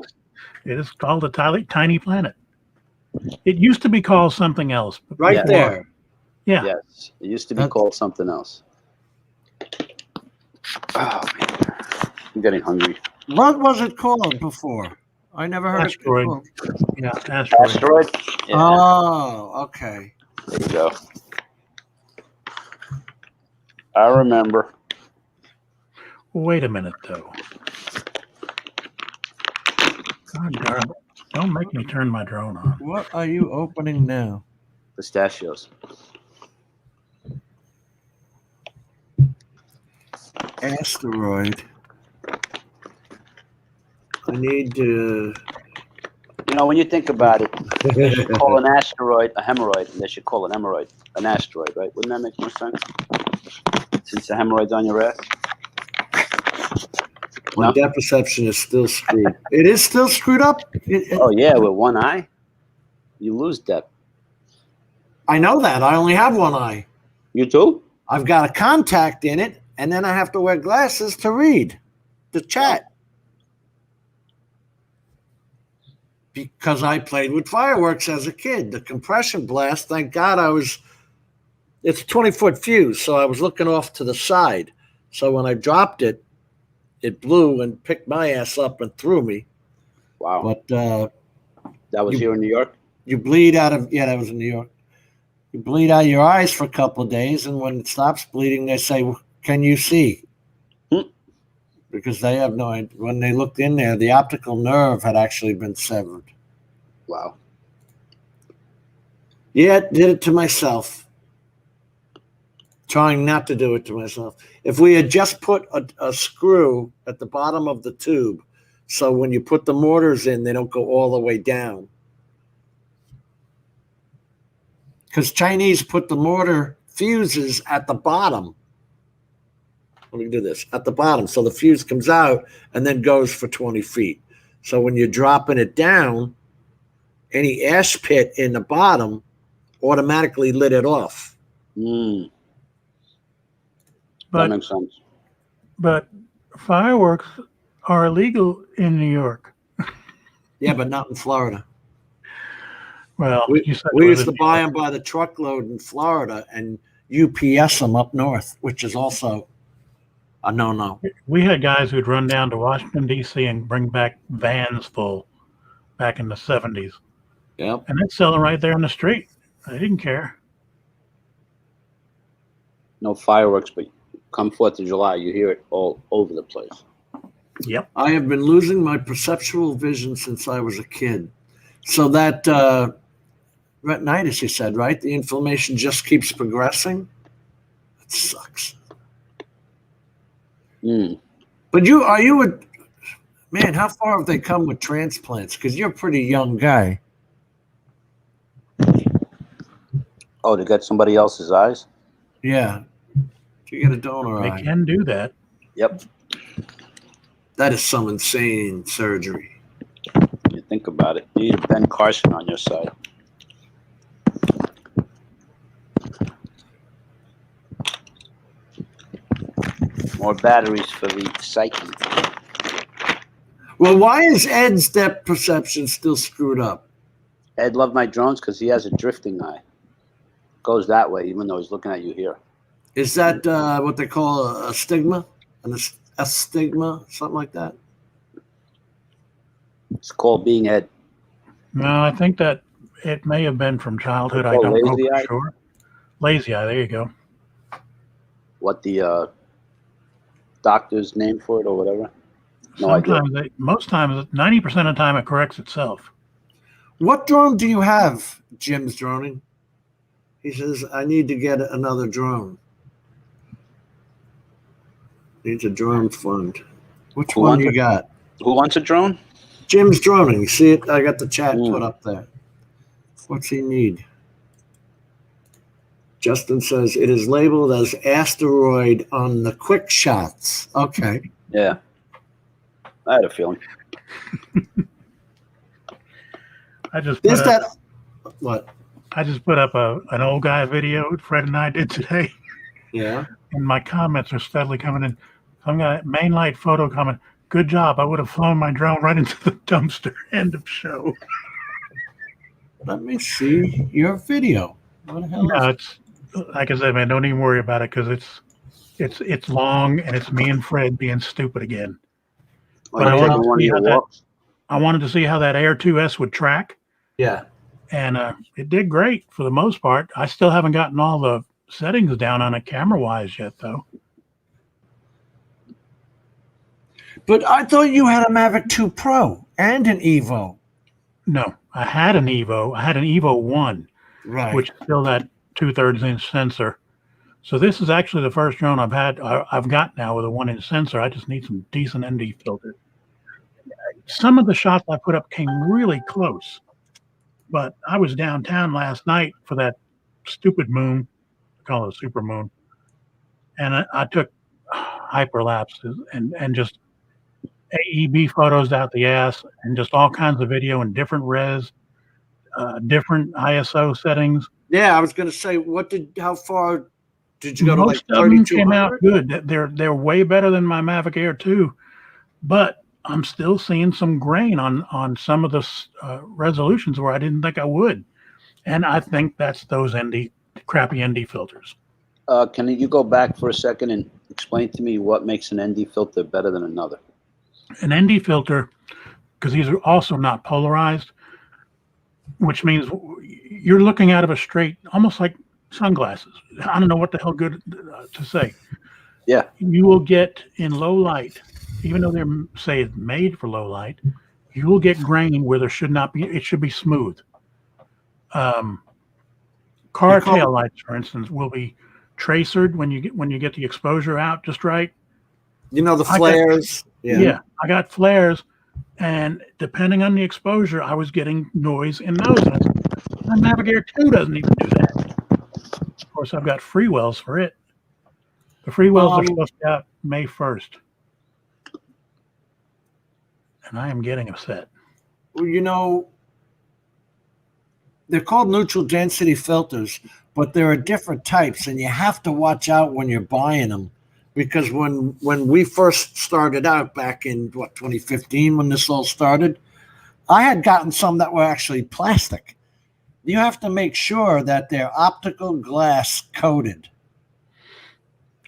it is called a tiny planet. It used to be called something else. Right there. Yeah. Yes, it used to be called something else. Oh man, I'm getting hungry. What was it called before? I never heard Asteroid. it called. Yeah, asteroid. Asteroid? Yeah. Oh, okay. There you go. I remember. Wait a minute, though. God darn it. Don't make me turn my drone on. What are you opening now? Pistachios. Asteroid. I need to... You know, when you think about it, they should call an asteroid a hemorrhoid, and they should call an hemorrhoid an asteroid, right? Wouldn't that make more sense? Since the hemorrhoid's on your ass? My depth perception is still screwed. It is still screwed up? Oh, yeah, with one eye? You lose depth. I know that. I only have one eye. You too? I've got a contact in it, and then I have to wear glasses to read the chat. Because I played with fireworks as a kid. The compression blast, thank God it's a 20-foot fuse, so I was looking off to the side. So when I dropped it, it blew and picked my ass up and threw me. Wow. But that was here in New York? You bleed out of, that was in New York. You bleed out your eyes for a couple of days, and when it stops bleeding, they say, can you see? Because they have no idea. When they looked in there, the optical nerve had actually been severed. Wow. Yeah, did it to myself. Trying not to do it to myself. If we had just put a screw at the bottom of the tube, so when you put the mortars in, they don't go all the way down. Because Chinese put the mortar fuses at the bottom. Let me do this. At the bottom. So the fuse comes out and then goes for 20 feet. So when you're dropping it down, any ash pit in the bottom automatically lit it off. That makes sense. But fireworks are illegal in New York. Yeah, but not in Florida. Well, we used to buy them by the truckload in Florida and UPS them up north, which is also a no-no. We had guys who'd run down to Washington, D.C. and bring back vans full back in the 70s. Yep. And they'd sell them right there in the street. They didn't care. No fireworks, but come 4th of July, you hear it all over the place. Yep. I have been losing my perceptual vision since I was a kid. So that retinitis, you said, right? The inflammation just keeps progressing. It sucks. But man, how far have they come with transplants? Because you're a pretty young guy. Oh, to get somebody else's eyes? Yeah. To get a donor eye. They can do that. Yep. That is some insane surgery. You think about it. You need Ben Carson on your side. More batteries for the psyche. Well, why is Ed's depth perception still screwed up? Ed loved my drones because he has a drifting eye. Goes that way, even though he's looking at you here. Is that what they call a stigma? A stigma, something like that? It's called being Ed. No, I think that it may have been from childhood. I Oh, don't know lazy for eye? sure. Lazy eye, there you go. What the doctor's name for it or whatever? No idea. Sometimes, most times, 90% of the time it corrects itself. What drone do you have, Jim's droning? He says, I need to get another drone. Needs a drone fund. Which one you got? Who wants a drone? Jim's droning. You see it? I got the chat put up there. What's he need? Justin says it is labeled as asteroid on the quick shots. Okay. Yeah. I had a feeling. I just Is put that up, what? I just put up an old guy video Fred and I did today, Yeah. and my comments are steadily coming in. Some guy, main light photo comment. Good job. I would have flown my drone right into the dumpster. End of show. Let me see your video. What the hell No, is it's like I said, man. Don't even worry about it because it's long and it's me and Fred being stupid again. But I wanted to see how that Air 2S would track. Yeah. And it did great for the most part. I still haven't gotten all the settings down on it camera-wise yet, though. But I thought you had a Mavic 2 Pro and an Evo. No, I had an Evo. I had an Evo 1, Right. which is still that 2/3 inch sensor. So this is actually the first drone I've got now with a 1-inch sensor. I just need some decent ND filter. Some of the shots I put up came really close, but I was downtown last night for that stupid moon, I call it a super moon, and I took hyperlapses and just AEB photos out the ass and just all kinds of video in different res, different ISO settings. Yeah, I was going to say, how far did you go to? Like Most of them 3200? came out good. They're way better than my Mavic Air 2, but I'm still seeing some grain on some of the resolutions where I didn't think I would, and I think that's those crappy ND filters. Can you go back for a second and explain to me what makes an ND filter better than another? An ND filter, because these are also not polarized, which means you're looking out of a straight, almost like sunglasses. I don't know what the hell good to say. Yeah. You will get in low light, even though they're say made for low light, you will get grain where there should not be. It should be smooth. Car tail lights, for instance, will be tracered when you get the exposure out just right. You know the flares. Yeah, I got flares, and depending on the exposure, I was getting noise in those. My Mavic Air 2 doesn't even do that. Of course, I've got free wells for it. The free wells are supposed to be out May 1st. And I am getting upset. Well, you know, they're called neutral density filters, but there are different types, and you have to watch out when you're buying them. Because when we first started out back in, 2015, when this all started, I had gotten some that were actually plastic. You have to make sure that they're optical glass coated.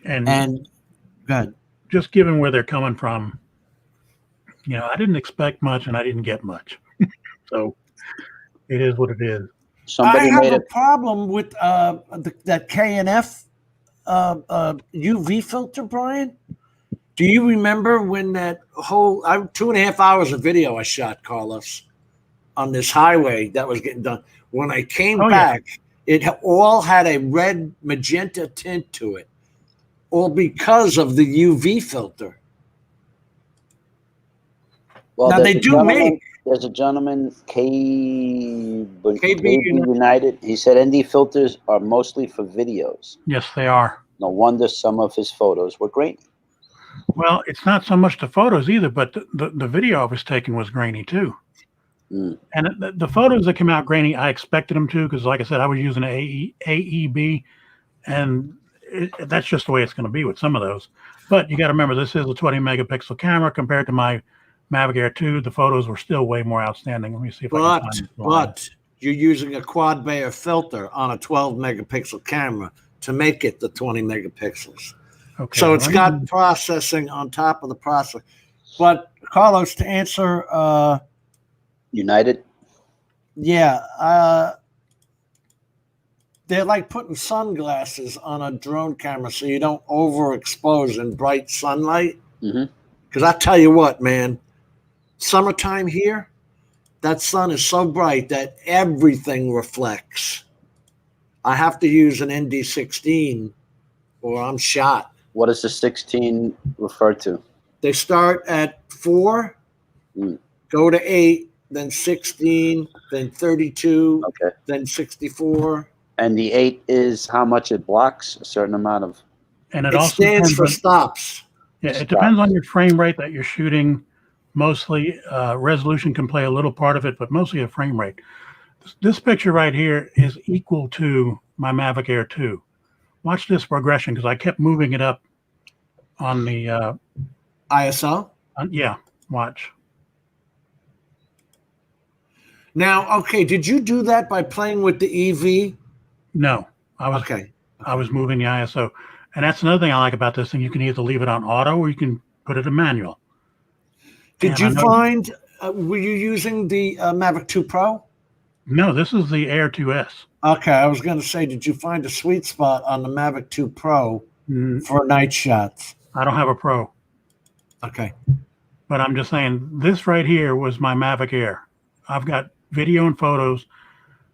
And good. Just given where they're coming from, I didn't expect much and I didn't get much. So it is what it is. I have a problem with that K&F UV filter, Brian. Do you remember when that whole 2.5 hours of video I shot, Carlos, on this highway that was getting done? When I came back, it all had a red magenta tint to it, all because of the UV filter. Well, now they do make. There's a gentleman, KB United. He said ND filters are mostly for videos. Yes, they are. No wonder some of his photos were great. Well, it's not so much the photos either, but the video I was taking was grainy too. Mm. And the photos that came out grainy, I expected them to, because like I said, I was using AEB, and that's just the way it's going to be with some of those. But you got to remember, this is a 20 megapixel camera compared to my Mavic Air 2. The photos were still way more outstanding. Let me see if I can find this line. But you're using a quad Bayer filter on a 12 megapixel camera to make it the 20 megapixels. Okay, So it's got processing on top of the processor. But Carlos, to answer, United. yeah, they're like putting sunglasses on a drone camera so you don't overexpose in bright sunlight. Because I tell you what, man, summertime here, that sun is so bright that everything reflects. I have to use an ND16 or I'm shot. What does the 16 refer to? They start at 4, go to 8, then 16, then 32, Okay. then 64. And the 8 is how much it blocks, a certain amount of. And It also stands depends for on- stops. Yeah, it depends on your frame rate that you're shooting. Mostly, resolution can play a little part of it, but mostly a frame rate. This picture right here is equal to my Mavic Air 2. Watch this progression, because I kept moving it up on the ISO? Yeah, watch. Now, okay, did you do that by playing with the EV? No, I was moving the ISO. And that's another thing I like about this thing. You can either leave it on auto or you can put it in manual. Did And you I know- find, were you using the Mavic 2 Pro? No, this is the Air 2S. Okay, I was going to say, did you find a sweet spot on the Mavic 2 Pro for night shots? I don't have a Pro. Okay. But I'm just saying, this right here was my Mavic Air. I've got video and photos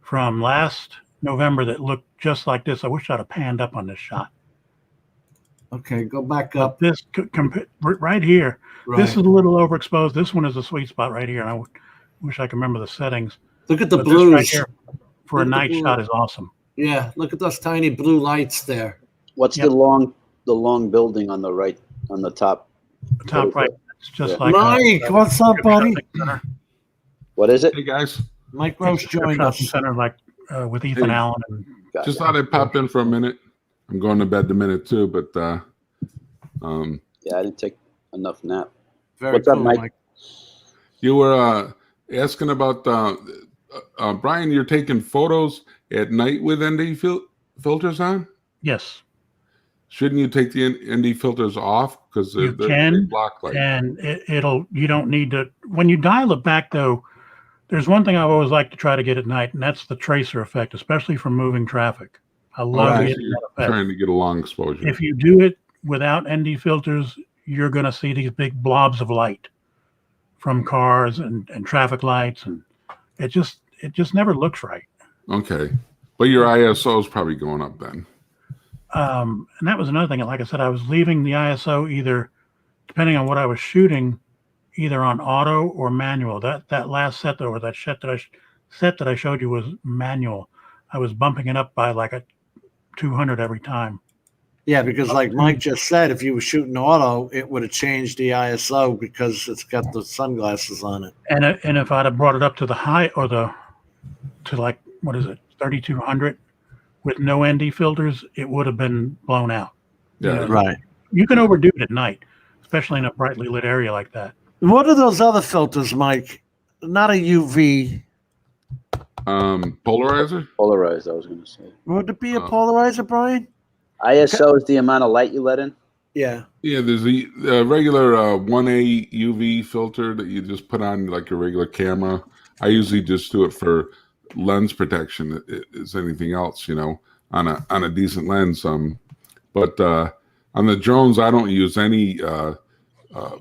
from last November that look just like this. I wish I'd have panned up on this shot. Okay, go back up. This right here, this is a little overexposed. This one is a sweet spot right here. And I wish I could remember the settings. Look at the But this blues. right here for Look a at the night blue. shot is awesome. Yeah, look at those tiny blue lights there. What's the long building on the right, on the top? The top right, it's just Yeah. like Mike, what's up, buddy? What is it? Hey guys, Mike Roche joined us. Center, like with Ethan Hey. Allen. And just thought I'd pop in for a minute. I'm going to bed in a minute too, but Yeah, I didn't take enough nap. Very What's up, cool, Mike? you were asking about Brian. You're taking photos at night with ND filters on. yes, Shouldn't you take the ND filters off because you they can, block light? and you don't need to. When you dial it back, though, there's one thing I've always liked to try to get at night, and that's the tracer effect, especially for moving traffic. I love Okay, so getting you're that effect. trying to get a long exposure. If you do it without ND filters, you're going to see these big blobs of light from cars and traffic lights, and it just never looks right. Okay, but your ISO is probably going up then. And that was another thing. Like I said, I was leaving the ISO either, depending on what I was shooting, either on auto or manual. That last set or that set that I showed you was manual. I was bumping it up by like a 200 every time. Yeah, because like Mike just said, if you were shooting auto, it would have changed the ISO because it's got the sunglasses on it. And if I'd have brought it up to the high or to like, what is it, 3200 with no ND filters, it would have been blown out. Yeah, Right. You can overdo it at night, especially in a brightly lit area like that. What are those other filters, Mike? Not a UV. Polarizer. Polarized, I was going to say. Would it be a polarizer, Brian? ISO is the amount of light you let in? Yeah. Yeah, there's the regular 1A UV filter that you just put on like a regular camera. I usually just do it for lens protection as anything else, you know, on a decent lens. But on the drones, I don't use any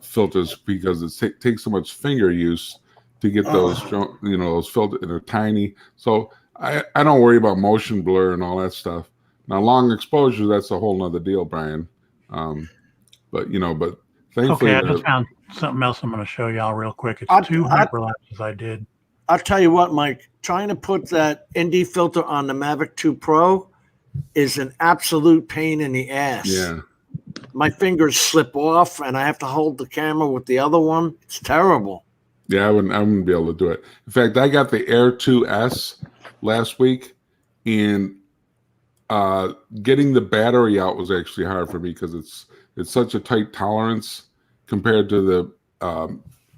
filters because it takes so much finger use to get those, you know, those filters. They're tiny, so I don't worry about motion blur and all that stuff. Now, long exposure, that's a whole nother deal, Brian. But thankfully, Okay, I just found something else I'm going to show y'all real quick. It's I- two I- hyperlapses I did. I'll tell you what, Mike, trying to put that ND filter on the Mavic 2 Pro is an absolute pain in the ass. yeah. my fingers slip off and I have to hold the camera with the other one. It's terrible. Yeah, I wouldn't be able to do it. In fact, I got the Air 2S last week, and getting the battery out was actually hard for me because it's such a tight tolerance compared to the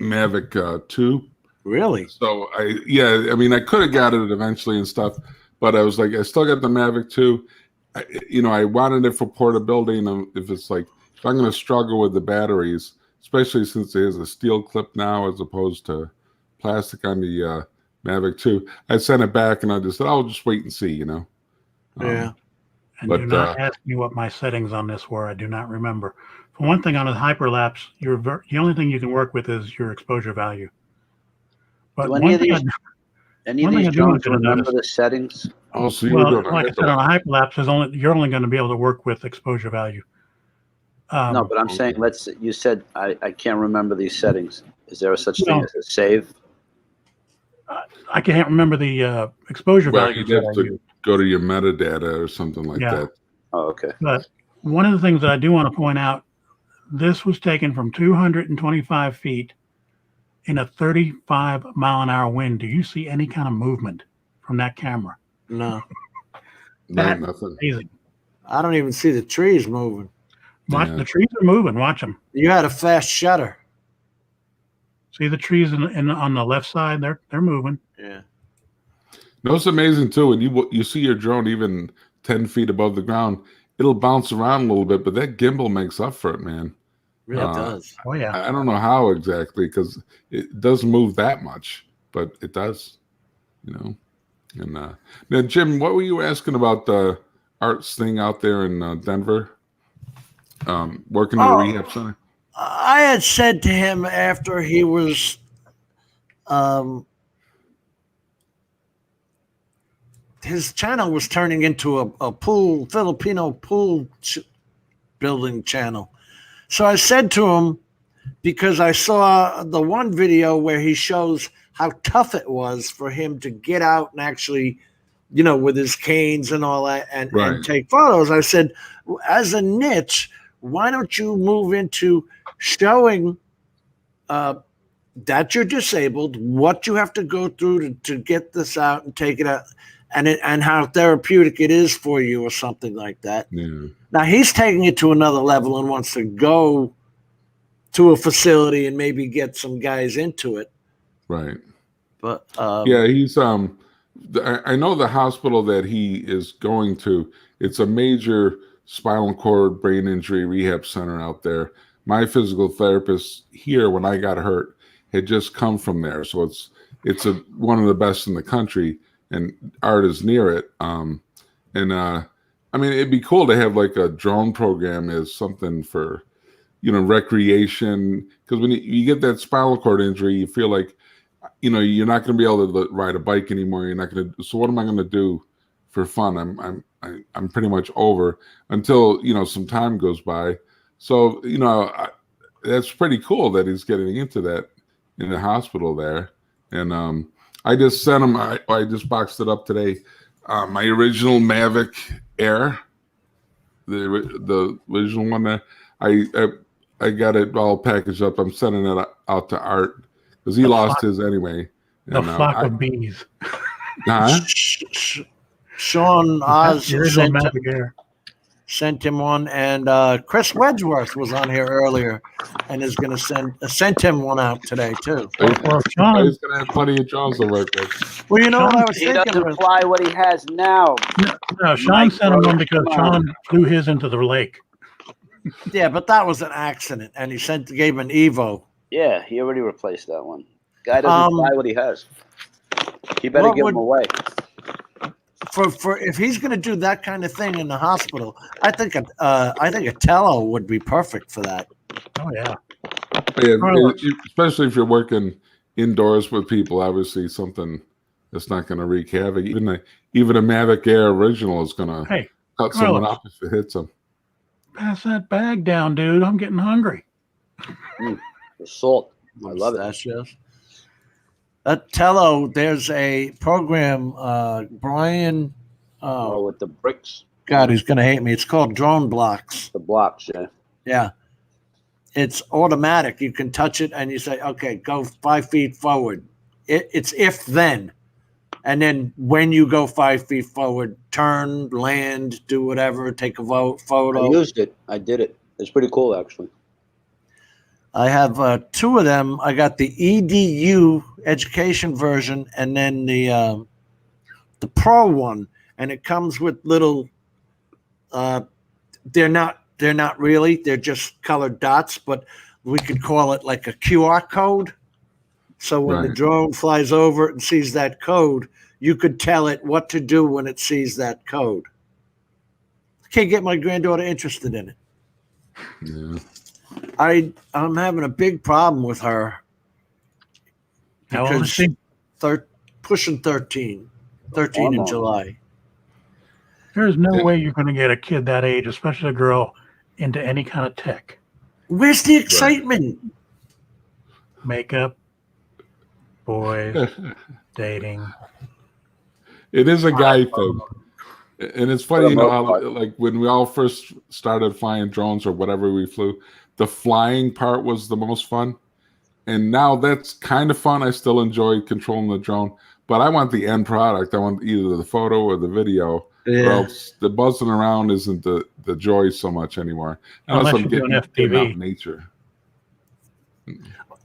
Mavic 2. Really? So I mean, I could have got it eventually and stuff, but I was like, I still got the Mavic 2. I wanted it for portability, and if I'm going to struggle with the batteries, especially since it has a steel clip now as opposed to plastic on the Mavic 2, I sent it back and I just said, I'll just wait and see, Yeah. And do not ask me what my settings on this were. I do not remember. For one thing, on a hyperlapse, the only thing you can work with is your exposure value. But any of these drones remember the settings? Oh, so like I said, on a hyperlapse, you're only going to be able to work with exposure value. No, but I'm saying, you said I can't remember these settings. Is there a such thing as a save? I can't remember the exposure value. You have to go to your metadata or something like that. Oh, okay. But one of the things that I do want to point out, this was taken from 225 feet in a 35-mile-an-hour wind. Do you see any kind of movement from that camera? No. Nothing. Amazing. I don't even see the trees moving. The trees are moving. Watch them. You had a fast shutter. See the trees on the left side? They're moving. Yeah. No, it's amazing too. When you see your drone even 10 feet above the ground, it'll bounce around a little bit, but that gimbal makes up for it, man. Really does. Oh yeah. I don't know how exactly because it doesn't move that much, but it does. And now, Jim, what were you asking about the arts thing out there in Denver? Working in a rehab center. I had said to him after he was his channel was turning into a Filipino pool building channel. So I said to him, because I saw the one video where he shows how tough it was for him to get out and actually, with his canes and all that and take photos. I said, as a niche, why don't you move into showing that you're disabled, what you have to go through to get this out and take it out, and how therapeutic it is for you or something like that. Yeah. Now he's taking it to another level and wants to go to a facility and maybe get some guys into it. Right. But he's I know the hospital that he is going to. It's a major spinal cord brain injury rehab center out there. My physical therapist here, when I got hurt, had just come from there, so it's one of the best in the country, and Art is near it. I mean, it'd be cool to have like a drone program as something for, recreation. Because when you get that spinal cord injury, you feel like, you're not going to be able to ride a bike anymore. You're not going to. So what am I going to do for fun? I'm pretty much over until some time goes by. So that's pretty cool that he's getting into that in the hospital there. And I just sent him. I just boxed it up today. My original Mavic Air, the original one there. I got it all packaged up. I'm sending it out to Art because he lost his anyway. The flock of bees. Huh? Sean Oz sent him one, and Chris Wedgworth was on here earlier, and is going to sent him one out today too. Well, Sean, he's going to have plenty of drones to work with. Well, what I was he thinking. doesn't fly what he has now. No, Sean sent him one because Sean flew his into the lake. Yeah, but that was an accident, and he gave him an Evo. Yeah, he already replaced that one. Guy doesn't fly what he has. He better give him away. For if he's going to do that kind of thing in the hospital, I think a Tello would be perfect for that. Oh yeah. Especially if you're working indoors with people, obviously something that's not going to wreak havoc. Even a Mavic Air original is going to cut someone up if it hits them. Pass that bag down, dude. I'm getting hungry. The salt. I love it. At Tello, there's a program, Brian. With the bricks. God, he's going to hate me. It's called Drone Blocks. The blocks, yeah. Yeah. It's automatic. You can touch it and you say, okay, go 5 feet forward. It's if then. And then when you go 5 feet forward, turn, land, do whatever, take a photo. I used it. I did it. It's pretty cool, actually. I have 2 of them. I got the EDU education version and then the Pro one. And it comes with little, they're not really, they're just colored dots, but we could call it like a QR code. So when the drone flies over it and sees that code, you could tell it what to do when it sees that code. I can't get my granddaughter interested in it. Yeah. I'm having a big problem with her. How old is she? Pushing 13. 13 in July. There's no way you're going to get a kid that age, especially a girl, into any kind of tech. Where's the excitement? Makeup, boys, dating. It is a guy thing. And it's funny, you know, how, like when we all first started flying drones or whatever we flew, the flying part was the most fun. And now that's kind of fun. I still enjoy controlling the drone, but I want the end product. I want either the photo or the video. Yeah. Or else the buzzing around isn't the joy so much anymore. Unless I'm getting out in nature.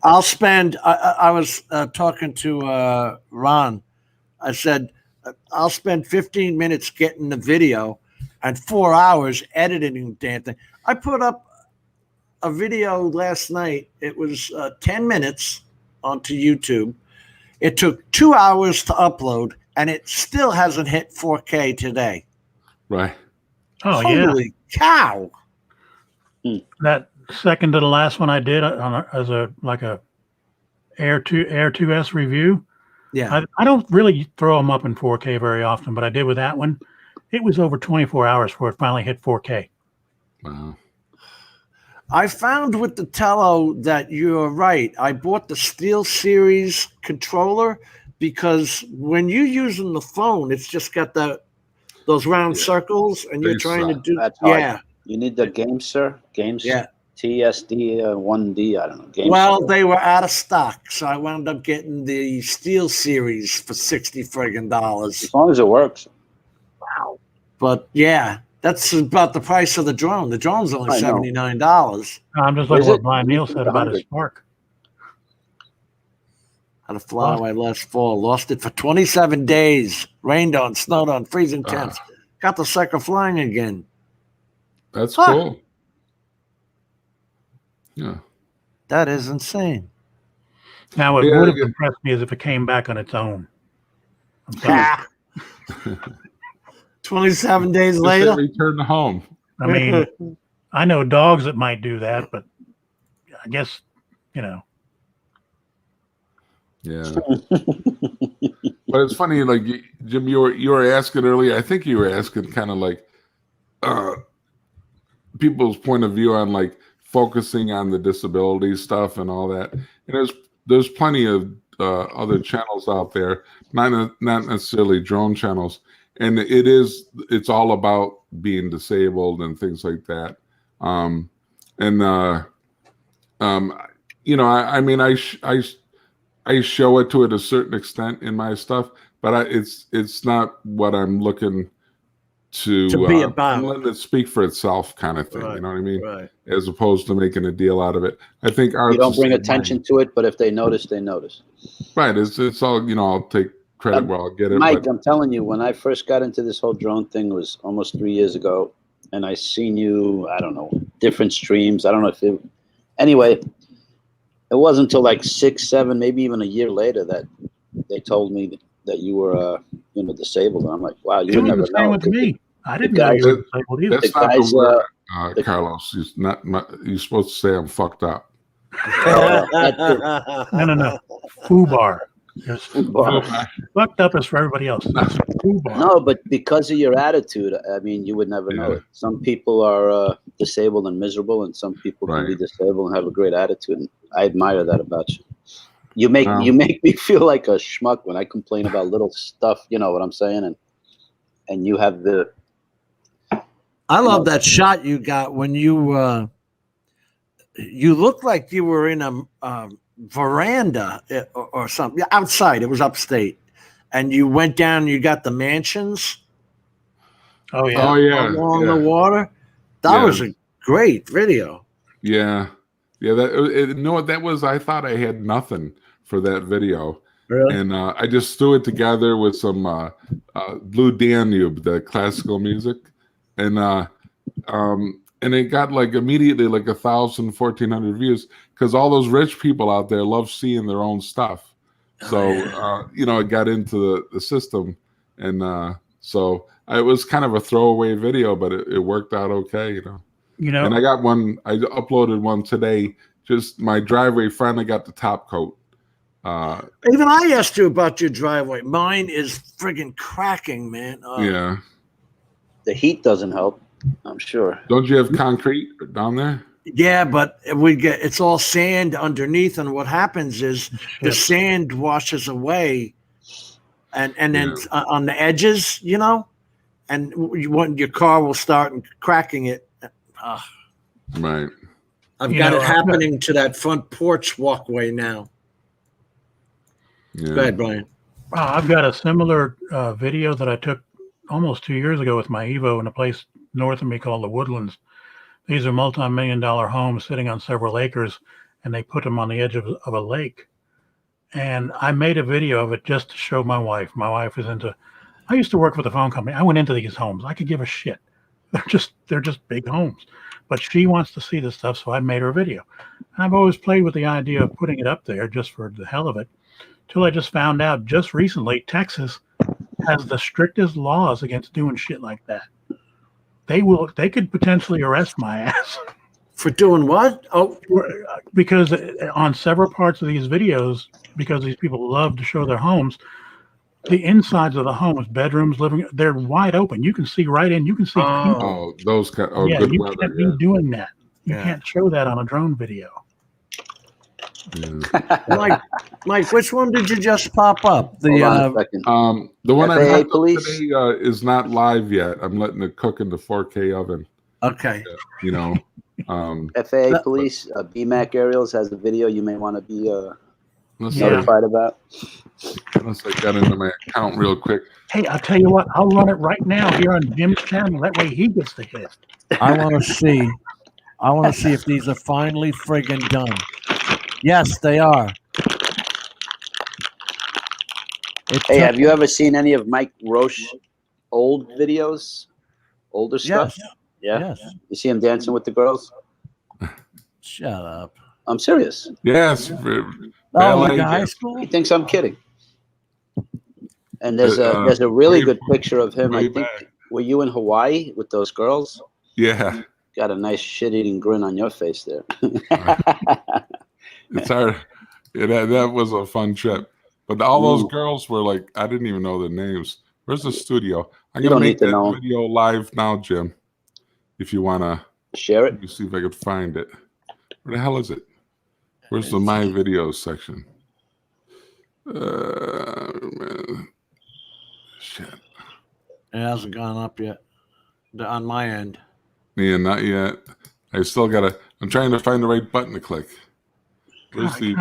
I'll spend, I was talking to Ron. I said, I'll spend 15 minutes getting the video and 4 hours editing the damn thing. I put up a video last night. It was 10 minutes onto YouTube. It took 2 hours to upload, and it still hasn't hit 4K today. Right. Oh, Holy cow. That second to the last one I did as a Air 2S review. Yeah. I don't really throw them up in 4K very often, but I did with that one. It was over 24 hours before it finally hit 4K. Wow. I found with the Tello that you're right. I bought the Steel Series controller because when you're using the phone, it's just got those round circles, and you're trying to do. That's hard. You need the GameSir, TSD 1D. I don't know. GameSir. Well, they were out of stock, so I wound up getting the Steel Series for $60 friggin' dollars. As long as it works. Wow. But yeah, that's about the price of the drone. The drone's only $79. I'm just looking at what BlindNeil said about his Spark. Had to fly away last fall. Lost it for 27 days. Rained on, snowed on, freezing temps. Got the sucker flying again. That's cool. Yeah. That is insane. Now, what would have impressed me is if it came back on its own. 27 days later. Return to home. I mean, I know dogs that might do that, but I guess, you know. Yeah. But it's funny, like, Jim, you were asking earlier, I think you were asking kind of like people's point of view on like focusing on the disability stuff and all that. And there's plenty of other channels out there, not necessarily drone channels. And it's all about being disabled and things like that. You know, I mean, I show it to a certain extent in my stuff, but it's not what I'm looking to be about. I'm letting it speak for itself, kind of thing. Right, you know what I mean? right. As opposed to making a deal out of it. I think you don't bring attention to it, but if they notice, they notice. Right. It's all, you know, I'll take credit where I'll get it. Mike, I'm telling you, when I first got into this whole drone thing, it was almost 3 years ago, and I seen you, I don't know, different streams. I don't know if it. Anyway, it wasn't until like 6, 7, maybe even a year later that they told me that you were, you know, disabled, and I'm like, wow, you would never know. With me. I didn't know you were disabled either. That's not the word, Carlos. You're supposed to say I'm fucked up. No. FUBAR. Fucked up is for everybody else. FUBAR. No, but because of your attitude, I mean, you would never know it. Some people are disabled and miserable, and some people can be disabled and have a great attitude. And I admire that about you. You make me feel like a schmuck when I complain about little stuff. You know what I'm saying? And you have the. I love that shot you got when you you looked like you were in a veranda or something outside. It was upstate, and you went down. You got the mansions. Oh yeah. Oh yeah, Along yeah. the water. That Yeah. was a great video. Yeah, yeah. You know what that was? I thought I had nothing for that video, Really? and I just threw it together with some Blue Danube, the classical music, and it got like immediately like 1,000, 1,400 views because all those rich people out there love seeing their own stuff. So it got into the system, and so it was kind of a throwaway video, but it worked out okay, And I got one. I uploaded one today. Just my driveway finally got the top coat. Even I asked you about your driveway. Mine is friggin' cracking, man. Yeah. The heat doesn't help, I'm sure. Don't you have concrete down there? Yeah, but it's all sand underneath, and what happens is the sand washes away, and then on the edges, and your car will start cracking it. Right. I've got it happening to that front porch walkway now. Yeah. Go ahead, Brian. I've got a similar video that I took almost 2 years ago with my Evo in a place north of me called the Woodlands. These are multi-million-dollar homes sitting on several acres, and they put them on the edge of a lake. And I made a video of it just to show my wife. My wife is I used to work for the phone company. I went into these homes. I could give a shit. They're just big homes. But she wants to see this stuff, so I made her a video. And I've always played with the idea of putting it up there just for the hell of it, till I just found out just recently Texas has the strictest laws against doing shit like that. They could potentially arrest my ass. For doing what? Oh, because on several parts of these videos, because these people love to show their homes, the insides of the homes, bedrooms, living, they're wide open. You can see right in. You can see people. Oh, those kind. Oh, yeah, good you weather. can't be doing that. You can't show that on a drone video. Yeah. Mike, which one did you just pop up? Hold on a second. The one I FAA popped up police? today is not live yet. I'm letting it cook in the 4K oven. Okay. FAA police, BMack Aerials has a video you may want to be Unless notified about. Unless I got into my account real quick. Hey, I'll tell you what. I'll run it right now here on Jim's channel. That way he gets the hit. I want to see if these are finally friggin' done. Yes, they are. Hey, have you ever seen any of Mike Roche old videos? Older stuff? Yeah. Yes. You see him dancing with the girls? Shut up. I'm serious. Yes. Like high school? He thinks I'm kidding. And there's a really good picture of him. I think were you in Hawaii with those girls? Yeah. Got a nice shit-eating grin on your face there. It's hard. That was a fun trip. But all those girls were like, I didn't even know their names. Where's the studio? I'm going to make that video live now, Jim. If you want to share it. Let me see if I could find it. Where the hell is it? Where's the My Videos section? Man. Shit. It hasn't gone up yet on my end. Yeah, not yet. I still got to, I'm trying to find the right button to click. Where's the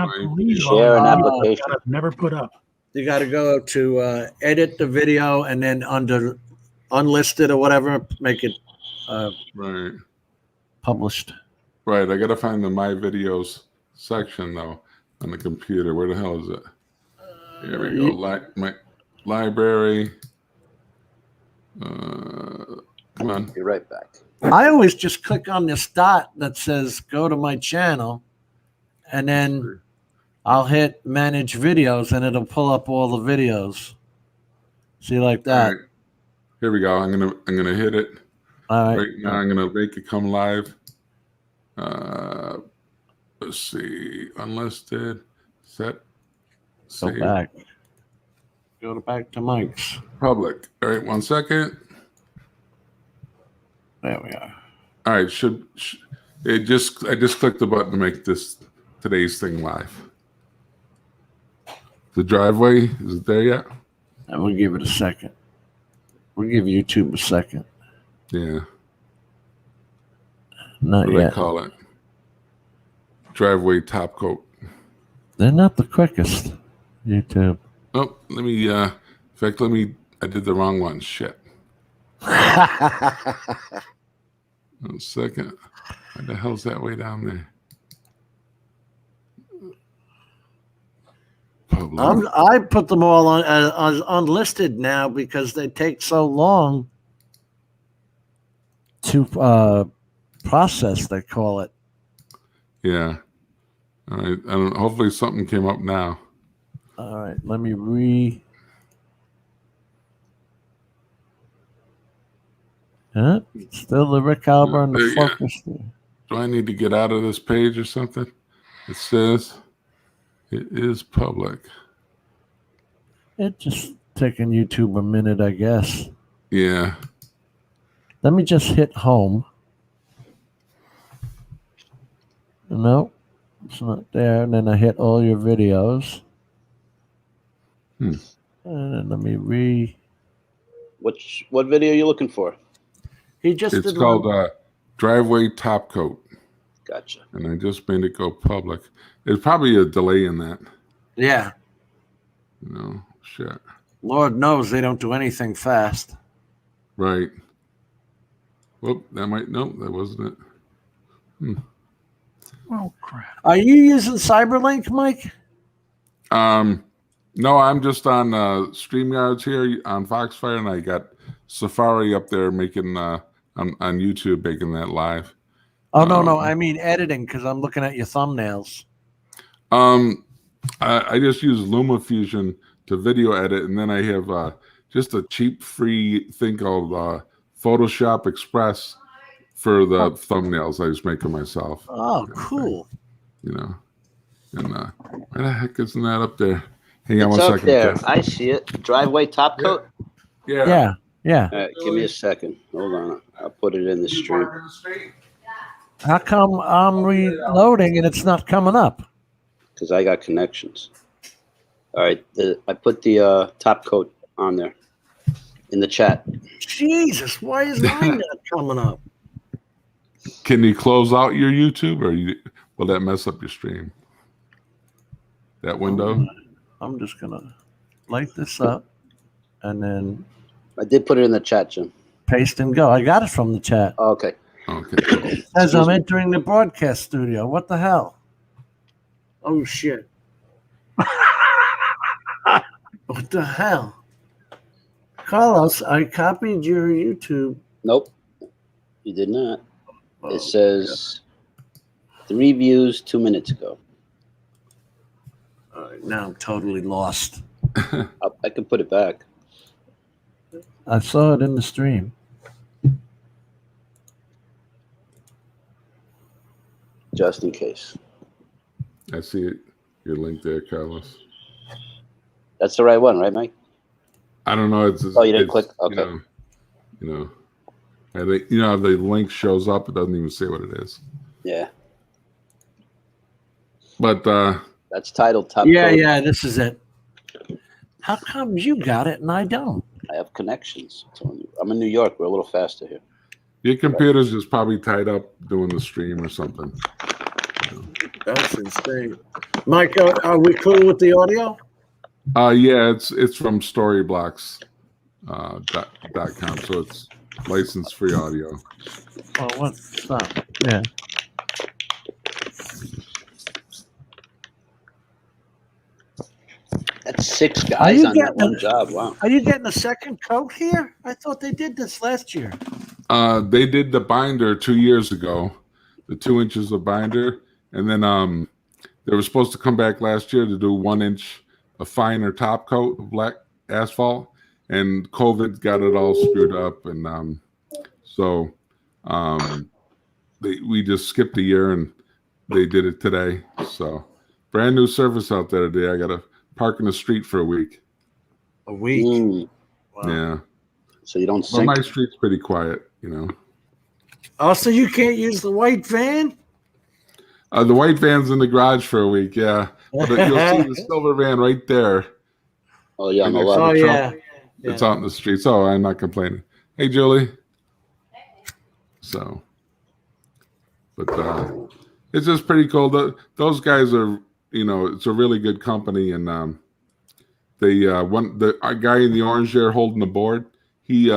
share an application? I've never put up. You got to go to edit the video and then under unlisted or whatever, make it right published. Right. I got to find the My Videos section though on the computer. Where the hell is it? Here we go. My library. Come on. Be right back. I always just click on this dot that says go to my channel, and then I'll hit manage videos and it'll pull up all the videos. See, like that. Right. Here we go. I'm gonna hit it. All right. Right now I'm gonna make it come live. Let's see. Unlisted. Set. Save. Go back. Go back to Mike's. Public. All right, 1 second. There we are. All right, I just clicked the button to make today's thing live. The driveway, is it there yet? And we'll give it a second. We'll give YouTube a second. Yeah. Not what do yet. I call it? driveway top coat. They're not the quickest. YouTube. Oh, let me. In fact, let me. I did the wrong one. Shit. 1 second. Why the hell's that way down there? Public. I put them all on as unlisted now because they take so long To process, they call it. Yeah. All right. Hopefully something came up now. All right, let me Huh? Still the Rick Halbur and the focus. Do I need to get out of this page or something? It says it is public. It just taking YouTube a minute, I guess. Yeah. Let me just hit home. No, it's not there. And then I hit all your videos. And then let me What video are you looking for? He just It's did called one. driveway top coat. Gotcha. And I just made it go public. There's probably a delay in that. Yeah. You know, shit. Lord knows they don't do anything fast. Right. Whoop, that might, nope, that wasn't it. Oh crap! Are you using CyberLink, Mike? No, I'm just on StreamYards here on Foxfire, and I got Safari up there making on YouTube making that live. Oh no, I mean editing because I'm looking at your thumbnails. I just use LumaFusion to video edit, and then I have just a cheap free thing called Photoshop Express for the thumbnails. I just make them myself. Oh, cool. You know, and why the heck isn't that up there? Hang on It's 1 up second. there. Jeff. I see it. Driveway top coat. Yeah. Yeah. All right, give me a second. Hold on. I'll put it in the stream. How come I'm reloading and it's not coming up? Because I got connections. All right, I put the top coat on there in the chat. Jesus, why is mine not coming up? Can you close out your YouTube, or will that mess up your stream? That window. I'm just gonna light this up and then I did put it in the chat, Jim. paste and go. I got it from the chat. Okay. Okay. As I'm entering the broadcast studio. What the hell? Oh shit. What the hell? Carlos, I copied your YouTube. Nope, you did not. It says 3 views 2 minutes ago. All right, now I'm totally lost. I can put it back. I saw it in the stream. Just in case. I see it. Your link there, Carlos. That's the right one, right, Mike? I don't know. It's Oh, you didn't click? Okay. You know, and the link shows up. It doesn't even say what it is. Yeah. But that's titled top Yeah, coat. yeah, this is it. How come you got it and I don't? I have connections. I'm in New York. We're a little faster here. your computer's just probably tied up doing the stream or something. That's insane. Mike, are we cool with the audio? Yeah, it's from Storyblocks .com, so it's license free audio. Oh, what's up? Yeah. That's 6 guys on that getting one job. Wow. Are you getting a second coat here? I thought they did this last year. They did the binder 2 years ago, the 2 inches of binder, and then they were supposed to come back last year to do 1 inch a finer top coat of black asphalt, and COVID got it all screwed up, and so we just skipped a year, and they did it today. So brand new service out there today. I got to park in the street for a week. A week? Wow. Yeah. So you don't Well, sink? my street's pretty quiet, you know. Oh, so you can't use the white van? The white van's in the garage for a week, yeah. But you'll see the silver van right there. Oh, yeah, on the And left. Oh, the yeah. truck, it's out in the street, so I'm not complaining. Hey, Julie. So, but it's just pretty cool. Those guys are, it's a really good company, and our guy in the orange there holding the board, he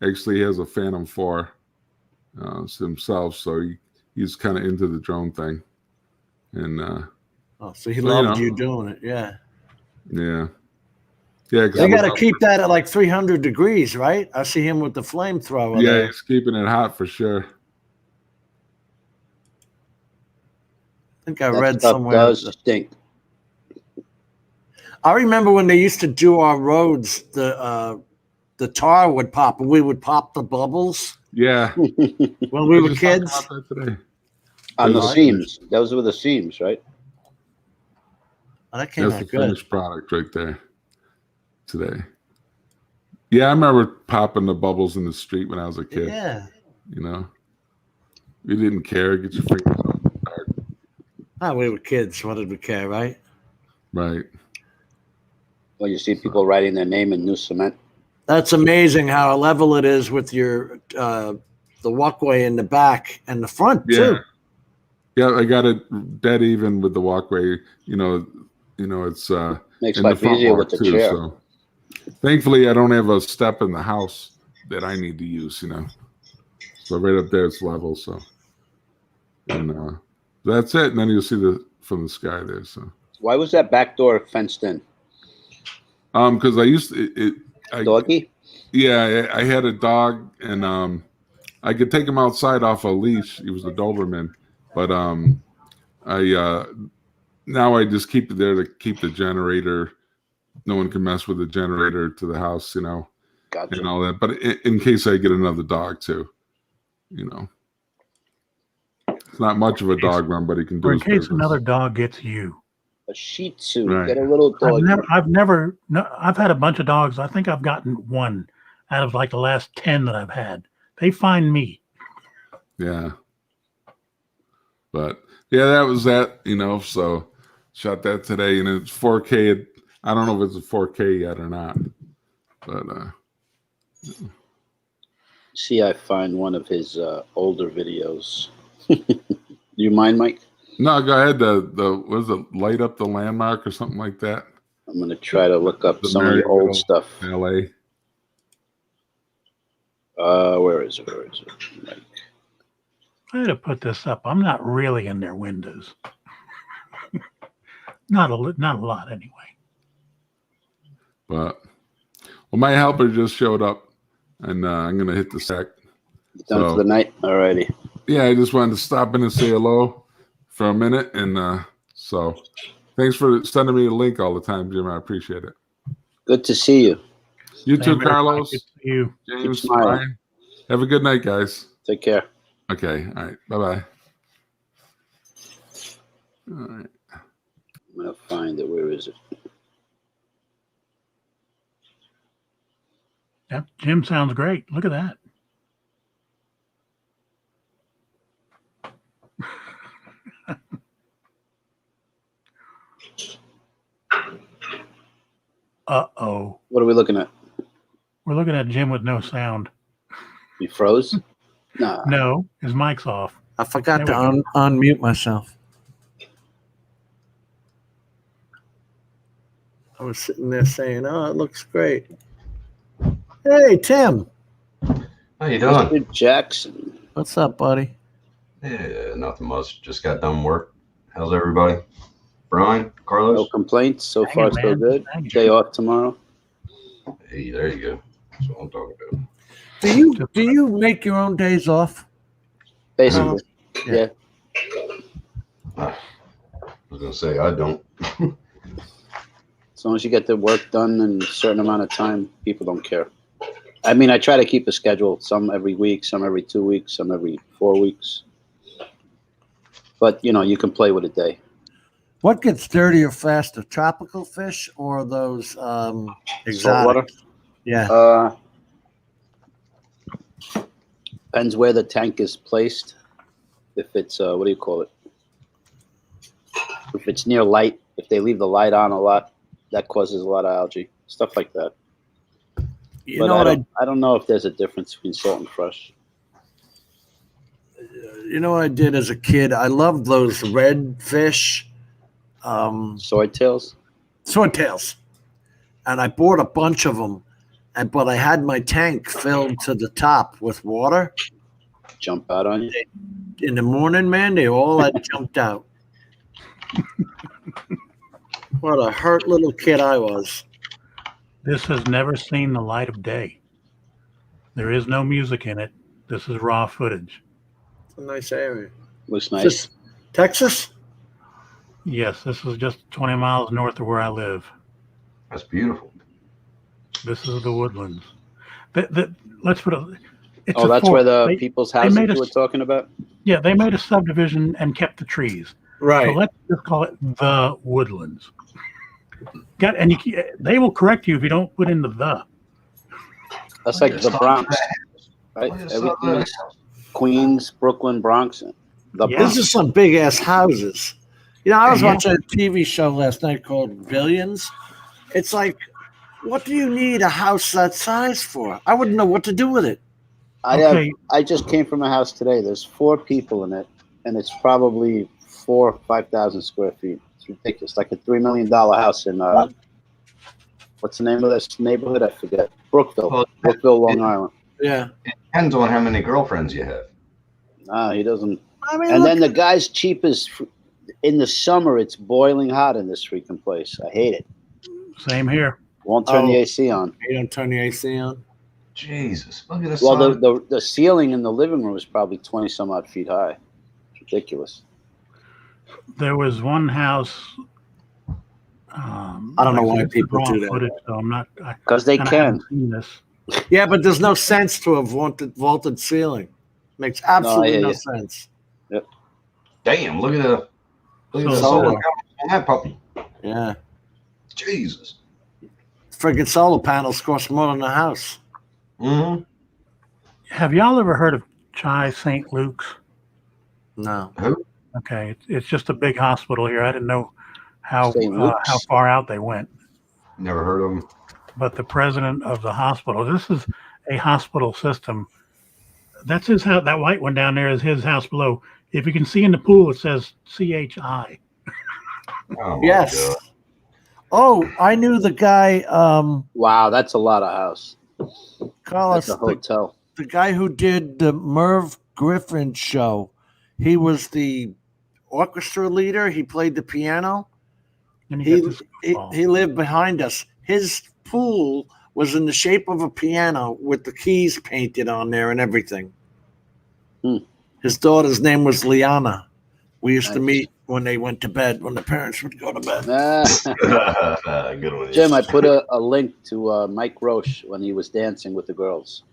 actually has a Phantom 4 himself, so he's kind of into the drone thing, and so he loved you doing it, yeah. Yeah. They got to keep that at like 300 degrees, right? I see him with the flamethrower. Yeah, there. he's keeping it hot for sure. I think I That read stuff somewhere. does stink. I remember when they used to do our roads, the tar would pop, and we would pop the bubbles. Yeah. When we were kids. On the seams. Those were the seams, right? Oh, that came That's out the good. finished product right there today. Yeah, I remember popping the bubbles in the street when I was a kid. Yeah. We didn't care. Get your fingers on the dark. Oh, we were kids. What did we care, right? Right. Well, you see people writing their name in new cement. That's amazing how level it is with your the walkway in the back and the front too. Yeah, I got it dead even with the walkway. It's Makes in life the front easier walk with the too. chair. So thankfully, I don't have a step in the house that I need to use. So right up there it's level. So and that's it. And then you'll see from the sky there. So Why was that back door fenced in? because I used Doggy? Yeah, I had a dog, and I could take him outside off a leash. He was a Doberman, but now I just keep it there to keep the generator. No one can mess with the generator to the house, Gotcha. and all that. But in case I get another dog too, it's not much of a dog run, but he can do Or in his case business. another dog gets you. A Shih Tzu. Right. Get a little dog. I've had a bunch of dogs. I think I've gotten one out of like the last 10 that I've had. They find me. Yeah. But yeah, that was that, so shot that today, and it's 4K. I don't know if it's a 4K yet or not, but See, I find one of his older videos. You mind, Mike? no, go ahead. Was it Light Up the Landmark or something like that? I'm going to try to look up The some of the old Maryville, stuff. LA. Where is it? Mike. I had to put this up. I'm not really in their windows. not a lot anyway. But my helper just showed up, and I'm gonna hit the sack. You done for the night? Alrighty. Yeah, I just wanted to stop in and say hello for a minute, and so thanks for sending me a link all the time, Jim. I appreciate it. Good to see you. You too, Same here. Carlos. Good to see you. James, Keep smiling. Brian. Have a good night, guys. Take care. Okay. All right. Bye-bye. All right. I'm going to find it. Where is it? That Jim sounds great. Look at that. Uh-oh. What are we looking at? We're looking at Jim with no sound. You froze? Nah. No, his mic's off. I forgot There to we unmute myself. I was sitting there saying, "Oh, it looks great." Hey, Tim. How you doing? Mr. Jackson. What's up, buddy? Yeah, nothing much. Just got done work. How's everybody? Brian, Carlos? No complaints. So Hang far, it, so man. good. Hang it. Day off tomorrow. Hey, there you go. That's what I'm talking about. Do you make your own days off? Basically. Yeah. I was going to say, I don't. As long as you get the work done in a certain amount of time, people don't care. I mean, I try to keep a schedule. Some every week, some every 2 weeks, some every 4 weeks. But, you can play with a day. What gets dirtier faster, tropical fish or those Saltwater? exotic? Yeah. Depends where the tank is placed. If it's, what do you call it? If it's near light, if they leave the light on a lot, that causes a lot of algae. Stuff like that. You But know what I don't know if there's a difference between salt and fresh. You know what I did as a kid? I loved those red fish. Swordtails? Swordtails. And I bought a bunch of them. But I had my tank filled to the top with water. Jump out on you? In the morning, man, they all had jumped out. What a hurt little kid I was. This has never seen the light of day. There is no music in it. This is raw footage. It's a nice area. Looks nice. Texas? Yes, this is just 20 miles north of where I live. That's beautiful. This is the Woodlands. Let's put it. Oh, that's where the people's houses you were talking about? Yeah, they made a subdivision and kept the trees. Right. So let's just call it the Woodlands. And they will correct you if you don't put in the. That's like the Bronx, right? Everything is Queens, Brooklyn, Bronx. These are some big ass houses. You know, I was watching a TV show last night called Billions. It's like, what do you need a house that size for? I wouldn't know what to do with it. I just came from a house today. There's 4 people in it, and it's probably 4,000 or 5,000 square feet. It's ridiculous. Like a $3 million house in what's the name of this neighborhood? I forget. Brookville, Long Island. Yeah. It depends on how many girlfriends you have. No, he doesn't. I mean, and then the guy's cheap as in the summer. It's boiling hot in this freaking place. I hate it. Same here. Won't turn the AC on. You don't turn the AC on? Jesus, look at this. Well, the ceiling in the living room is probably 20 some odd feet high. It's ridiculous. There was one house. I don't know why people do that. Footage, so I'm not. Because they can. Yeah, but there's no sense to a vaulted ceiling. Makes absolutely no sense. Yep. Damn! Look at the solar panels on that puppy. Yeah. Jesus. Friggin' solar panels cost more than a house. Mm-hmm. Have y'all ever heard of Chai St. Luke's? No. Who? Okay, it's just a big hospital here. I didn't know how far out they went. Never heard of them. But the president of the hospital, this is a hospital system. That's his house. That white one down there is his house below. If you can see in the pool, it says CHI. Oh, yes. God. Oh, I knew the guy. Wow, that's a lot of house. Carlos, that's a hotel. The guy who did the Merv Griffin show. He was the orchestra leader. He played the piano. And he lived behind us. His pool was in the shape of a piano with the keys painted on there and everything. His daughter's name was Liana. We used to meet when they went to bed, when the parents would go to bed. Good one. Jim, I put a link to Mike Roche when he was dancing with the girls.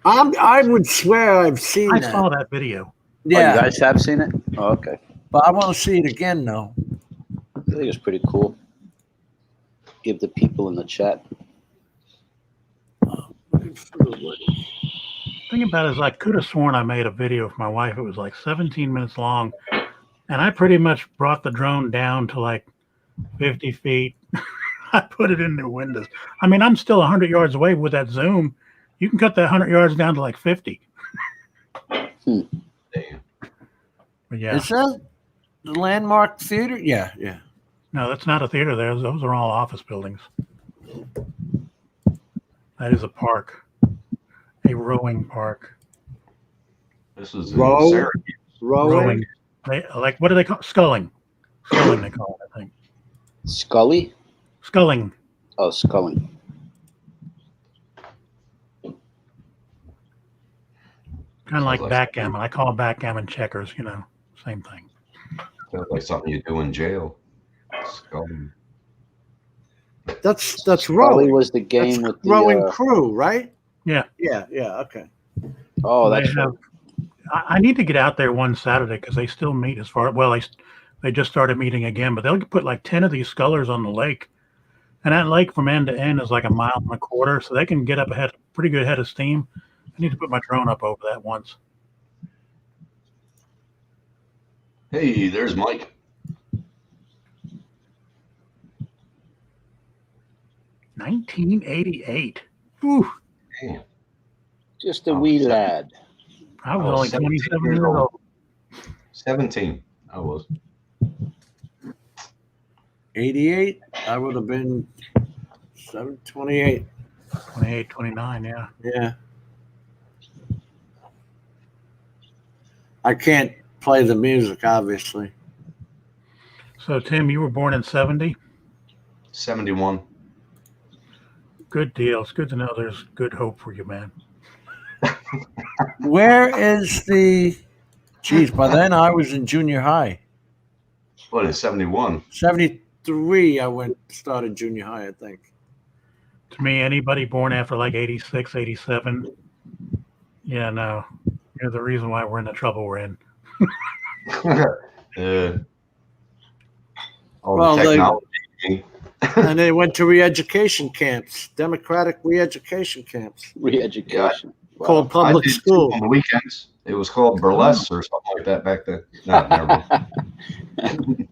I would swear I've seen that. I saw that video. Yeah. Oh, you guys have seen it? Oh, okay. But I want to see it again, though. I think it's pretty cool. Give the people in the chat. Thing about it is I could have sworn I made a video for my wife. It was like 17 minutes long. And I pretty much brought the drone down to like 50 feet. I put it in the windows. I mean, I'm still 100 yards away with that zoom. You can cut that 100 yards down to like 50. Damn. But yeah. Is that the Landmark Theater? Yeah, yeah. No, that's not a theater there. Those are all office buildings. That is a park. A rowing park. This is rowing. Like, what do they call sculling? Sculling, they call it, I think. Scully? Sculling. Oh, sculling. Kind of like backgammon. I call it backgammon checkers, you know, same thing. Sounds like something you do in jail. Sculling. That's Scully rowing. was the game with the rowing crew, right? Yeah. Yeah, yeah, okay. Oh, that's I need to get out there one Saturday because they still meet as far. Well, they just started meeting again, but they'll put like 10 of these scullers on the lake, and that lake from end to end is like 1.25 miles, so they can get up pretty good head of steam. I need to put my drone up over that once. Hey, there's Mike. $1988. Ooh. Damn. just a wee lad. I was only 27 years old. 17, I was. 88, I would have been 28. 28, 29, yeah. Yeah. I can't play the music, obviously. So, Tim, you were born in 70? 71. Good deal. It's good to know there's good hope for you, man. Where is the... Geez, by then I was in junior high. What, in 71? 73, I started junior high, I think. To me, anybody born after like 86, 87, yeah, no. You're the reason why we're in the trouble we're in. All Well, the technology. And they went to re-education camps, democratic re-education camps. Re-education. Wow. Called public school. On the weekends. It was called burlesque or something like that back then. No, never mind.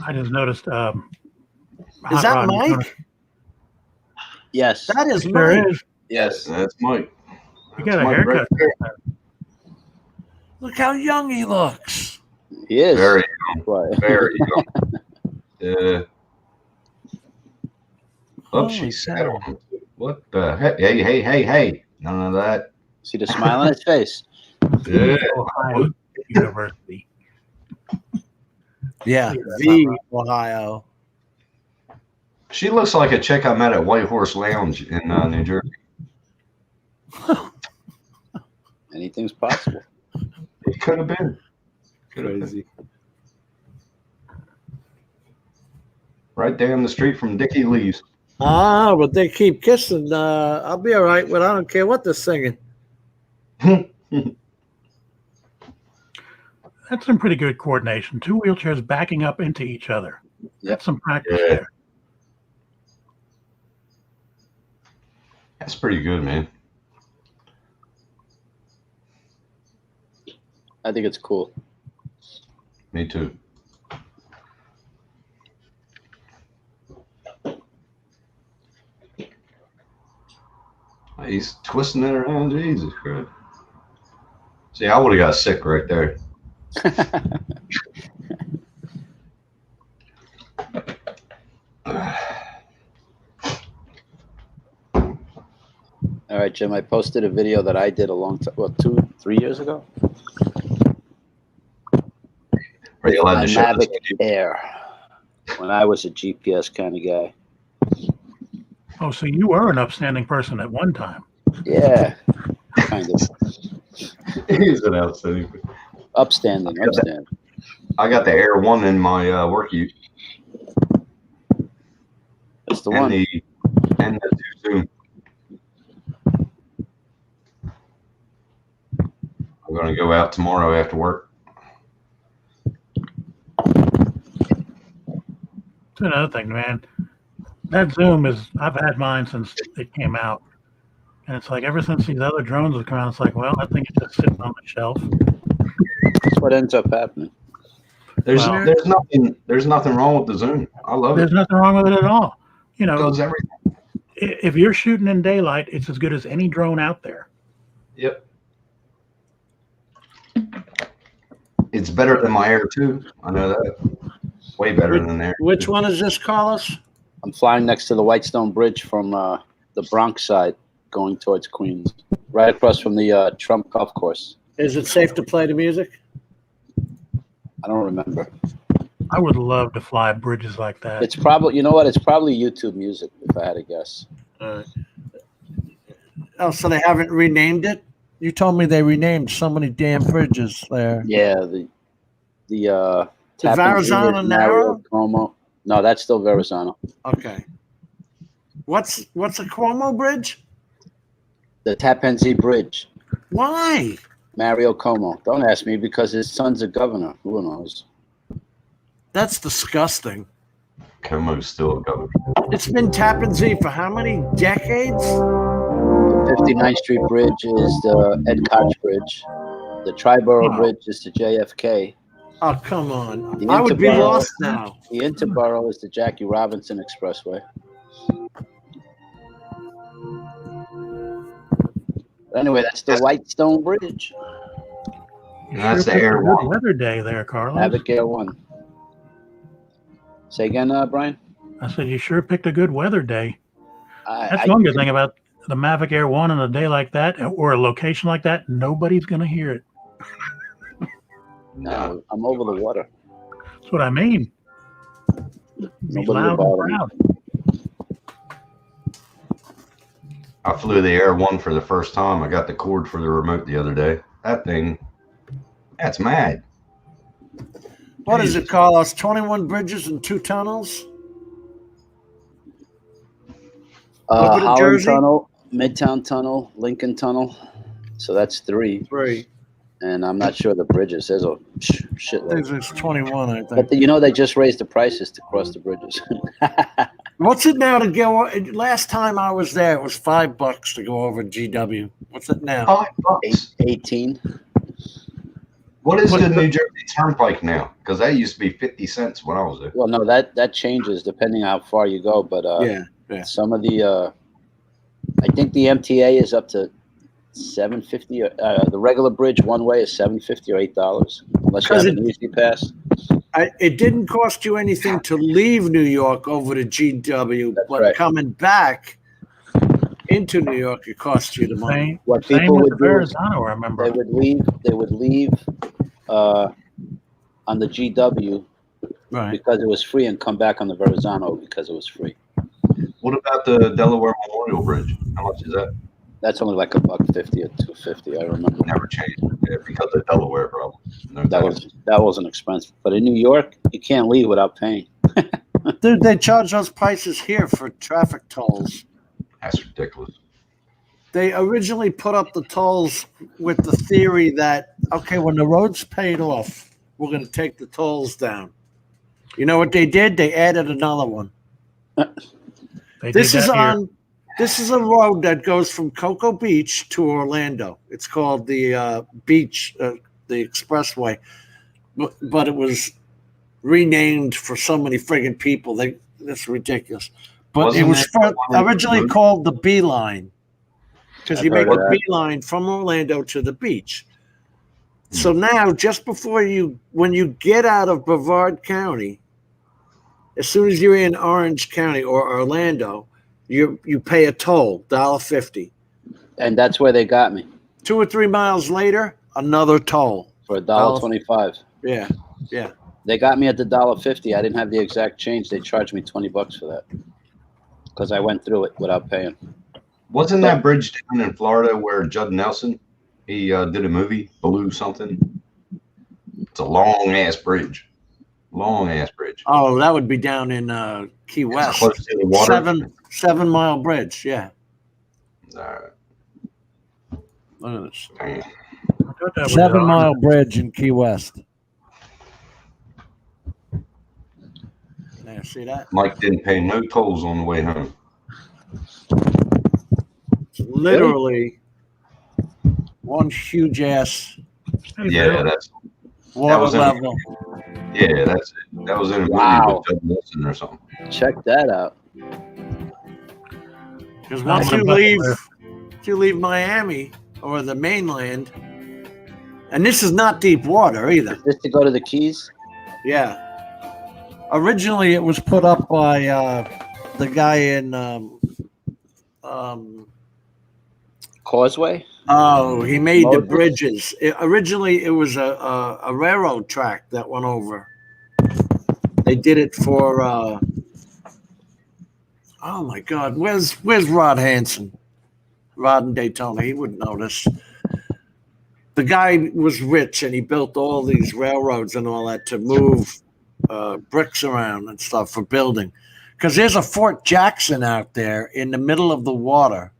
I just noticed. Is that Mike? Yes. That is Sure Mike. is. Yes. That's Mike. You got a haircut. Look how young he looks. He is. Very young. Very young. Yeah. Oh, she sat on him. What the heck? Hey. None of that. See the smile on his face. Yeah. Ohio University. Yeah, the Ohio. She looks like a chick I met at White Horse Lounge in New Jersey. Anything's possible. It could have been. Crazy. Right down the street from Dickie Lee's. Ah, but they keep kissing. I'll be all right, but I don't care what they're singing. That's some pretty good coordination. Two wheelchairs backing up into each other. That's some practice there. That's pretty good, man. I think it's cool. Me too. He's twisting it around. Jesus Christ. See, I would have got sick right there. All right, Jim, I posted a video that I did a long time, well, 2-3 years ago. Are you allowed My to show Mavic this? Air, when I was a GPS kind of guy. Oh, so you were an upstanding person at one time. Yeah, kind of. He's an outstanding. Upstanding. I got the Air 1 in my work ute. That's the one. And the 2 Zoom. I'm going to go out tomorrow after work. That's another thing, man. That Zoom I've had mine since it came out. And it's like, ever since these other drones have come out, it's like, well, that thing is just sitting on the shelf. That's what ends up happening. There's nothing wrong with the Zoom. I love There's it. nothing wrong with it at all. You know, It does everything. if you're shooting in daylight, it's as good as any drone out there. Yep. It's better than my Air 2. I know that. Way better than there. Which one is this, Carlos? I'm flying next to the Whitestone Bridge from the Bronx side going towards Queens, right across from the Trump Golf Course. Is it safe to play the music? I don't remember. I would love to fly bridges like that. It's probably, you know what? It's probably YouTube music, if I had to guess. Oh, so they haven't renamed it? You told me they renamed so many damn bridges there. Yeah, the Verrazano Narrow? Como. No, that's still Verrazano. Okay. What's a Cuomo bridge? The Tappan Zee Bridge. Why? Mario Como. Don't ask me, because his son's a governor. Who knows? That's disgusting. Como's still a governor. It's been Tappan Zee for how many decades? The 59th Street Bridge is the Ed Koch Bridge. The Triborough Bridge is the JFK. Oh, come on. The I would be Interborough- lost now. The Interborough is the Jackie Robinson Expressway. Anyway, that's the Whitestone Bridge. You That's sure the picked Air a good One. weather day there, Carlos. Mavic Air 1. Say again, Brian? I said you sure picked a good weather day. That's I one good thing about the Mavic Air 1 on a day like that or a location like that. Nobody's going to hear it. No, I'm over the water. That's what I mean. Be Nobody loud will and bother me. proud. I flew the Air One for the first time. I got the cord for the remote the other day. That thing, that's mad. What is it, Carlos? 21 bridges and 2 tunnels? Over to Holland Jersey? Tunnel, Midtown Tunnel, Lincoln Tunnel. So that's 3. 3. And I'm not sure the bridges. There's a shitload. There's 21, I think. But they just raised the prices to cross the bridges. What's it now to go? Last time I was there, it was $5 to go over GW. What's it now? $5. 18. What is the New Jersey Turnpike now? Because that used to be 50 cents when I was there. Well, no, that changes depending on how far you go. But yeah. Some of the, I think the MTA is up to $7.50. The regular bridge one way is $7.50 or $8, unless you have an Easy Pass. It didn't cost you anything to leave New York over to GW, but right. coming back into New York, it cost you the money. What Same people with would the do, Verrazano, I remember. they would leave on the GW Right. because it was free and come back on the Verrazano because it was free. What about the Delaware Memorial Bridge? How much is that? That's only like $1.50 or $2.50. I remember. Never changed because of Delaware problem. No That wasn't expensive. But in New York, you can't leave without paying. Dude, they charge those prices here for traffic tolls. That's ridiculous. They originally put up the tolls with the theory that, okay, when the road's paid off, we're going to take the tolls down. You know what they did? They added another one. This is a road that goes from Cocoa Beach to Orlando. It's called the Beach, the Expressway, but it was renamed for so many friggin' people. That's ridiculous. But Wasn't it was that originally called the Beeline because you make heard a of that. beeline from Orlando to the beach. So now, just before when you get out of Brevard County, as soon as you're in Orange County or Orlando, you pay a toll, $1.50. And that's where they got me 2 or 3 miles later, another toll for $1.25. Yeah. They got me at the $1.50. I didn't have the exact change. They charged me $20 for that because I went through it without paying. Wasn't that bridge down in Florida where Judd Nelson, he did a movie, Blue something? It's a long-ass bridge. Long-ass bridge. Oh, that would be down in Key West. Close to the water. 7 mile bridge. Yeah. All right. Look at this. Dang. I thought that was 7 Mile Bridge in Key West. There, see that? Mike didn't pay no tolls on the way home. Literally one huge ass Yeah, that water was in- level. Yeah, that's it. That was in a movie Wow. with Judd Nelson or something. Check that out. Because once you leave Miami or the mainland, and this is not deep water either. Just to go to the Keys? Yeah. Originally, it was put up by the guy in Causeway? Oh, he made the Moses? bridges. Originally, it was a railroad track that went over. They did it for. Oh my God, where's Rod Hansen? Rod in Daytona. He wouldn't know this. The guy was rich, and he built all these railroads and all that to move bricks around and stuff for building. Because there's a Fort Jackson out there in the middle of the water.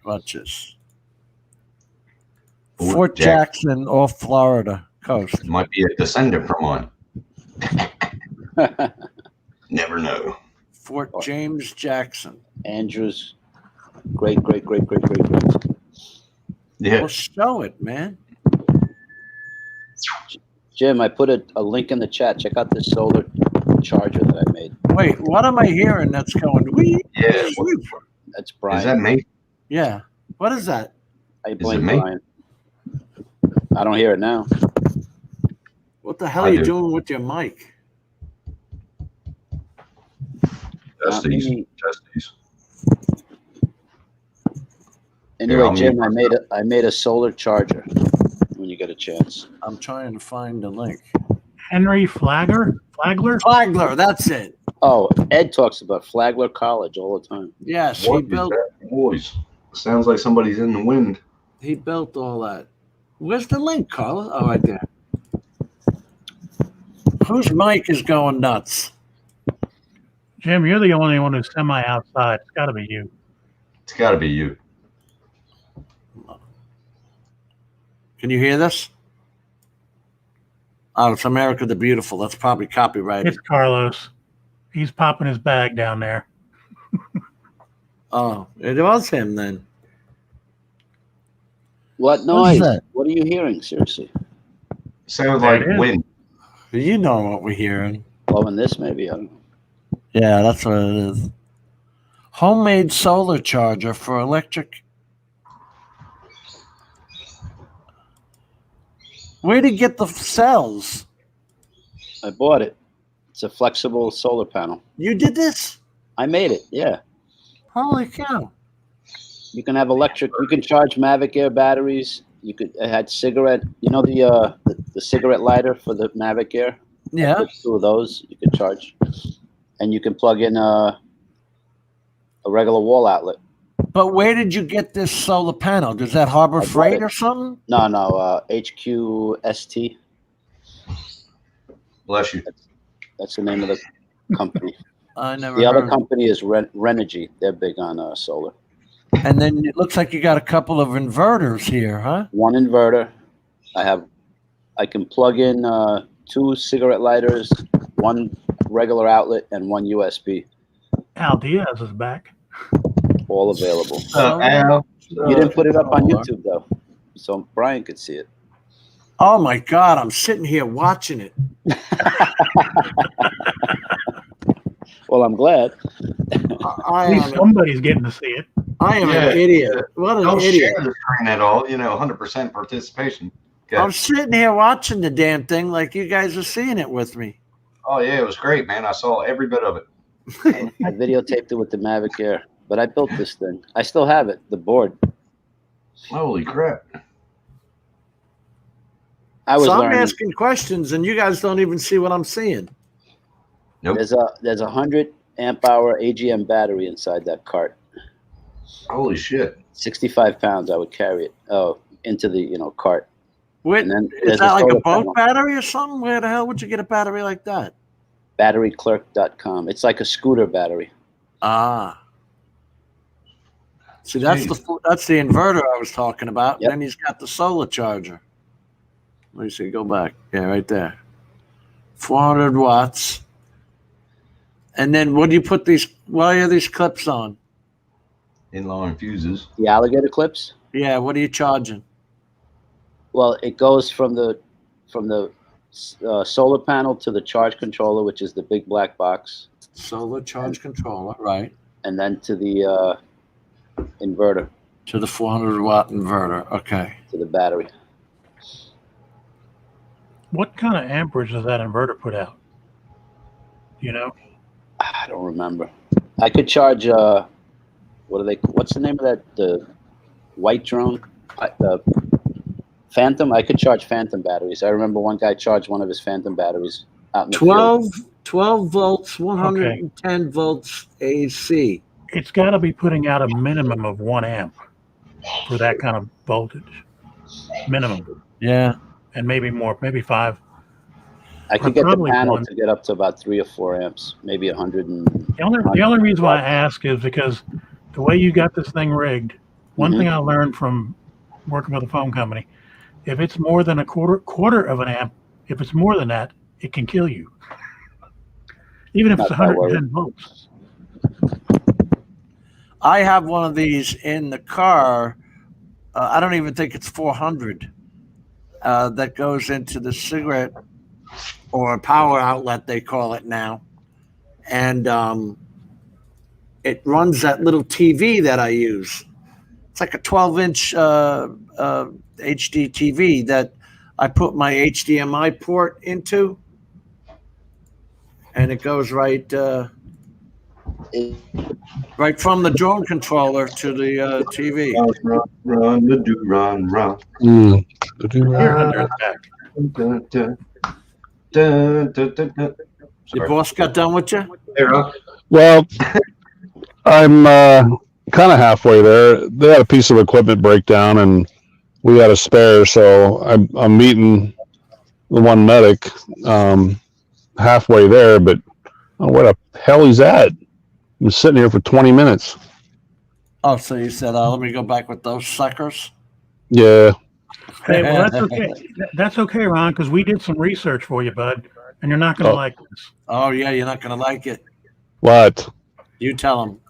Watch this. Fort Jackson off Florida coast. It might be a descendant from mine. Never know. Fort James Jackson. Andrew's great. Yeah. Well, show it, man. Jim, I put a link in the chat. Check out this solar charger that I made. Wait, what am I hearing that's going? Wee? Yeah. That's Brian. Is that me? Yeah. What is that? I Is it blame me? Brian. I don't hear it now. What the hell I are you do. doing with your mic? Not Testes. me. Testes. Anyway, I'll Jim, mute I made a solar charger when you get a chance. I'm trying to find the link. Henry Flagler? Flagler, that's it. Oh, Ed talks about Flagler College all the time. Yes, What is that noise? Sounds like somebody's in the wind. he built all that. Where's the link, Carla? Oh, right there. Whose mic is going nuts? Jim, you're the only one who's semi outside. It's got to be you. It's got to be you. Can you hear this? Oh, it's America the Beautiful. That's probably copyrighted. It's Carlos. He's popping his bag down there. Oh, it was him then. What noise? What are you hearing? Seriously. Sounds like wind. You know what we're hearing. Blowing this, maybe. I don't know. Yeah, that's what it is. Homemade solar charger for electric. Where'd he get the cells? I bought it. It's a flexible solar panel. You did this? I made it, yeah. Holy cow. You can have electric, you can charge Mavic Air batteries. You could, it had cigarette, you know the cigarette lighter for the Mavic Air? Yeah. I put 2 of those you could charge. And you can plug in a regular wall outlet. But where did you get this solar panel? Does that Harbor Freight or something? No, HQST. Bless you. That's the name of the company. I never The other heard. company is Renogy. They're big on solar. And then it looks like you got a couple of inverters here, huh? One inverter. I can plug in 2 cigarette lighters, 1 regular outlet, and 1 USB. Al Diaz is back. All available. Al. You didn't put it up on YouTube though, so Brian could see it. Oh my God, I'm sitting here watching it. Well, I'm glad. At least somebody's getting to see it. I am an idiot. What an Don't idiot. share the screen at all. 100% participation. Okay. I'm sitting here watching the damn thing like you guys are seeing it with me. Oh, yeah, it was great, man. I saw every bit of it. I videotaped it with the Mavic Air, but I built this thing. I still have it, the board. Holy crap. I was So I'm learning. asking questions and you guys don't even see what I'm seeing. Nope. There's a 100 amp hour AGM battery inside that cart. Holy shit. 65 pounds I would carry it into the cart. Wait, And then is there's that a like a solar boat panel. battery or something? Where the hell would you get a battery like that? Batteryclerk.com. It's like a scooter battery. Ah. See, that's the inverter I was talking about. Yep. Then he's got the solar charger. Let me see. Go back. Yeah, right there. 400 watts. And then what do you put these? Why are these clips on? Inline fuses. The alligator clips. Yeah. What are you charging? Well, it goes from the solar panel to the charge controller, which is the big black box, Solar charge controller, right? and then to the inverter, To the 400 watt inverter. Okay. to the battery. What kind of amperage does that inverter put out? You know? I don't remember. I could charge. What's the name of that? The white drone, the Phantom. I could charge Phantom batteries. I remember one guy charged one of his Phantom batteries out in the field. 12 volts, 110 volts AC. It's got to be putting out a minimum of 1 amp for that kind of voltage. Minimum. Yeah. And maybe more, maybe 5. I could get the Probably panel one. to get up to about 3 or 4 amps, maybe 100 and. The only reason why I ask is because the way you got this thing rigged, one thing I learned from working with a phone company, if it's more than a quarter of an amp, if it's more than that, it can kill you. Even if it's Not that 110 volts. I have one of these in the car. I don't even think it's 400. That goes into the cigarette or power outlet, they call it now. And it runs that little TV that I use. It's like a 12-inch HD TV that I put my HDMI port into, and it goes right from the drone controller to the TV. Run, run, the do run, run. Here, Hunter's back. Dun, dun, dun, dun, dun, dun. Your boss got done with you? Hey, Rob. Well, I'm kind of halfway there. They had a piece of equipment breakdown, and we had a spare, so I'm meeting the one medic halfway there. But where the hell he's at? I'm sitting here for 20 minutes. Oh, so you said, let me go back with those suckers? Yeah. Hey, well, that's okay. That's okay, Ron, because we did some research for you, bud, and you're not going to like this. Oh, yeah, you're not going to like it. What? You tell him.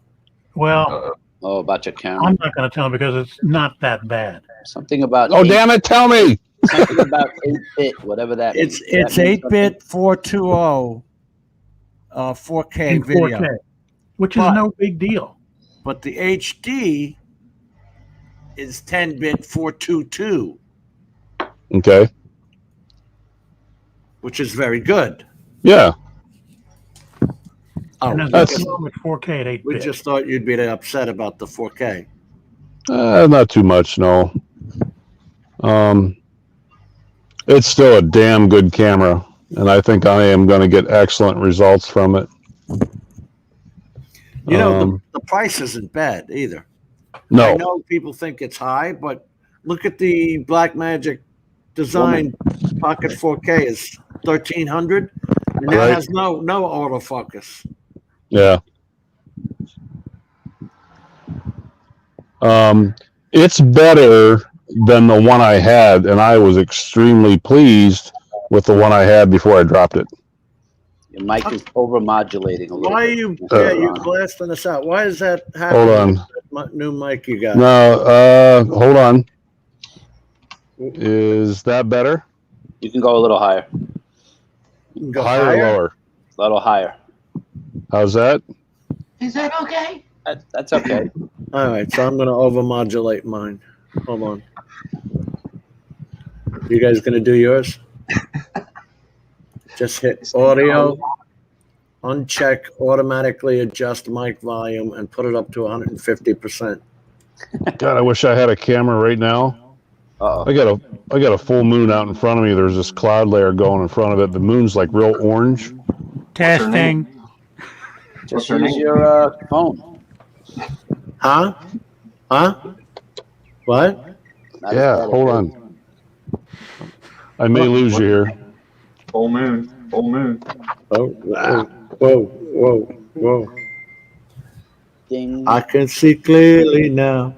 Well, about your camera. I'm not going to tell him because it's not that bad. Something about. Oh, damn it! Tell me. Something about 8-bit, whatever that means. It's 8-bit 420 4K In video. 4K, which is no big deal. But the HD is 10-bit 422, Okay. which is very good. Yeah. Oh, And there's that's- nothing wrong with 4K at 8-bit. we just thought you'd be upset about the 4K. Not too much, no. It's still a damn good camera, and I think I am going to get excellent results from it. You know, the price isn't bad either. No. I know people think it's high, but look at the Blackmagic Design Pocket 4K is $1,300, and that Right. has no autofocus. Yeah. It's better than the one I had, and I was extremely pleased with the one I had before I dropped it. Your mic is over-modulating a little Why are bit. you? Yeah, You're Ron. blasting us out. Why is that happening? Hold on. With that new mic you got. No, hold on. Is that better? You can go a little higher. You can go Higher or lower? A little higher. How's that? Is that okay? That's okay. All right, so I'm going to overmodulate mine. Hold on. You guys going to do yours? Just hit audio, uncheck, automatically adjust mic volume, and put it up to 150%. God, I wish I had a camera right now. Uh-oh. I got a full moon out in front of me. There's this cloud layer going in front of it. The moon's like real orange. Testing. Just use your phone. Huh? What? Yeah, hold on. I may lose you here. Full moon. Full moon. Oh, whoa. Ding. I can see clearly now.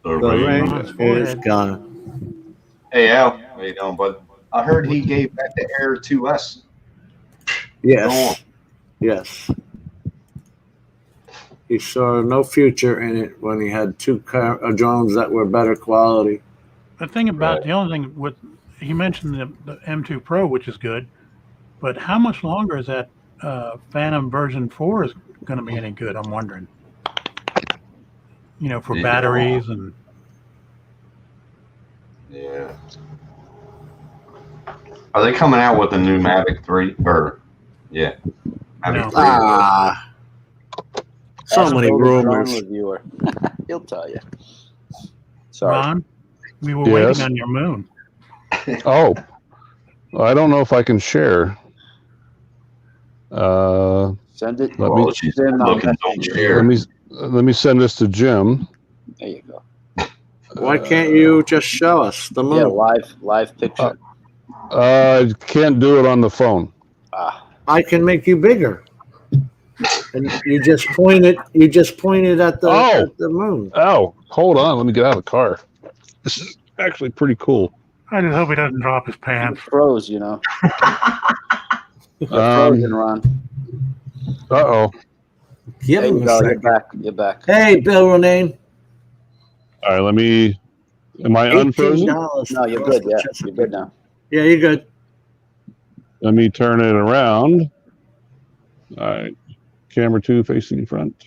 The The rain. rain is gone. Hey, Al. How you doing, bud? I heard he gave back the Air 2S. Yes. Yes. He saw no future in it when he had two drones that were better quality. The thing about the only thing with he mentioned the M2 Pro, which is good, but how much longer is that Phantom version 4 is going to be any good? I'm wondering. You know, for batteries and. Yeah. Are they coming out with a new Mavic 3? Or, yeah. Mavic 3. So Ask many Drone rumors. Reviewer. He'll tell you. Sorry. Ron, we were Yes? waiting on your moon. Oh, I don't know if I can share. Send it. Let me- Well, she's Send looking, on don't Messenger. share. let me send this to Jim. There you go. Why can't you just show us the Yeah, moon? live picture. I can't do it on the phone. I can make you bigger. And you just pointed at the moon. Oh, hold on. Let me get out of the car. This is actually pretty cool. I just hope he doesn't drop his pants. Pros, you know. Frozen, Ron. Uh-oh. Give There him you a go. second. You're back. Hey, Bill Renane. All right, am I unfrozen? $18. No, you're good. Yeah, you're good now. Yeah, you're good. Let me turn it around. All right. Camera 2 facing front.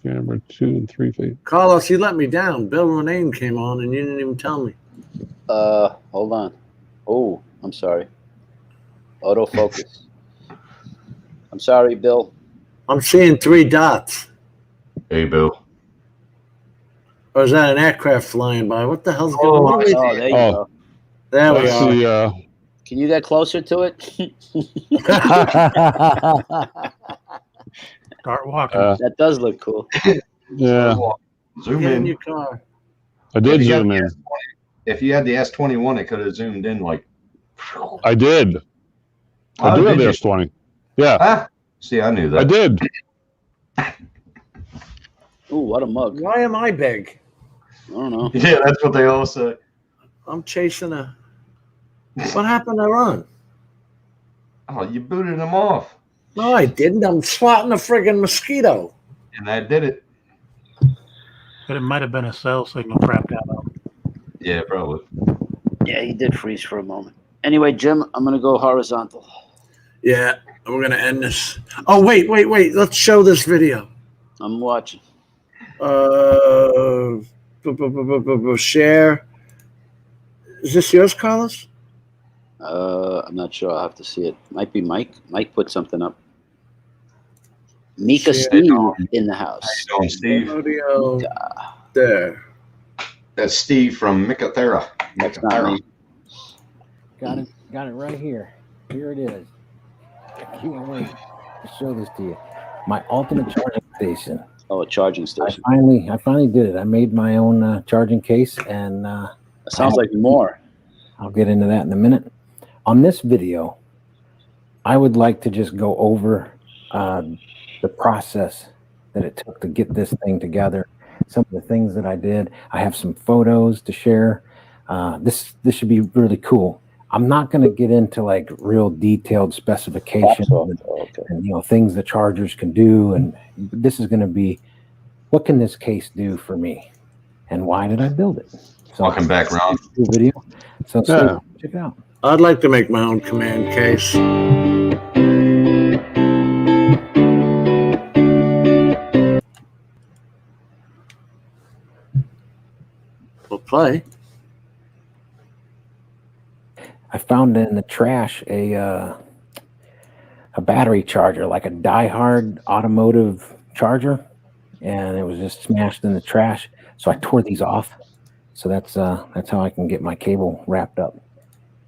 camera 2 and 3 feet. Carlos, you let me down. Bill Renane came on and you didn't even tell me. Hold on. Oh, I'm sorry. Autofocus. I'm sorry, Bill. I'm seeing 3 dots. Hey, Bill. Or is that an aircraft flying by? What the hell's going on? Oh, there you go. There we That's are. the, Can you get closer to it? Start walking. That does look cool. yeah, Zoom Get in in. your car. I did If you had zoom the in. S20 If you had the S21, it could have zoomed in like. I did. I Oh, do have did the you? S20. Yeah, Ah, see, I knew that. I did. Ooh, what a mug. Why am I big? I don't know. Yeah, that's what they all say. I'm chasing a. What happened to run? Oh, you booted him off. No, I didn't. I'm swatting a friggin' mosquito. And that did it. But it might have been a cell signal crapped out of him. Yeah, probably. Yeah, he did freeze for a moment. Anyway, Jim, I'm going to go horizontal. Yeah, we're gonna end this. Oh, wait. Let's show this video. I'm watching. Share. Is this yours, Carlos? I'm not sure. I'll have to see it. Might be Mike. Mike put something up. Mika Share. Steve in the house. How you doing, Steve? Audio. There. That's Steve from Micathera. That's not me. Got it right here. Here it is. I can't wait to show this to you. My ultimate charging station. Oh, a charging station. I finally did it. I made my own charging case, and That sounds like more. I'll get into that in a minute. On this video, I would like to just go over the process that it took to get this thing together. Some of the things that I did. I have some photos to share. This should be really cool. I'm not going to get into like real detailed specifications and things the chargers can do. And this is going to be, what can this case do for me, and why did I build it? So Welcome back, Ron. Video. So Yeah. check it out. I'd like to make my own command case. We'll play. I found in the trash a battery charger, like a die-hard automotive charger, and it was just smashed in the trash. So I tore these off. So that's how I can get my cable wrapped up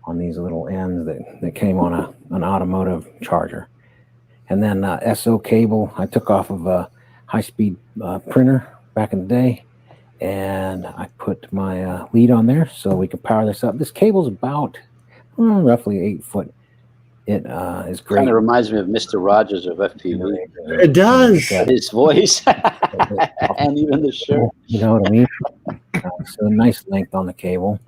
on these little ends that came on an automotive charger. And then SO cable I took off of a high-speed printer back in the day, and I put my lead on there so we could power this up. This cable's about roughly 8 foot. It is great. Kind of reminds me of Mr. Rogers of FPV. It does. His voice and even the shirt. You know what I mean? So a nice length on the cable.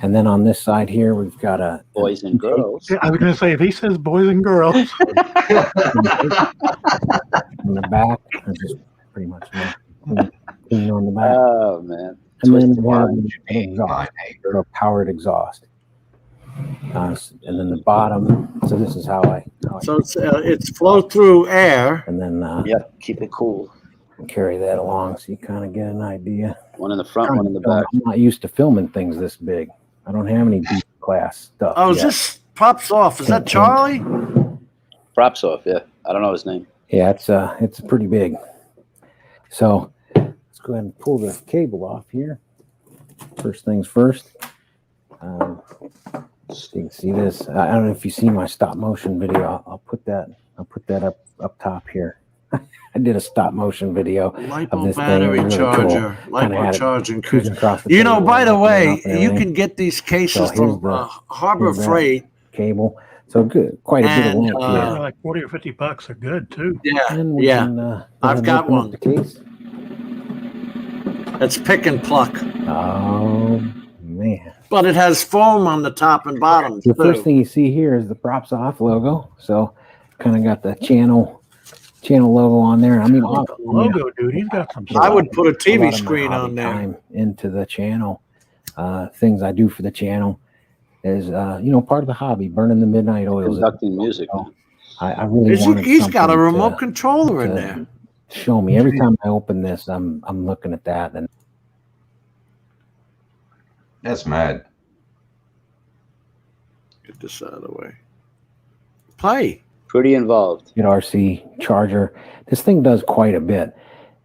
And then on this side here, we've got a boys and girls. I was going to say, if he says boys and girls. On the back, just pretty much clean on the back. Oh, man. And then we have an exhaust, or a powered exhaust. And then the bottom. So this is how I So it's flow through air. and then Yep, keep it cool. carry that along so you kind of get an idea. One in the front, one in the back. I'm not used to filming things this big. I don't have any deep class stuff. Oh, is yet. this props off? Is that Charlie? Props off, yeah. I don't know his name. Yeah, it's pretty big. So let's go ahead and pull the cable off here. First things first. So you can see this. I don't know if you see my stop motion video. I'll put that up top here. I did a stop motion video of LiPo this battery thing. Really charger. cool. Kinda LiPo had it charging. cruising across the You know, table by the and way, opening up and you everything. can get these cases So from here's Harbor here's that Freight. cable. So good, quite a bit of And, length here. Like 40 or 50 bucks are good too. Yeah, And we yeah. can, go I've ahead and got open up one. The case. It's pick and pluck. Oh man! But it has foam on the top and bottom. The first too. thing you see here is the props off logo. So kind of got the channel logo on there. I mean, I like the logo, dude. He's got some. I would put a lot TV of my screen hobby on there. time into the channel. Things I do for the channel is part of the hobby, burning the midnight oils. Conducting music. I really He's wanted got a something remote to- controller in to there. show me. Every time I open this, I'm looking at that, and That's mad. Get this out of the way. Play. Pretty involved. get RC charger. This thing does quite a bit,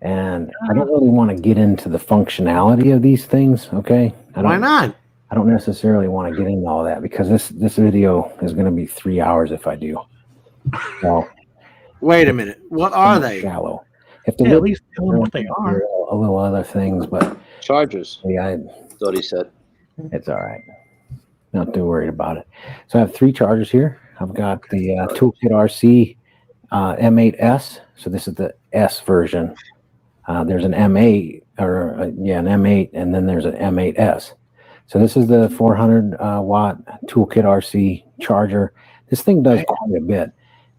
and I don't really want to get into the functionality of these things. Okay, Why not? I don't necessarily want to get into all that because this video is going to be 3 hours if I do. So Wait a minute. What are they? shallow. If Yeah, at least tell them what they are. a little other things, but Chargers. yeah, Thought he said. it's all right. Not too worried about it. So I have 3 chargers here. I've got the Toolkit RC M8S. So this is the S version. There's an M8 or an M8, and then there's an M8S. So this is the 400 watt Toolkit RC charger. This thing does quite a bit,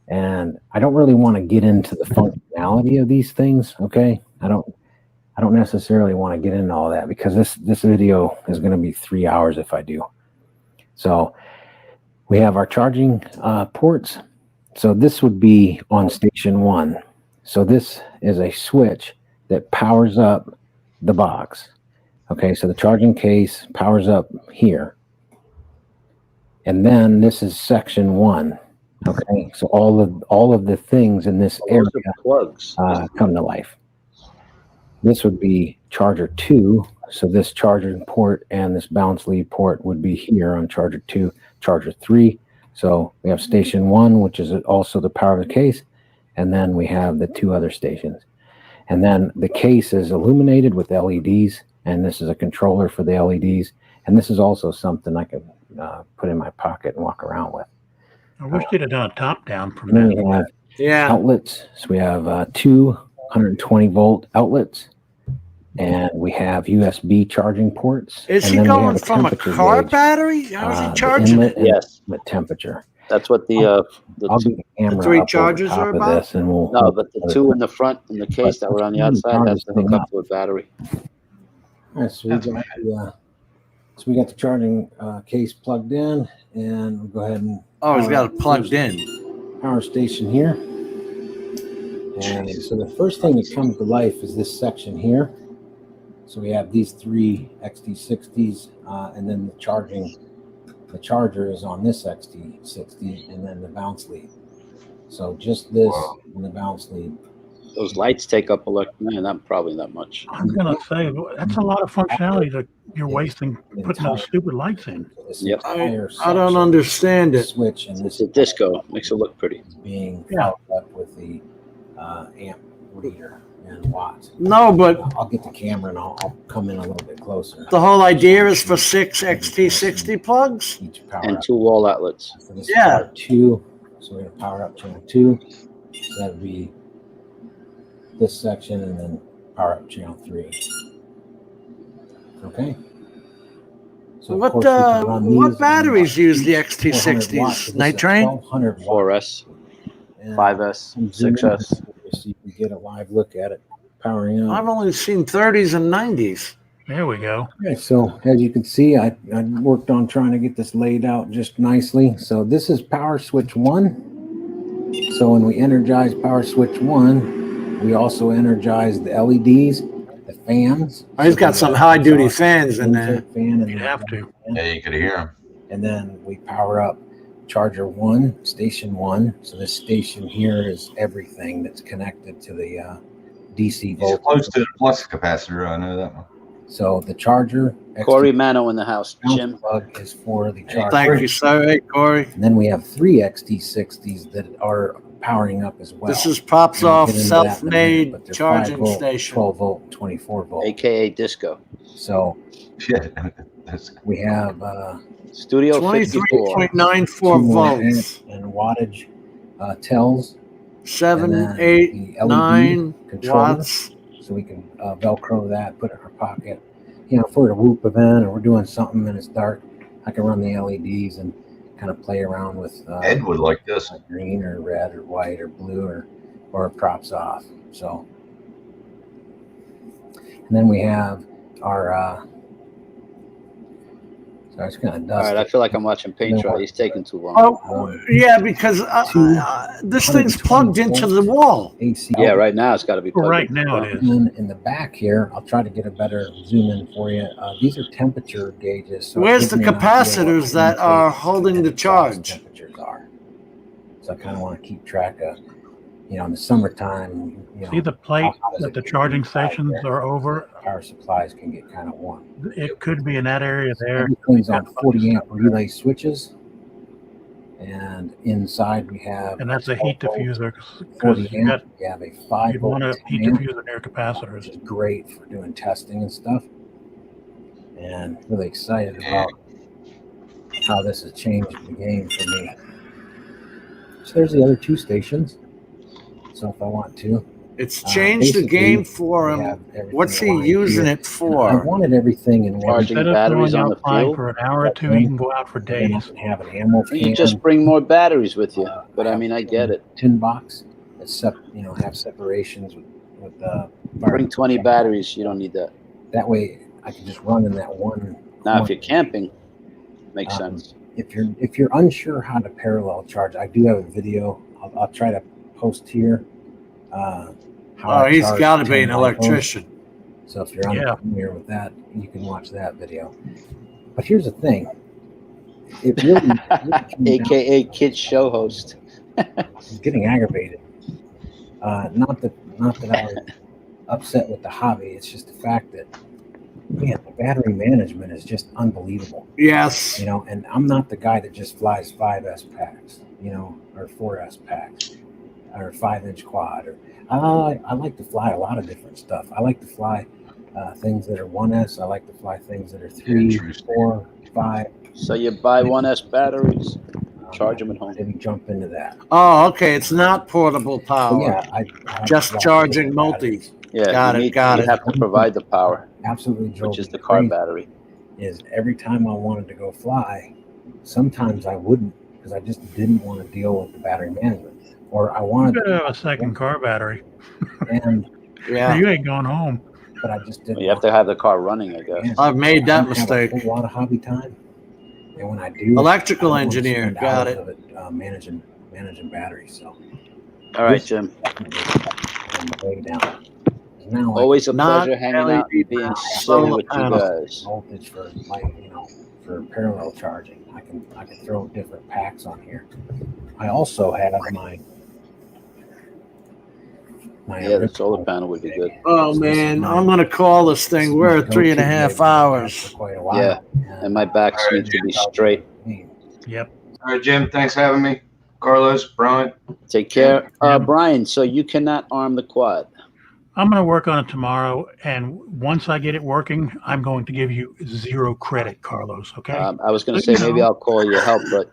and I don't really want to get into the functionality of these things. Okay, I don't necessarily want to get into all that because this video is going to be 3 hours if I do. So we have our charging ports. So this would be on station 1. So this is a switch that powers up the box. Okay, so the charging case powers up here. And then this is section 1. Okay, so all of the things in this area plugs come to life. This would be charger 2. So this charging port and this bounce lead port would be here on charger 2, charger 3. So we have station 1, which is also the power of the case. And then we have the 2 other stations. And then the case is illuminated with LEDs. And this is a controller for the LEDs. And this is also something I could put in my pocket and walk around with. I wish they'd have done a top down from And then that. we have outlets. So we have 2 120 volt outlets. And we have USB charging ports. Is and he then we going have a from a temperature car gauge, battery? How is he the charging inlet it? and Yes. the temperature. That's what the I'll get the camera The 3 up over chargers top are of about? this, and we'll No, but the 2 in the front in the case that were on the outside has to hook up to a battery. All right, so we got the charging case plugged in, and we'll go ahead and Oh, he's power got up it plugged the in. power station here. And so the first thing that comes to life is this section here. So we have these 3 XT60s, and then the charger is on this XT60, and then the bounce lead. So just this and the bounce lead. Those lights take up not probably that much. I'm gonna say that's a lot of functionality that you're wasting putting those stupid lights in. Yep. I don't understand it. Switch and It's a disco. Makes it look pretty. being powered up with the amp reader and watts. No, but I'll get the camera and I'll come in a little bit closer. the whole idea is for 6 XT60 plugs? Each power And up. 2 wall outlets. So this Yeah. is power 2. So we're going to power up channel 2. So that would be this section, and then power up channel 3. Okay. So of What course we can run these what and batteries use the 400 watts. XT60s? This is a Nitrane? 1200 watt. 4S, And 5S, I'm zooming 6S. in so you can get a live look at it powering up. I've only seen 30s and 90s. There we go. Okay, so as you can see, I worked on trying to get this laid out just nicely. So this is power switch 1. So when we energize power switch 1, we also energize the LEDs, the fans. Oh, he's got some high-duty fans in there. Fan and You'd have to. Yeah, you could hear him. And then we power up charger 1, station 1. So this station here is everything that's connected to the DC He's volt. close to the flux capacitor. I know that one. So the charger, Corey Mano in the house. Jim. plug is for the charger. Thank you, sir. Hey, Corey. And then we have 3 XT60s that are powering up as well. This is Pop's We'll off get into that in a minute, self-made but they're charging 5 volt, station. 12 volt, 24 volt. AKA disco. So Yeah, that's we have Studio 54. 23.94 2 more volts. amp and wattage tells. 7, And then 8, the LED 9 controller. watts. So we can Velcro that, put it in our pocket. You know, if we're at a whoop event or we're doing something and it's dark, I can run the LEDs and kind of play around with Ed would like this. green or red or white or blue or props off. So, and then we have our So it's kind of All dusty. right, I feel like I'm watching paint dry. He's taking too long. Oh, yeah, because this thing's plugged into the wall. AC. Yeah, right now it's got to be plugged Right in. now it is. And then in the back here, I'll try to get a better zoom in for you. These are temperature gauges. So it Where's gives the me an idea capacitors what that are intake holding and the exhaust charge? temperatures are. So I kind of want to keep track of, in the summertime, See the plate how does that it the get charging inside stations there? are over. Power supplies can get kind of warm. It could be in that area there. Everything's on 40 amp relay switches. And inside we have, And that's a heat diffuser. 40 amp. We have a 5 You'd volt want a heat 10 amp, diffuser near capacitors. which is great for doing testing and stuff. And really excited about how this has changed the game for me. So there's the other 2 stations. So if I want to, It's changed the game for him. What's he using it I for? wanted everything in one. Charging Instead of batteries going on the out flying field. for an hour or 2, you can go out for Then I days. can have an ammo can. You just bring more batteries with you. But I mean, I get it. Tin box. That's have separations with Bring 20 batteries. You don't need that. That way I can just run in that one. Now, if you're camping, makes sense. If you're unsure how to parallel charge, I do have a video. I'll try to post here. Oh, he's got to be an electrician. So if you're unfamiliar with that, you can watch that video. But here's the thing. It really AKA kids show host. I'm getting aggravated. Not that I was upset with the hobby. It's just the fact that, man, the battery management is just unbelievable. Yes. And I'm not the guy that just flies 5S packs, or 4S packs, or 5-inch quad. Or I like to fly a lot of different stuff. I like to fly things that are 1S. I like to fly things that are 3, 4, 5. So you buy 1S batteries, charge them at home. Maybe jump into that. Oh, okay. It's not portable power. Yeah, I just charging multi. Yeah, got it. You have to provide the power. Absolutely, which is the car battery. Is every time I wanted to go fly, sometimes I wouldn't because I just didn't want to deal with the battery management, or I wanted to have a second car battery. And you ain't going home. But I just didn't. You have to have the car running, I guess. I've made that mistake. A lot of hobby time, and when I do, electrical engineer, got it. Of it managing batteries. So, all right, Jim. Way down. Now, always a pleasure hanging out and being silly with you guys. Voltage for for parallel charging. I can throw different packs on here. I also have my the solar panel would be good. Oh man, I'm gonna call this thing. We're at 3.5 hours. Yeah, and my backs need to be straight. Yep. All right, Jim. Thanks for having me. Carlos, Brian. Take care. Brian, so you cannot arm the quad. I'm going to work on it tomorrow, and once I get it working, I'm going to give you 0 credit, Carlos, okay? I was going to say maybe I'll call you help, but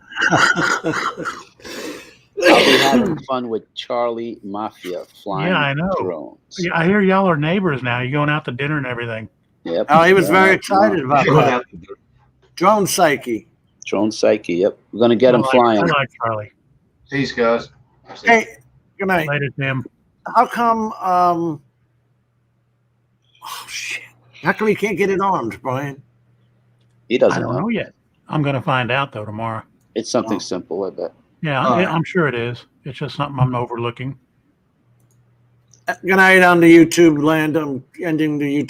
I'll be having fun with Charlie Mafia flying drones. Yeah, I hear y'all are neighbors now. You're going out to dinner and everything. Yep. Oh, he was very excited about that. Drone Psyche. Drone Psyche, yep. We're going to get him flying. I like Charlie. Peace, guys. Hey, good night. Later, Tim. How come, oh, shit. How come he can't get it armed, Brian? He doesn't I don't know yet. I'm going to find out, though, tomorrow. It's something simple, I bet. Yeah, I'm sure it is. It's just something I'm overlooking. Good night on the YouTube land. I'm ending the YouTube.